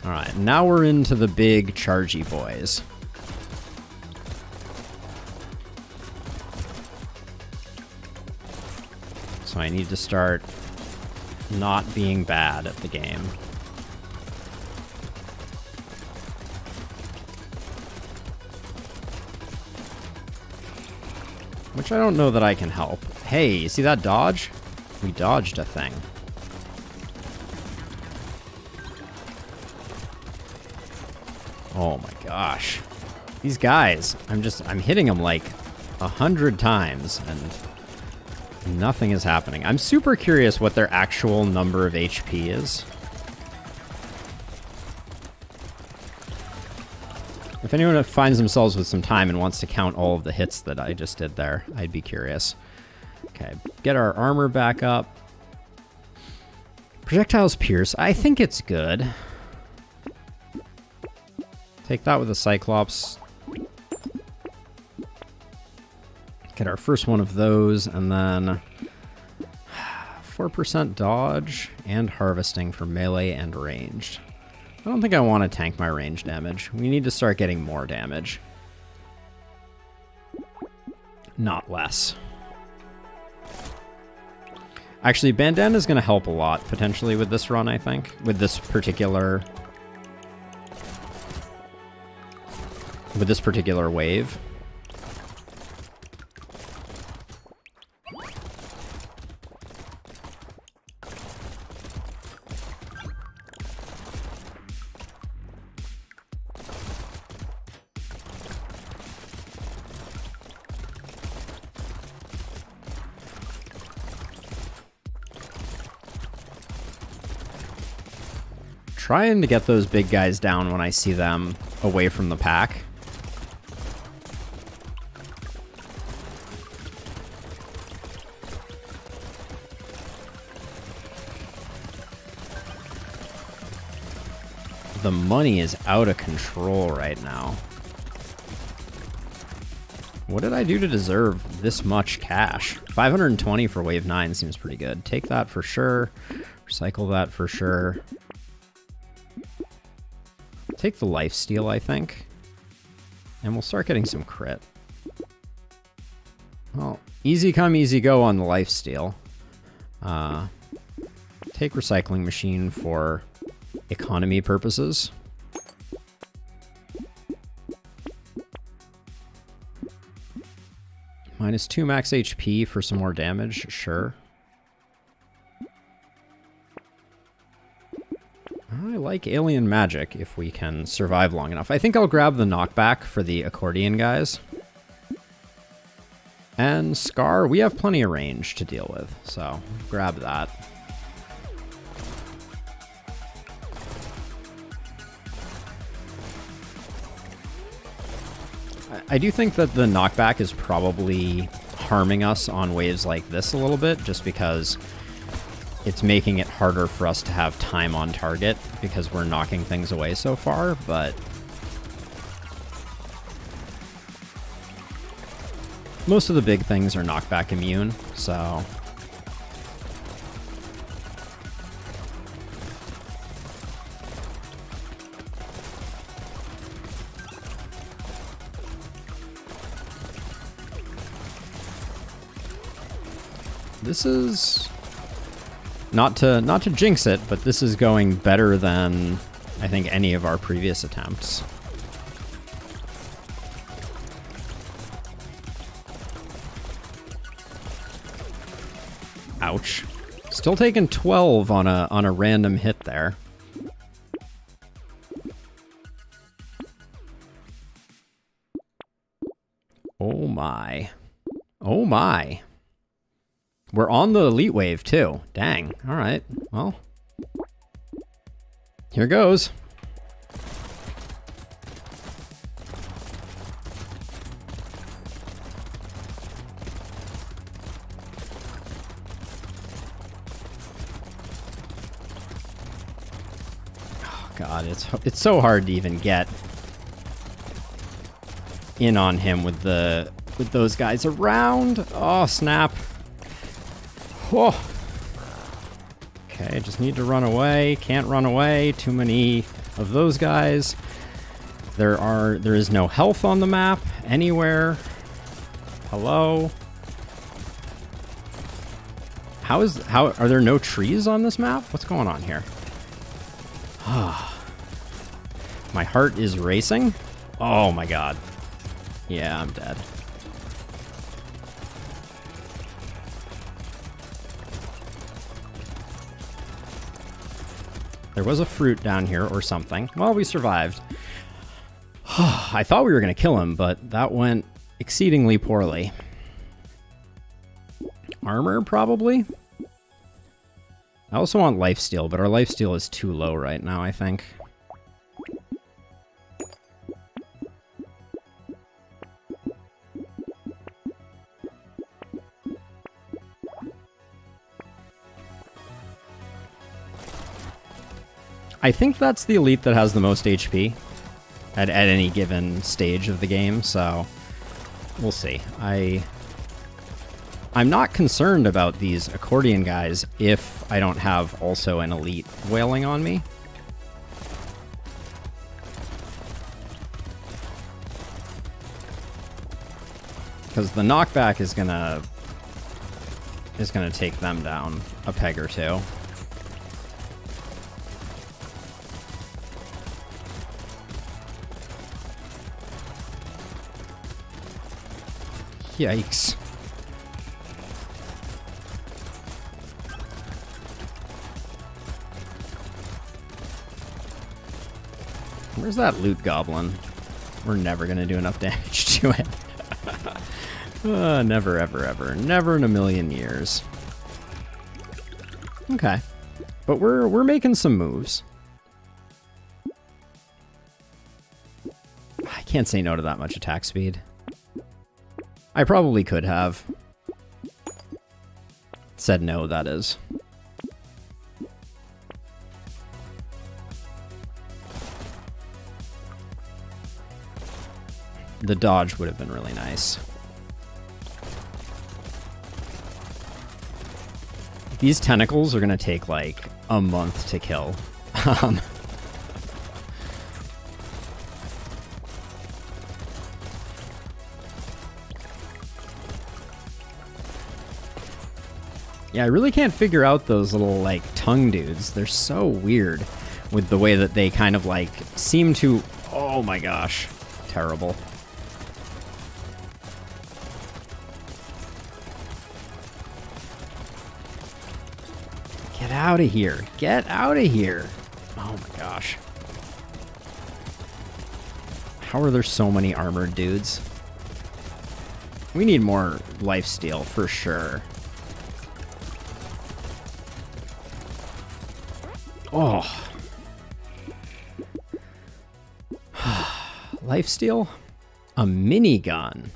Alright, now we're into the big chargy boys. So I need to start not being bad at the game. Which I don't know that I can help. Hey, you see that dodge? We dodged a thing. Oh my gosh. These guys, I'm hitting them like 100 times and nothing is happening. I'm super curious what their actual number of HP is. If anyone finds themselves with some time and wants to count all of the hits that I just did there, I'd be curious. Okay, get our armor back up. Projectiles pierce. I think it's good. Take that with a Cyclops. Get our first one of those, and then 4% dodge and harvesting for melee and ranged. I don't think I want to tank my range damage. We need to start getting more damage. Not less. Actually, bandana is going to help a lot, potentially, with this run, I think. With this particular wave. Trying to get those big guys down when I see them away from the pack. The money is out of control right now. What did I do to deserve this much cash? 520 for wave 9 seems pretty good. Take that for sure. Recycle that for sure. Take the lifesteal, I think. And we'll start getting some crit. Well, easy come, easy go on the lifesteal. Take recycling machine for economy purposes. -2 max HP for some more damage, sure. I like alien magic if we can survive long enough. I think I'll grab the knockback for the accordion guys. And Scar, we have plenty of range to deal with, so grab that. I do think that the knockback is probably harming us on waves like this a little bit, just because it's making it harder for us to have time on target because we're knocking things away so far, but most of the big things are knockback immune, so This is not to jinx it, but this is going better than I think any of our previous attempts. Ouch. Still taking 12 on a random hit there. Oh my. Oh my. We're on the elite wave too. Dang. All right. Well, here goes. Oh God, it's so hard to even get in on him with those guys around. Oh snap. Whoa. Okay, just need to run away. Can't run away. Too many of those guys. There is no health on the map anywhere. Hello? How are there no trees on this map? What's going on here? My heart is racing. Oh my God. Yeah, I'm dead. There was a fruit down here or something. Well, we survived. I thought we were going to kill him, but that went exceedingly poorly. Armor, probably? I also want lifesteal, but our lifesteal is too low right now, I think. I think that's the elite that has the most HP at any given stage of the game, so we'll see. I'm not concerned about these accordion guys if I don't have also an elite wailing on me. Because the knockback is gonna take them down a peg or two. Yikes. Where's that loot goblin? We're never gonna do enough damage to it. Never, ever, ever. Never in a million years. Okay. But we're making some moves. I can't say no to that much attack speed. I probably could have. Said no, that is. The dodge would have been really nice. These tentacles are gonna take like a month to kill. Yeah, I really can't figure out those little, like, tongue dudes. They're so weird with the way that they kind of, like, seem to... Oh my gosh. Terrible. Get out of here. Get out of here. Oh my gosh. How are there so many armored dudes? We need more lifesteal for sure. Oh. Lifesteal? A minigun.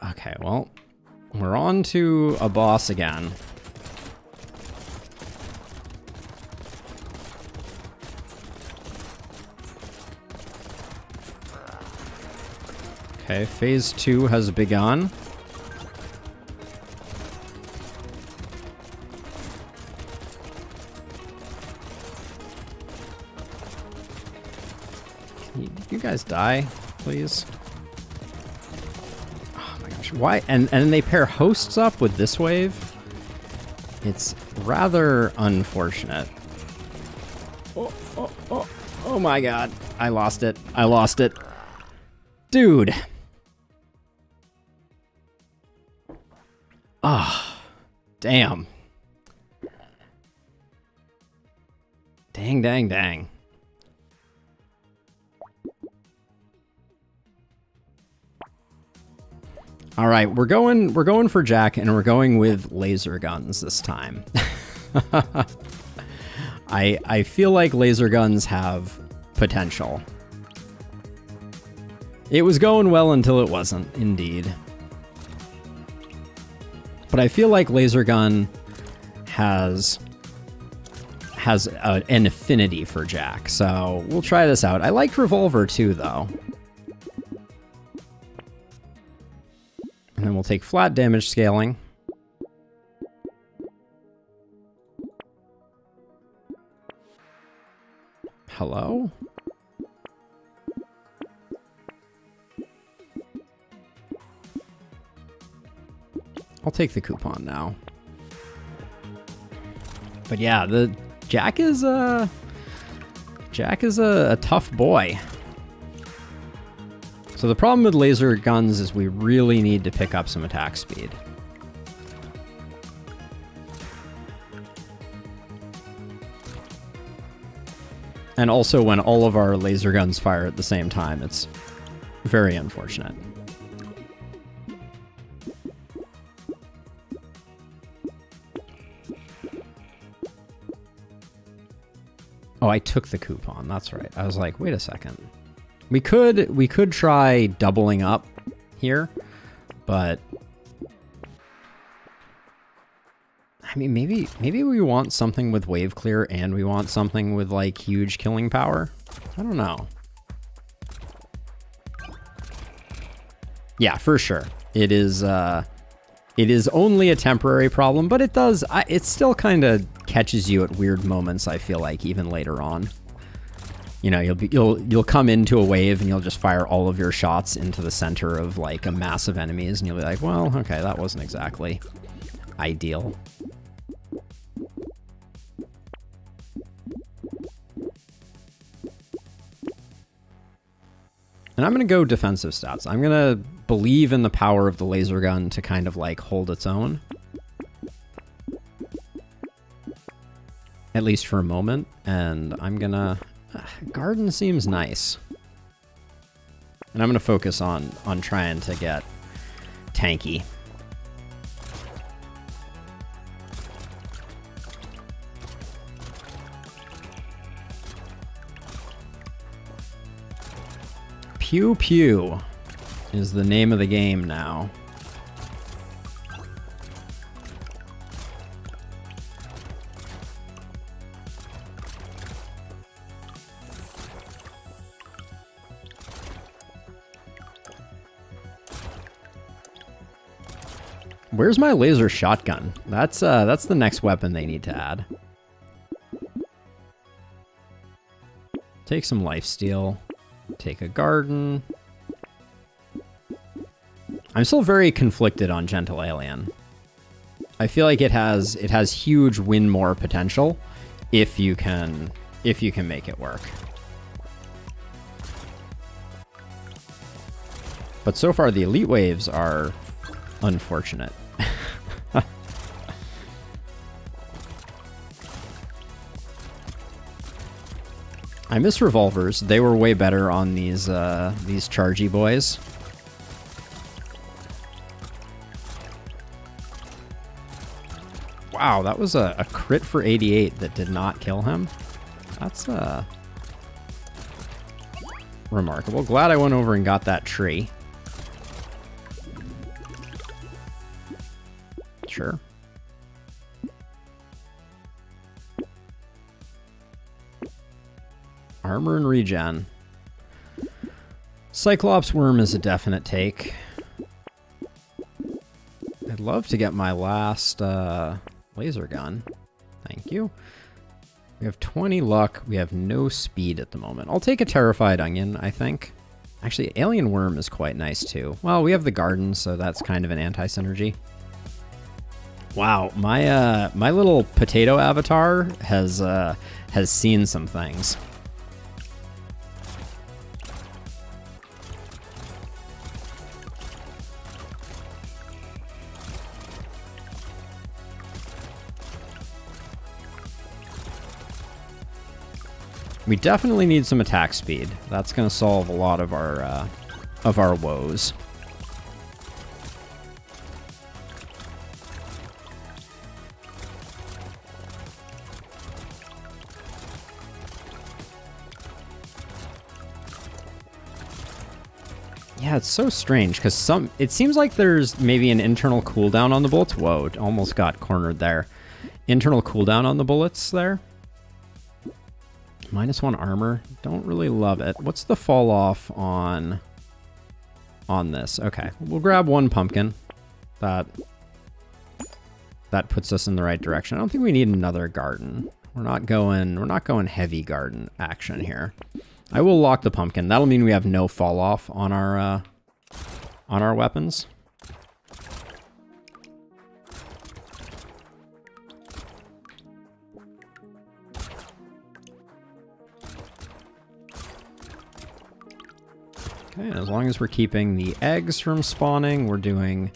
Okay, well, we're on to a boss again. Okay, phase 2 has begun. Can you guys die, please? Oh my gosh, why? And then they pair hosts up with this wave? It's rather unfortunate. Oh my god. I lost it. I lost it. Dude. Ah, oh, damn. Dang. All right, we're going for Jack, and we're going with laser guns this time. I feel like laser guns have potential. It was going well until it wasn't, indeed. But I feel like laser gun has an affinity for Jack, so we'll try this out. I liked revolver too, though. And then we'll take flat damage scaling. Hello? I'll take the coupon now. But yeah, the Jack is a tough boy. So the problem with laser guns is we really need to pick up some attack speed. And also when all of our laser guns fire at the same time, it's very unfortunate. Oh, I took the coupon. That's right. I was like, wait a second. We could try doubling up here, but I mean, maybe we want something with wave clear and we want something with like huge killing power. I don't know. Yeah, for sure. It is only a temporary problem, but it still kind of catches you at weird moments, I feel like, even later on. You know, you'll come into a wave and you'll just fire all of your shots into the center of like a mass of enemies, and you'll be like, well, okay, that wasn't exactly ideal. And I'm going to go defensive stats. I'm going to believe in the power of the laser gun to kind of like hold its own. At least for a moment. And I'm going to... Garden seems nice. And I'm going to focus on trying to get tanky. Pew Pew is the name of the game now. Where's my laser shotgun? That's the next weapon they need to add. Take some lifesteal. Take a garden. I'm still very conflicted on Gentle Alien. I feel like it has huge win more potential if you can make it work. But so far the elite waves are unfortunate. I miss revolvers. They were way better on these chargy boys. Wow, that was a crit for 88 that did not kill him. That's remarkable. Glad I went over and got that tree. Sure. Armor and regen. Cyclops worm is a definite take. I'd love to get my last laser gun. Thank you. We have 20 luck. We have no speed at the moment. I'll take a terrified onion, I think. Actually, alien worm is quite nice too. Well, we have the garden, so that's kind of an anti-synergy. Wow, my little potato avatar has seen some things. We definitely need some attack speed. That's going to solve a lot of our woes. Yeah, it's so strange because it seems like there's maybe an internal cooldown on the bullets. Whoa, almost got cornered there. Internal cooldown on the bullets there. -1 armor. Don't really love it. What's the fall off on this? Okay, we'll grab 1 pumpkin. That puts us in the right direction. I don't think we need another garden. We're not going heavy garden action here. I will lock the pumpkin. That'll mean we have no fall off on our weapons. Okay, as long as we're keeping the eggs from spawning, we're doing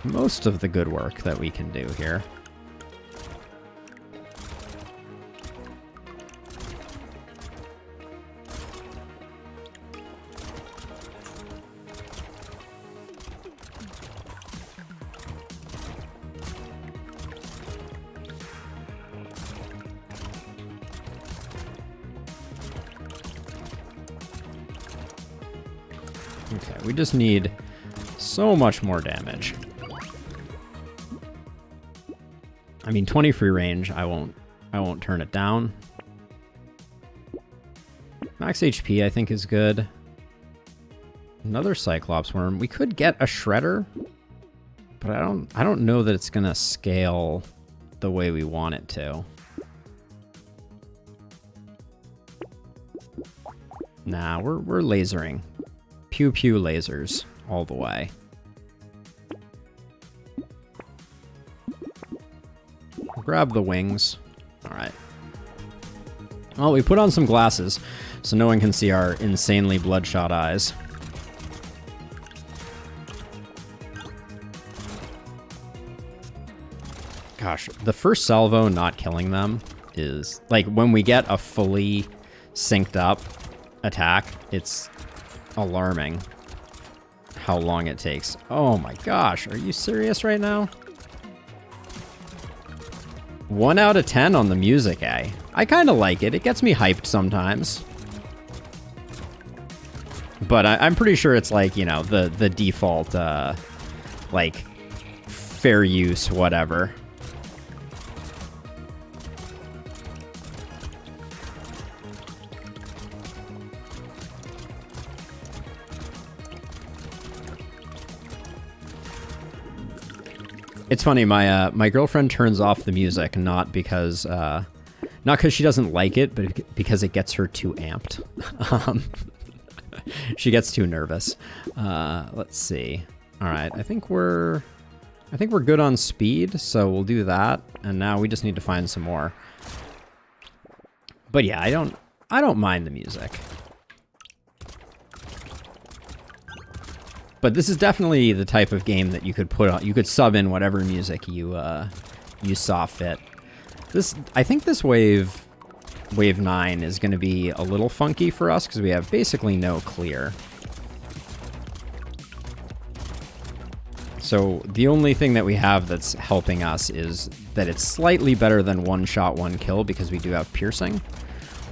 most of the good work that we can do here. Okay, we just need so much more damage. I mean, 20 free range, I won't turn it down. Max HP, I think, is good. Another Cyclops worm. We could get a Shredder, but I don't know that it's gonna scale the way we want it to. Nah, we're lasering. Pew pew lasers all the way. We'll grab the wings. All right. Well, we put on some glasses so no one can see our insanely bloodshot eyes. Gosh, the first salvo not killing them is like when we get a fully synced up attack, it's alarming how long it takes. Oh my gosh, are you serious right now? 1 out of 10 on the music, eh? I kind of like it. It gets me hyped sometimes. But I'm pretty sure it's like, you know, the default, like, fair use, whatever. It's funny, my girlfriend turns off the music not because she doesn't like it, but because it gets her too amped. She gets too nervous. Let's see. All right, I think we're good on speed, so we'll do that. And now we just need to find some more. But yeah, I don't mind the music. But this is definitely the type of game that you could put on. You could sub in whatever music you saw fit. I think this wave 9 is going to be a little funky for us because we have basically no clear. So the only thing that we have that's helping us is that it's slightly better than 1 shot, 1 kill because we do have piercing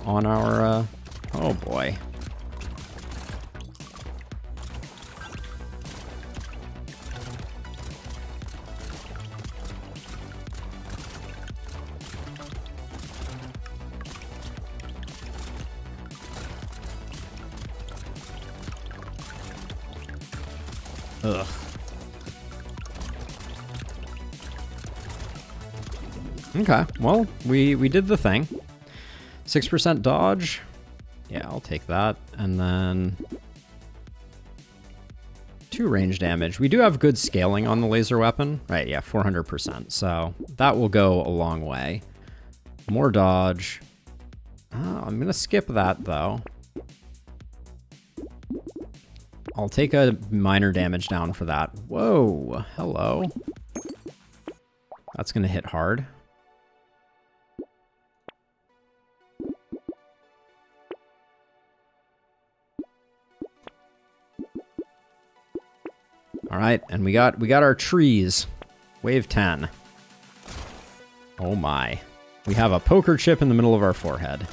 on our. Oh boy. Ugh. Okay, well, we did the thing. 6% dodge. Yeah, I'll take that. And then 2 range damage. We do have good scaling on the laser weapon. Right, yeah, 400%. So that will go a long way. More dodge. I'm going to skip that, though. I'll take a minor damage down for that. Whoa, hello. That's going to hit hard. All right, and we got our trees. Wave 10. Oh my. We have a poker chip in the middle of our forehead.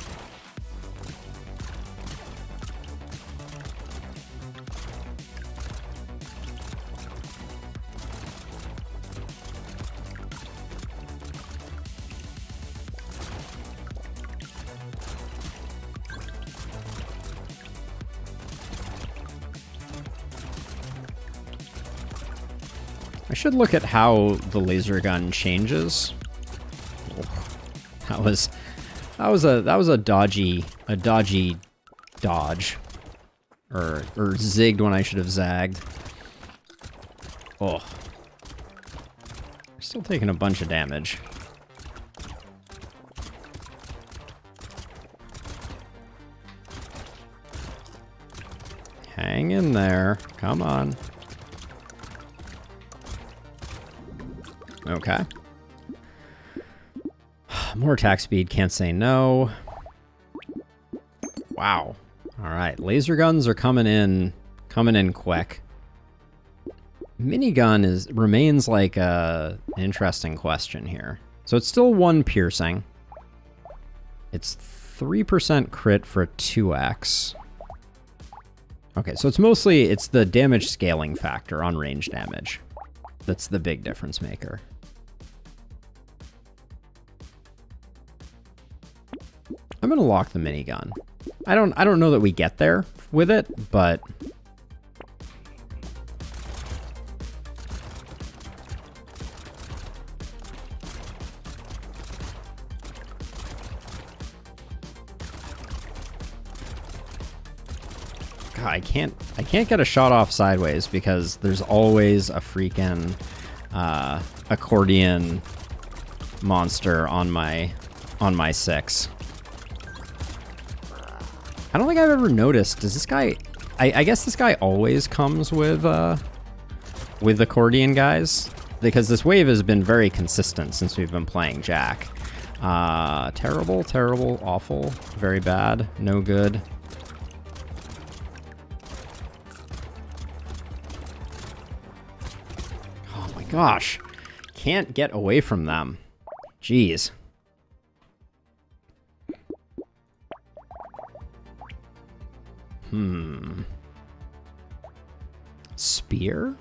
I should look at how the laser gun changes. Oh, that was a dodgy dodge, or zigged when I should have zagged. Oh, still taking a bunch of damage. Hang in there, come on. Okay. More attack speed, can't say no. Wow. All right, laser guns are coming in quick. Minigun remains like an interesting question here. So it's still 1 piercing. It's 3% crit for a 2x. Okay, so it's the damage scaling factor on range damage. That's the big difference maker. I'm gonna lock the minigun. I don't know that we get there with it, but God, I can't get a shot off sideways because there's always a freaking accordion monster on my 6. I don't think I've ever noticed. Does this guy... I guess this guy always comes with accordion guys, because this wave has been very consistent since we've been playing Jack. Terrible, terrible, awful, very bad, no good. Oh my gosh. Can't get away from them. Jeez. Spear?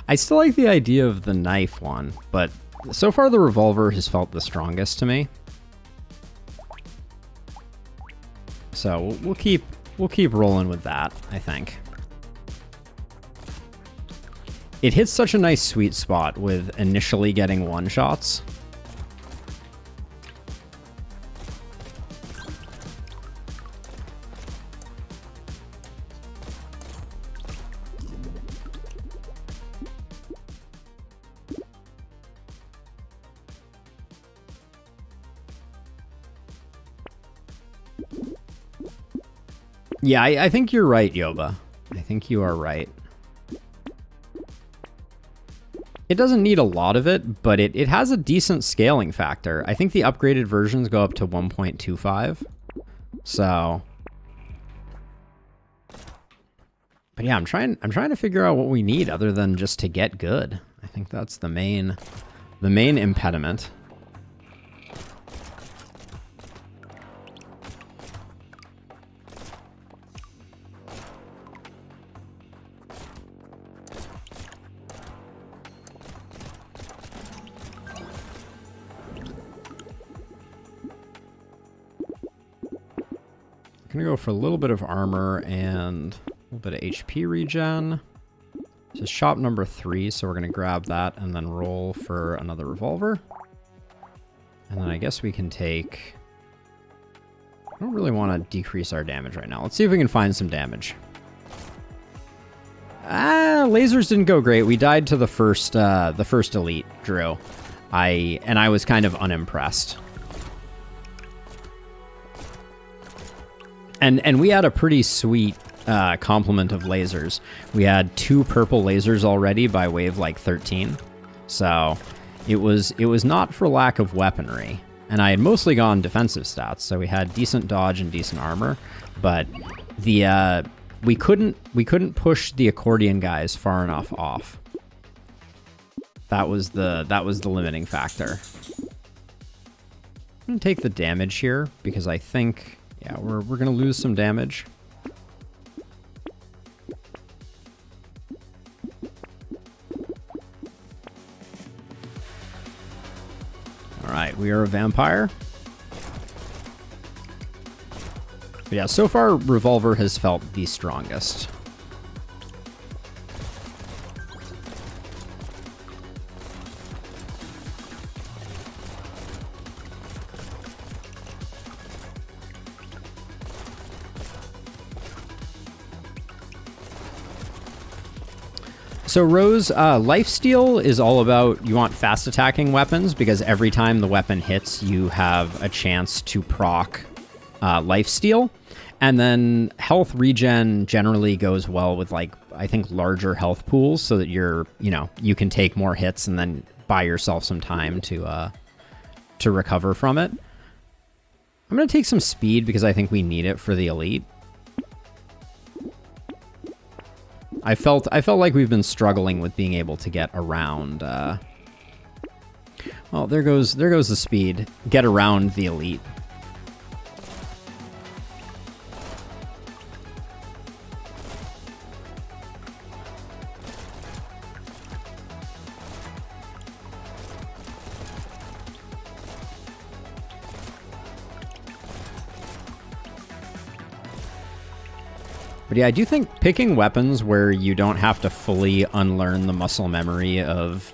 I still like the idea of the knife one, but so far the revolver has felt the strongest to me. So we'll keep rolling with that, I think. It hits such a nice sweet spot with initially getting one-shots. Yeah, I think you're right, Yoba. I think you are right. It doesn't need a lot of it, but it has a decent scaling factor. I think the upgraded versions go up to 1.25. So... But yeah, I'm trying to figure out what we need other than just to get good. I think that's the main impediment. Gonna go for a little bit of armor and a little bit of HP regen. This is shop number 3, so we're gonna grab that and then roll for another revolver. And then I guess we can take I don't really want to decrease our damage right now. Let's see if we can find some damage. Lasers didn't go great. We died to the first elite drill. I was kind of unimpressed. And we had a pretty sweet complement of lasers. We had 2 purple lasers already by wave like 13. So it was not for lack of weaponry. And I had mostly gone defensive stats, so we had decent dodge and decent armor, but the we couldn't push the accordion guys far enough off. That was the limiting factor. I'm gonna take the damage here because I think, yeah, we're gonna lose some damage. All right, we are a vampire. But yeah, so far Revolver has felt the strongest. So Rose, lifesteal is all about, you want fast attacking weapons because every time the weapon hits, you have a chance to proc lifesteal. And then health regen generally goes well with, like, I think larger health pools so that you can take more hits and then buy yourself some time to recover from it. I'm going to take some speed because I think we need it for the elite. I felt like we've been struggling with being able to get around. Well, there goes the speed. Get around the elite. But yeah, I do think picking weapons where you don't have to fully unlearn the muscle memory of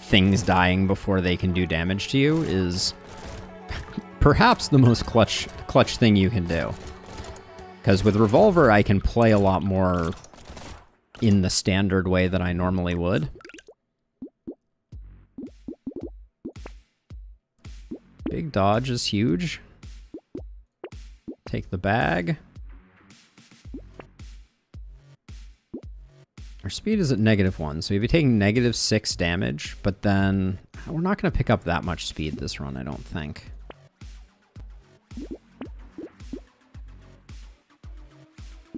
things dying before they can do damage to you is perhaps the most clutch thing you can do. Because with Revolver, I can play a lot more in the standard way that I normally would. Big dodge is huge. Take the bag. Our speed is at -1, so we'd be taking -6 damage, but then we're not going to pick up that much speed this run, I don't think.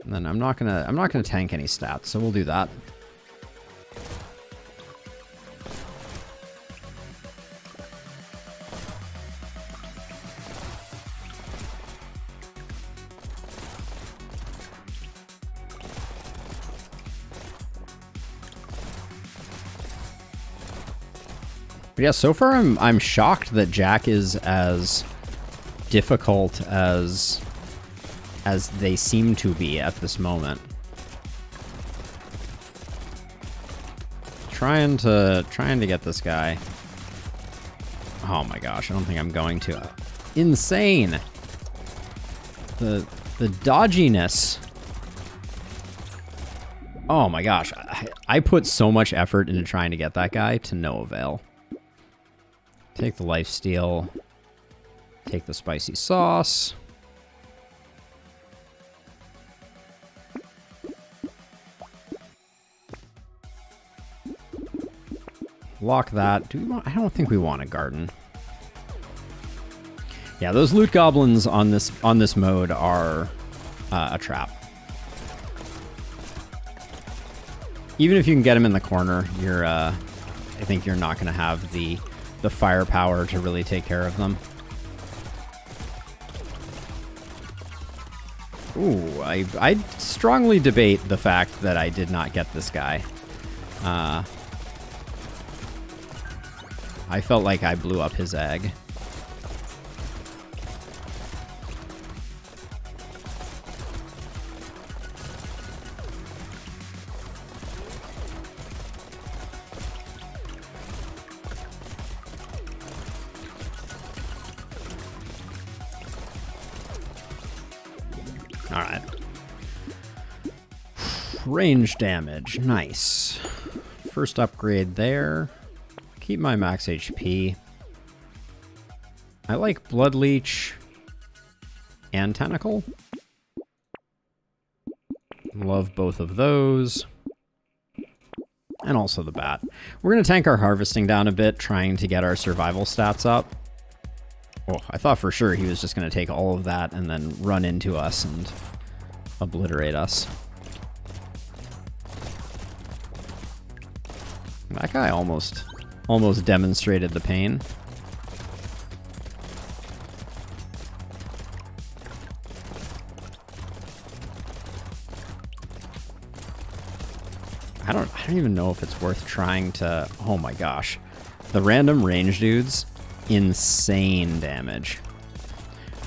And then I'm not gonna tank any stats, so we'll do that. But yeah, so far I'm shocked that Jack is as difficult as they seem to be at this moment. Trying to get this guy. Oh my gosh, I don't think I'm going to. Insane. The dodginess. Oh my gosh, I put so much effort into trying to get that guy to no avail. Take the lifesteal. Take the spicy sauce. Lock that. I don't think we want a garden. Yeah, those loot goblins on this mode are a trap. Even if you can get them in the corner, I think you're not going to have the firepower to really take care of them. Ooh, I strongly debate the fact that I did not get this guy. I felt like I blew up his egg. All right. Range damage. Nice. First upgrade there. Keep my max HP. I like Blood Leech and Tentacle. Love both of those. And also the Bat. We're going to tank our harvesting down a bit, trying to get our survival stats up. Oh, I thought for sure he was just going to take all of that and then run into us and obliterate us. That guy almost demonstrated the pain. I don't even know if it's worth trying to... Oh my gosh. The random range dudes, insane damage.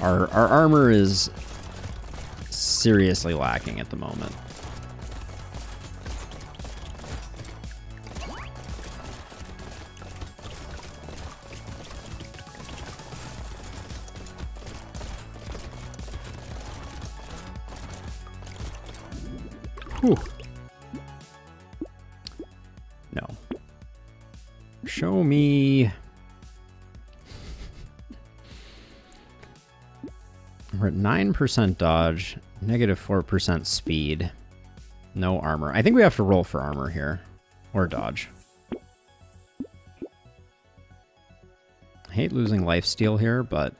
Our armor is seriously lacking at the moment. Whew. No. Show me... We're at 9% dodge, negative 4% speed, no armor. I think we have to roll for armor here, or dodge. I hate losing lifesteal here, but...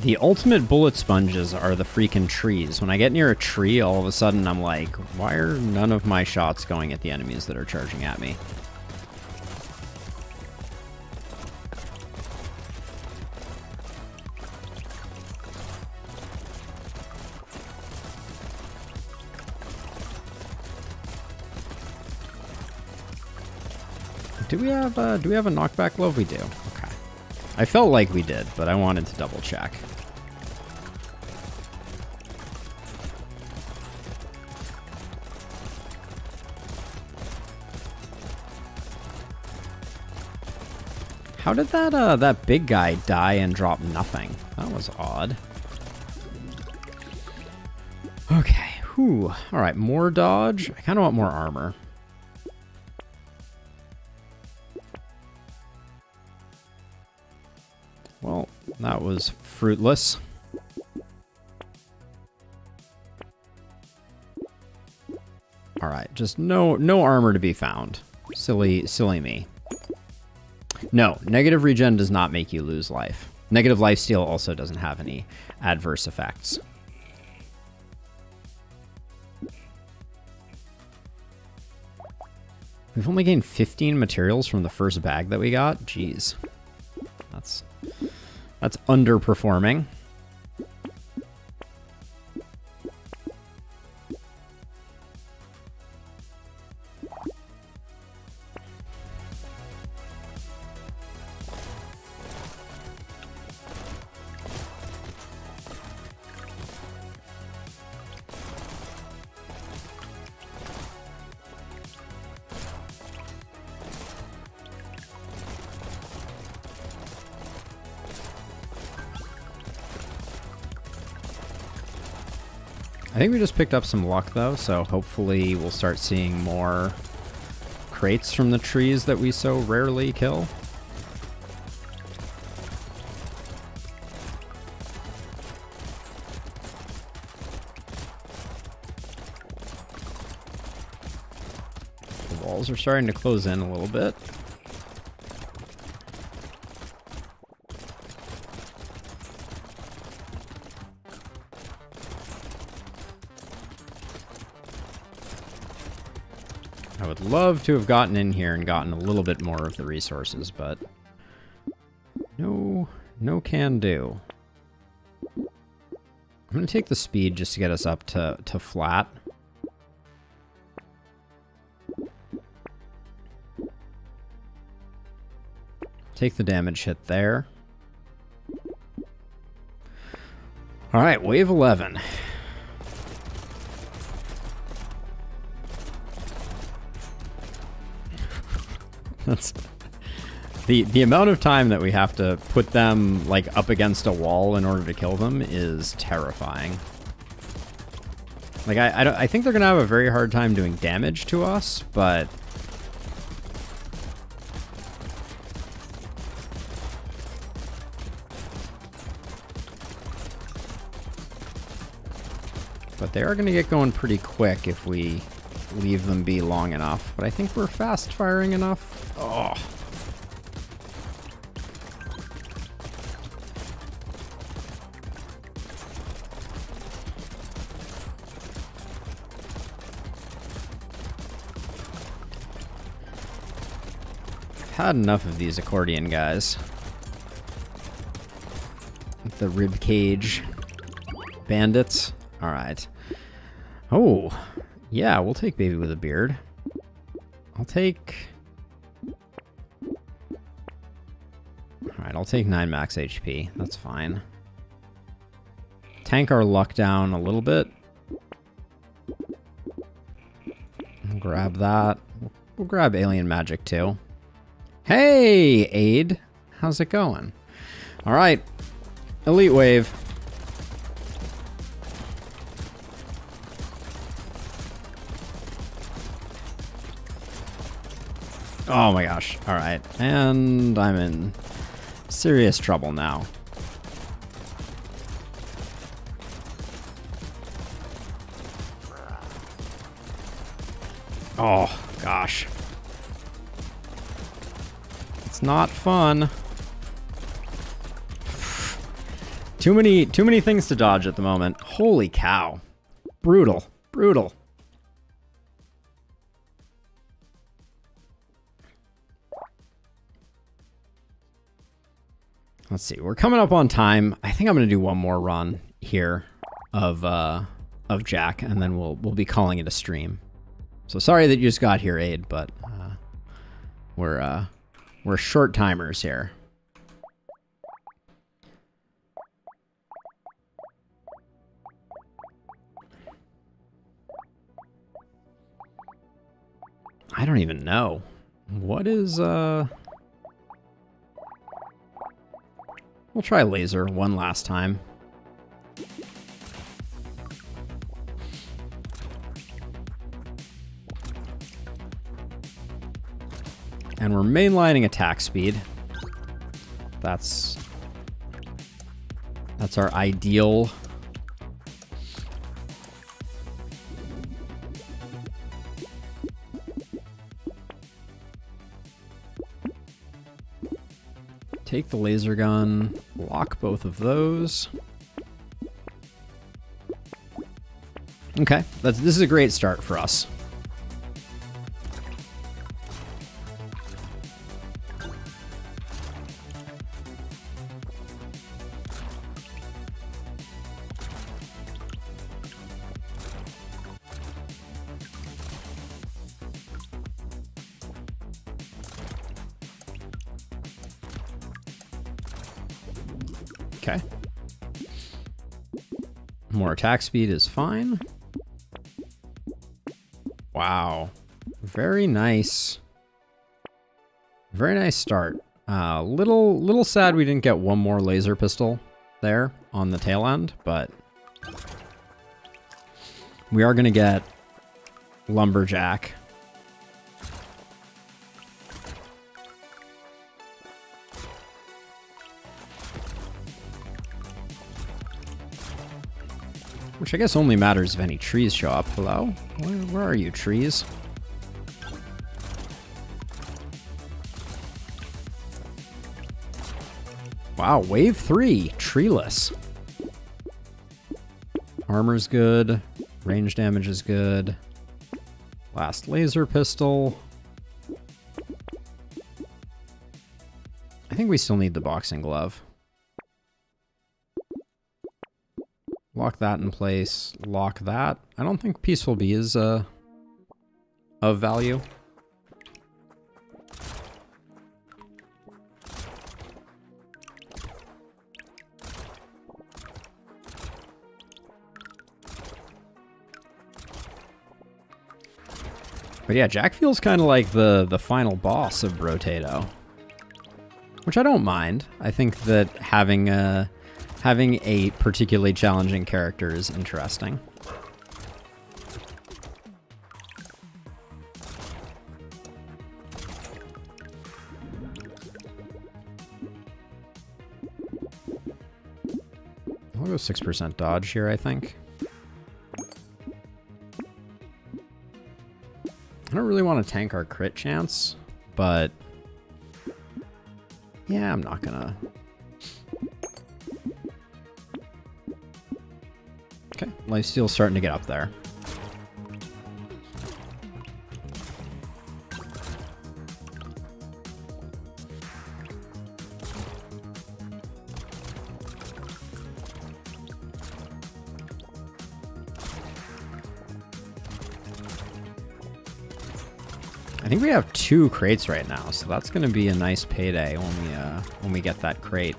The ultimate bullet sponges are the freaking trees. When I get near a tree, all of a sudden I'm like, why are none of my shots going at the enemies that are charging at me? Do we have a knockback glove? We do. Okay. I felt like we did, but I wanted to double check. How did that big guy die and drop nothing? That was odd. Okay. Whew. All right, more dodge. I kind of want more armor. Well, that was fruitless. All right, just no armor to be found. Silly me. No, negative regen does not make you lose life. Negative lifesteal also doesn't have any adverse effects. We've only gained 15 materials from the first bag that we got. Jeez. That's underperforming. I think we just picked up some luck, though, so hopefully we'll start seeing more crates from the trees that we so rarely kill. The walls are starting to close in a little bit. I would love to have gotten in here and gotten a little bit more of the resources, but no can do. I'm going to take the speed just to get us up to flat. Take the damage hit there. All right, wave 11. That's the amount of time that we have to put them like up against a wall in order to kill them is terrifying. Like I think they're gonna have a very hard time doing damage to us, but they are gonna get going pretty quick if we leave them be long enough. But I think we're fast firing enough. Oh. Had enough of these accordion guys. The rib cage bandits. All right. Oh, yeah, we'll take baby with a beard. I'll take... All right, I'll take 9 max HP. That's fine. Tank our luck down a little bit. I'll grab that. We'll grab alien magic too. Hey, Aid. How's it going? All right. Elite wave. Oh my gosh. All right. And I'm in serious trouble now. Oh gosh. It's not fun. Too many things to dodge at the moment. Holy cow. Brutal. Brutal. Let's see. We're coming up on time. I think I'm going to do one more run here of Jack, and then we'll be calling it a stream. So sorry that you just got here, Aid, but we're short timers here. I don't even know. What is We'll try laser one last time. And we're mainlining attack speed. That's our ideal. Take the laser gun, lock both of those. Okay, this is a great start for us. Okay. More attack speed is fine. Wow. Very nice. Very nice start. Little sad we didn't get one more laser pistol there on the tail end, but we are going to get Lumberjack. Which I guess only matters if any trees show up. Hello? Where are you, trees? Wow, wave 3, treeless. Armor's good. Range damage is good. Last laser pistol. I think we still need the boxing glove. Lock that in place. Lock that. I don't think Peaceful Bee is of value. But yeah, Jack feels kind of like the final boss of Brotato, which I don't mind. I think that having a particularly challenging character is interesting. I'll go 6% dodge here, I think. I don't really want to tank our crit chance, but yeah, I'm not gonna. Okay, lifesteal's starting to get up there. I think we have 2 crates right now, so that's going to be a nice payday when we get that crate.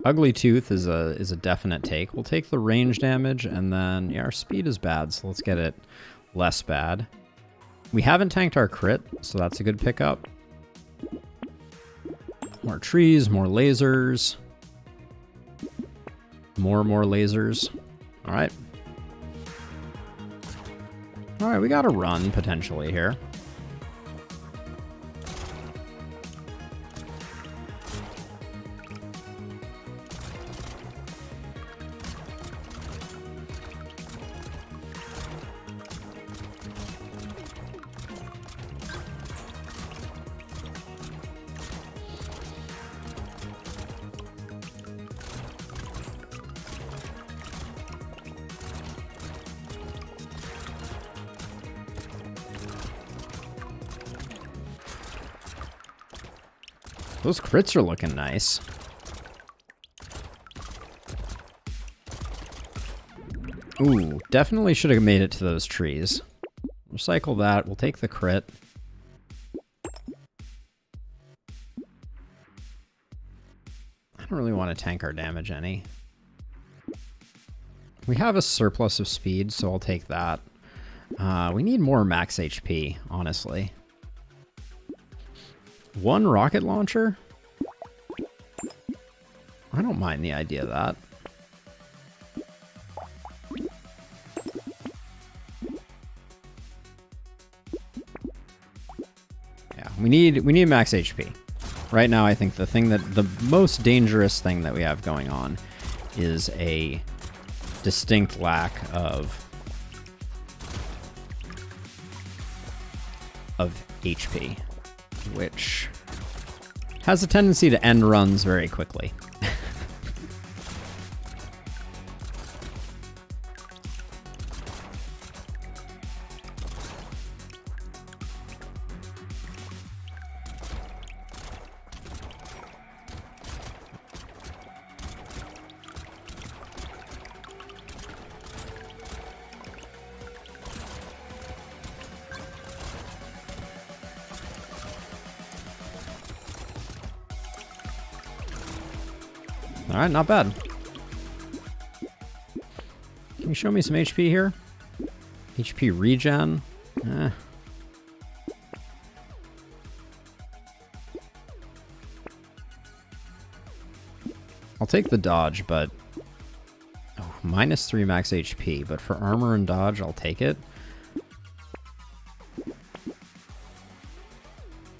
Ugly Tooth is a definite take. We'll take the range damage, and then yeah, our speed is bad, so let's get it less bad. We haven't tanked our crit, so that's a good pickup. More trees, more lasers. More lasers. All right. All right, we got a run potentially here. Those crits are looking nice. Ooh, definitely should have made it to those trees. Recycle that. We'll take the crit. I don't really want to tank our damage any. We have a surplus of speed, so I'll take that. We need more max HP, honestly. 1 rocket launcher? I don't mind the idea of that. Yeah, we need max HP. Right now, I think the most dangerous thing that we have going on is a distinct lack of HP, which has a tendency to end runs very quickly. All right, not bad. Can you show me some HP here? HP regen? I'll take the dodge, but... Oh, -3 max HP, but for armor and dodge, I'll take it.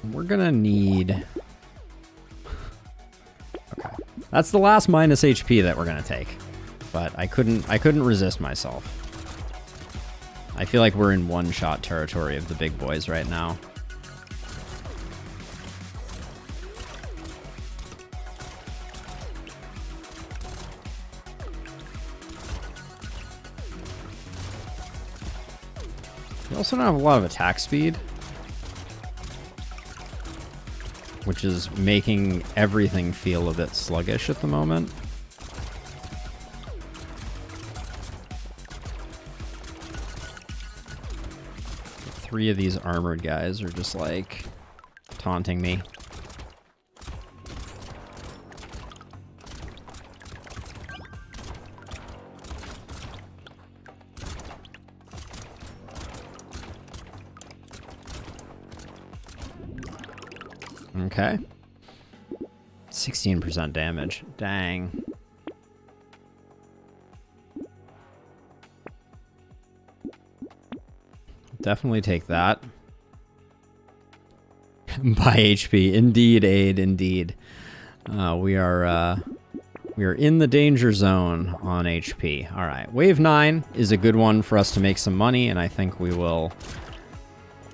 We're gonna need... That's the last minus HP that we're gonna take, but I couldn't resist myself. I feel like we're in one-shot territory of the big boys right now. We also don't have a lot of attack speed, which is making everything feel a bit sluggish at the moment. 3 of these armored guys are just, like, taunting me. Okay. 16% damage. Dang. Definitely take that. By HP. Indeed, Aid, indeed. We are in the danger zone on HP. All right. Wave 9 is a good one for us to make some money, and I think we will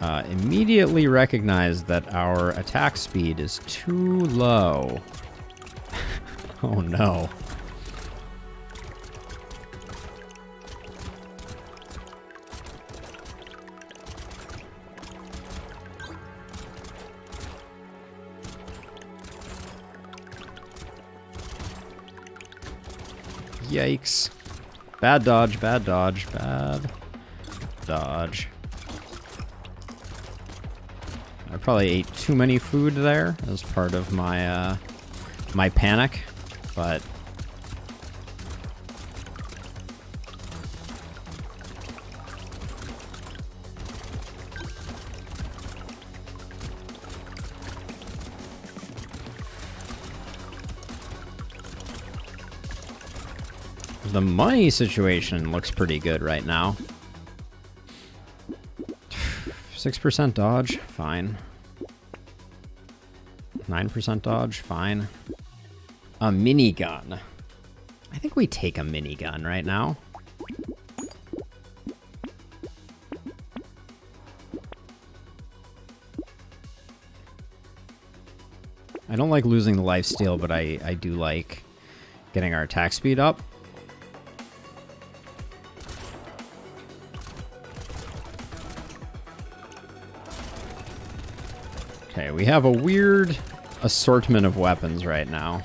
immediately recognize that our attack speed is too low. Oh no. Yikes. Bad dodge, bad dodge, bad dodge. I probably ate too many food there as part of my my panic, but the money situation looks pretty good right now. 6% dodge, fine. 9% dodge, fine. A minigun. I think we take a minigun right now. I don't like losing the lifesteal, but I do like getting our attack speed up. Okay, we have a weird assortment of weapons right now.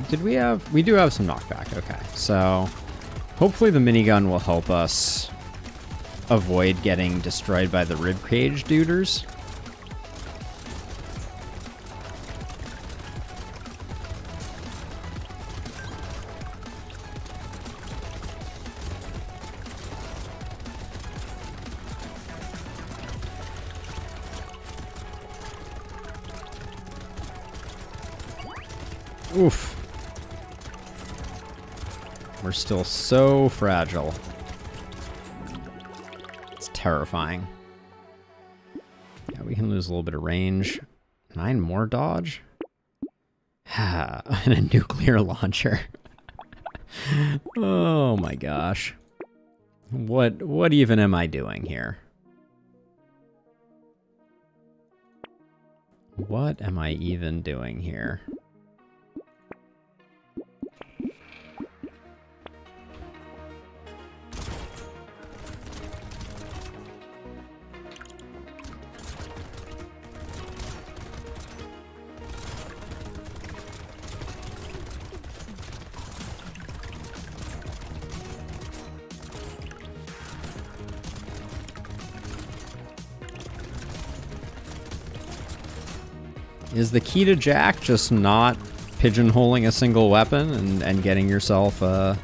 Did we have... We do have some knockback, okay. So, hopefully the minigun will help us avoid getting destroyed by the ribcage duders. Oof. We're still so fragile. It's terrifying. Yeah, we can lose a little bit of range. 9 more dodge? And a nuclear launcher. Oh my gosh. What even am I doing here? What am I even doing here? Is the key to Jack just not pigeonholing a single weapon and getting yourself a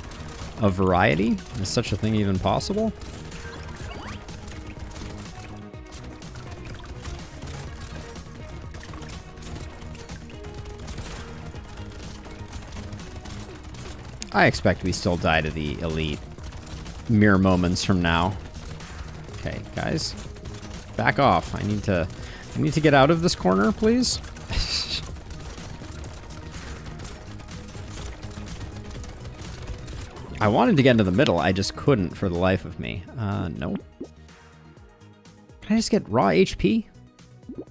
variety? Is such a thing even possible? I expect we still die to the elite mere moments from now. Okay, guys, back off. I need to get out of this corner, please. I wanted to get into the middle, I just couldn't for the life of me. Nope. Can I just get raw HP?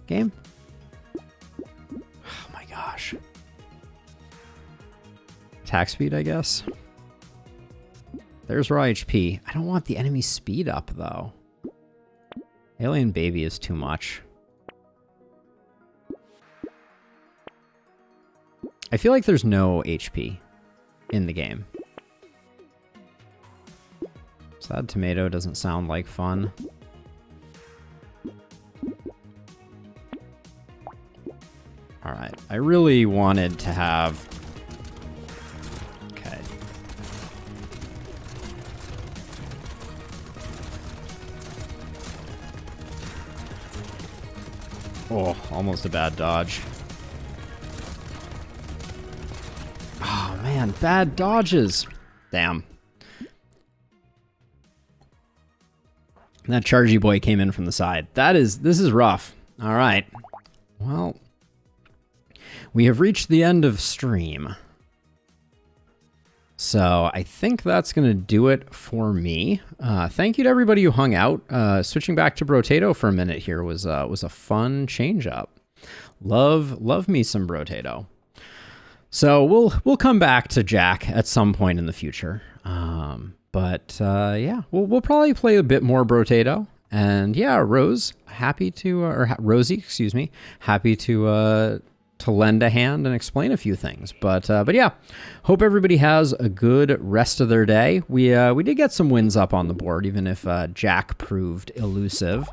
Game? Oh my gosh. Attack speed, I guess. There's raw HP. I don't want the enemy speed up, though. Alien baby is too much. I feel like there's no HP in the game. Sad tomato doesn't sound like fun. All right, I really wanted to have... Okay. Oh, almost a bad dodge. Oh man, bad dodges. Damn. That Chargy boy came in from the side. This is rough. All right. Well, we have reached the end of stream. So I think that's going to do it for me. Thank you to everybody who hung out. Switching back to Brotato for a minute here was a fun change up. Love me some Brotato. So we'll come back to Jack at some point in the future. Yeah, we'll probably play a bit more Brotato. And yeah, Rosie, excuse me, happy to lend a hand and explain a few things. But yeah, hope everybody has a good rest of their day. We did get some wins up on the board, even if Jack proved elusive.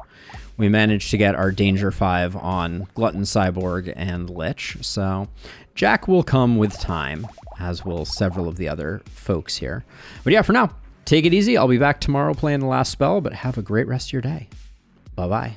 We managed to get our Danger 5 on Glutton, Cyborg, and Lich. So Jack will come with time, as will several of the other folks here. But yeah, for now, take it easy. I'll be back tomorrow playing the last spell, but have a great rest of your day. Bye-bye.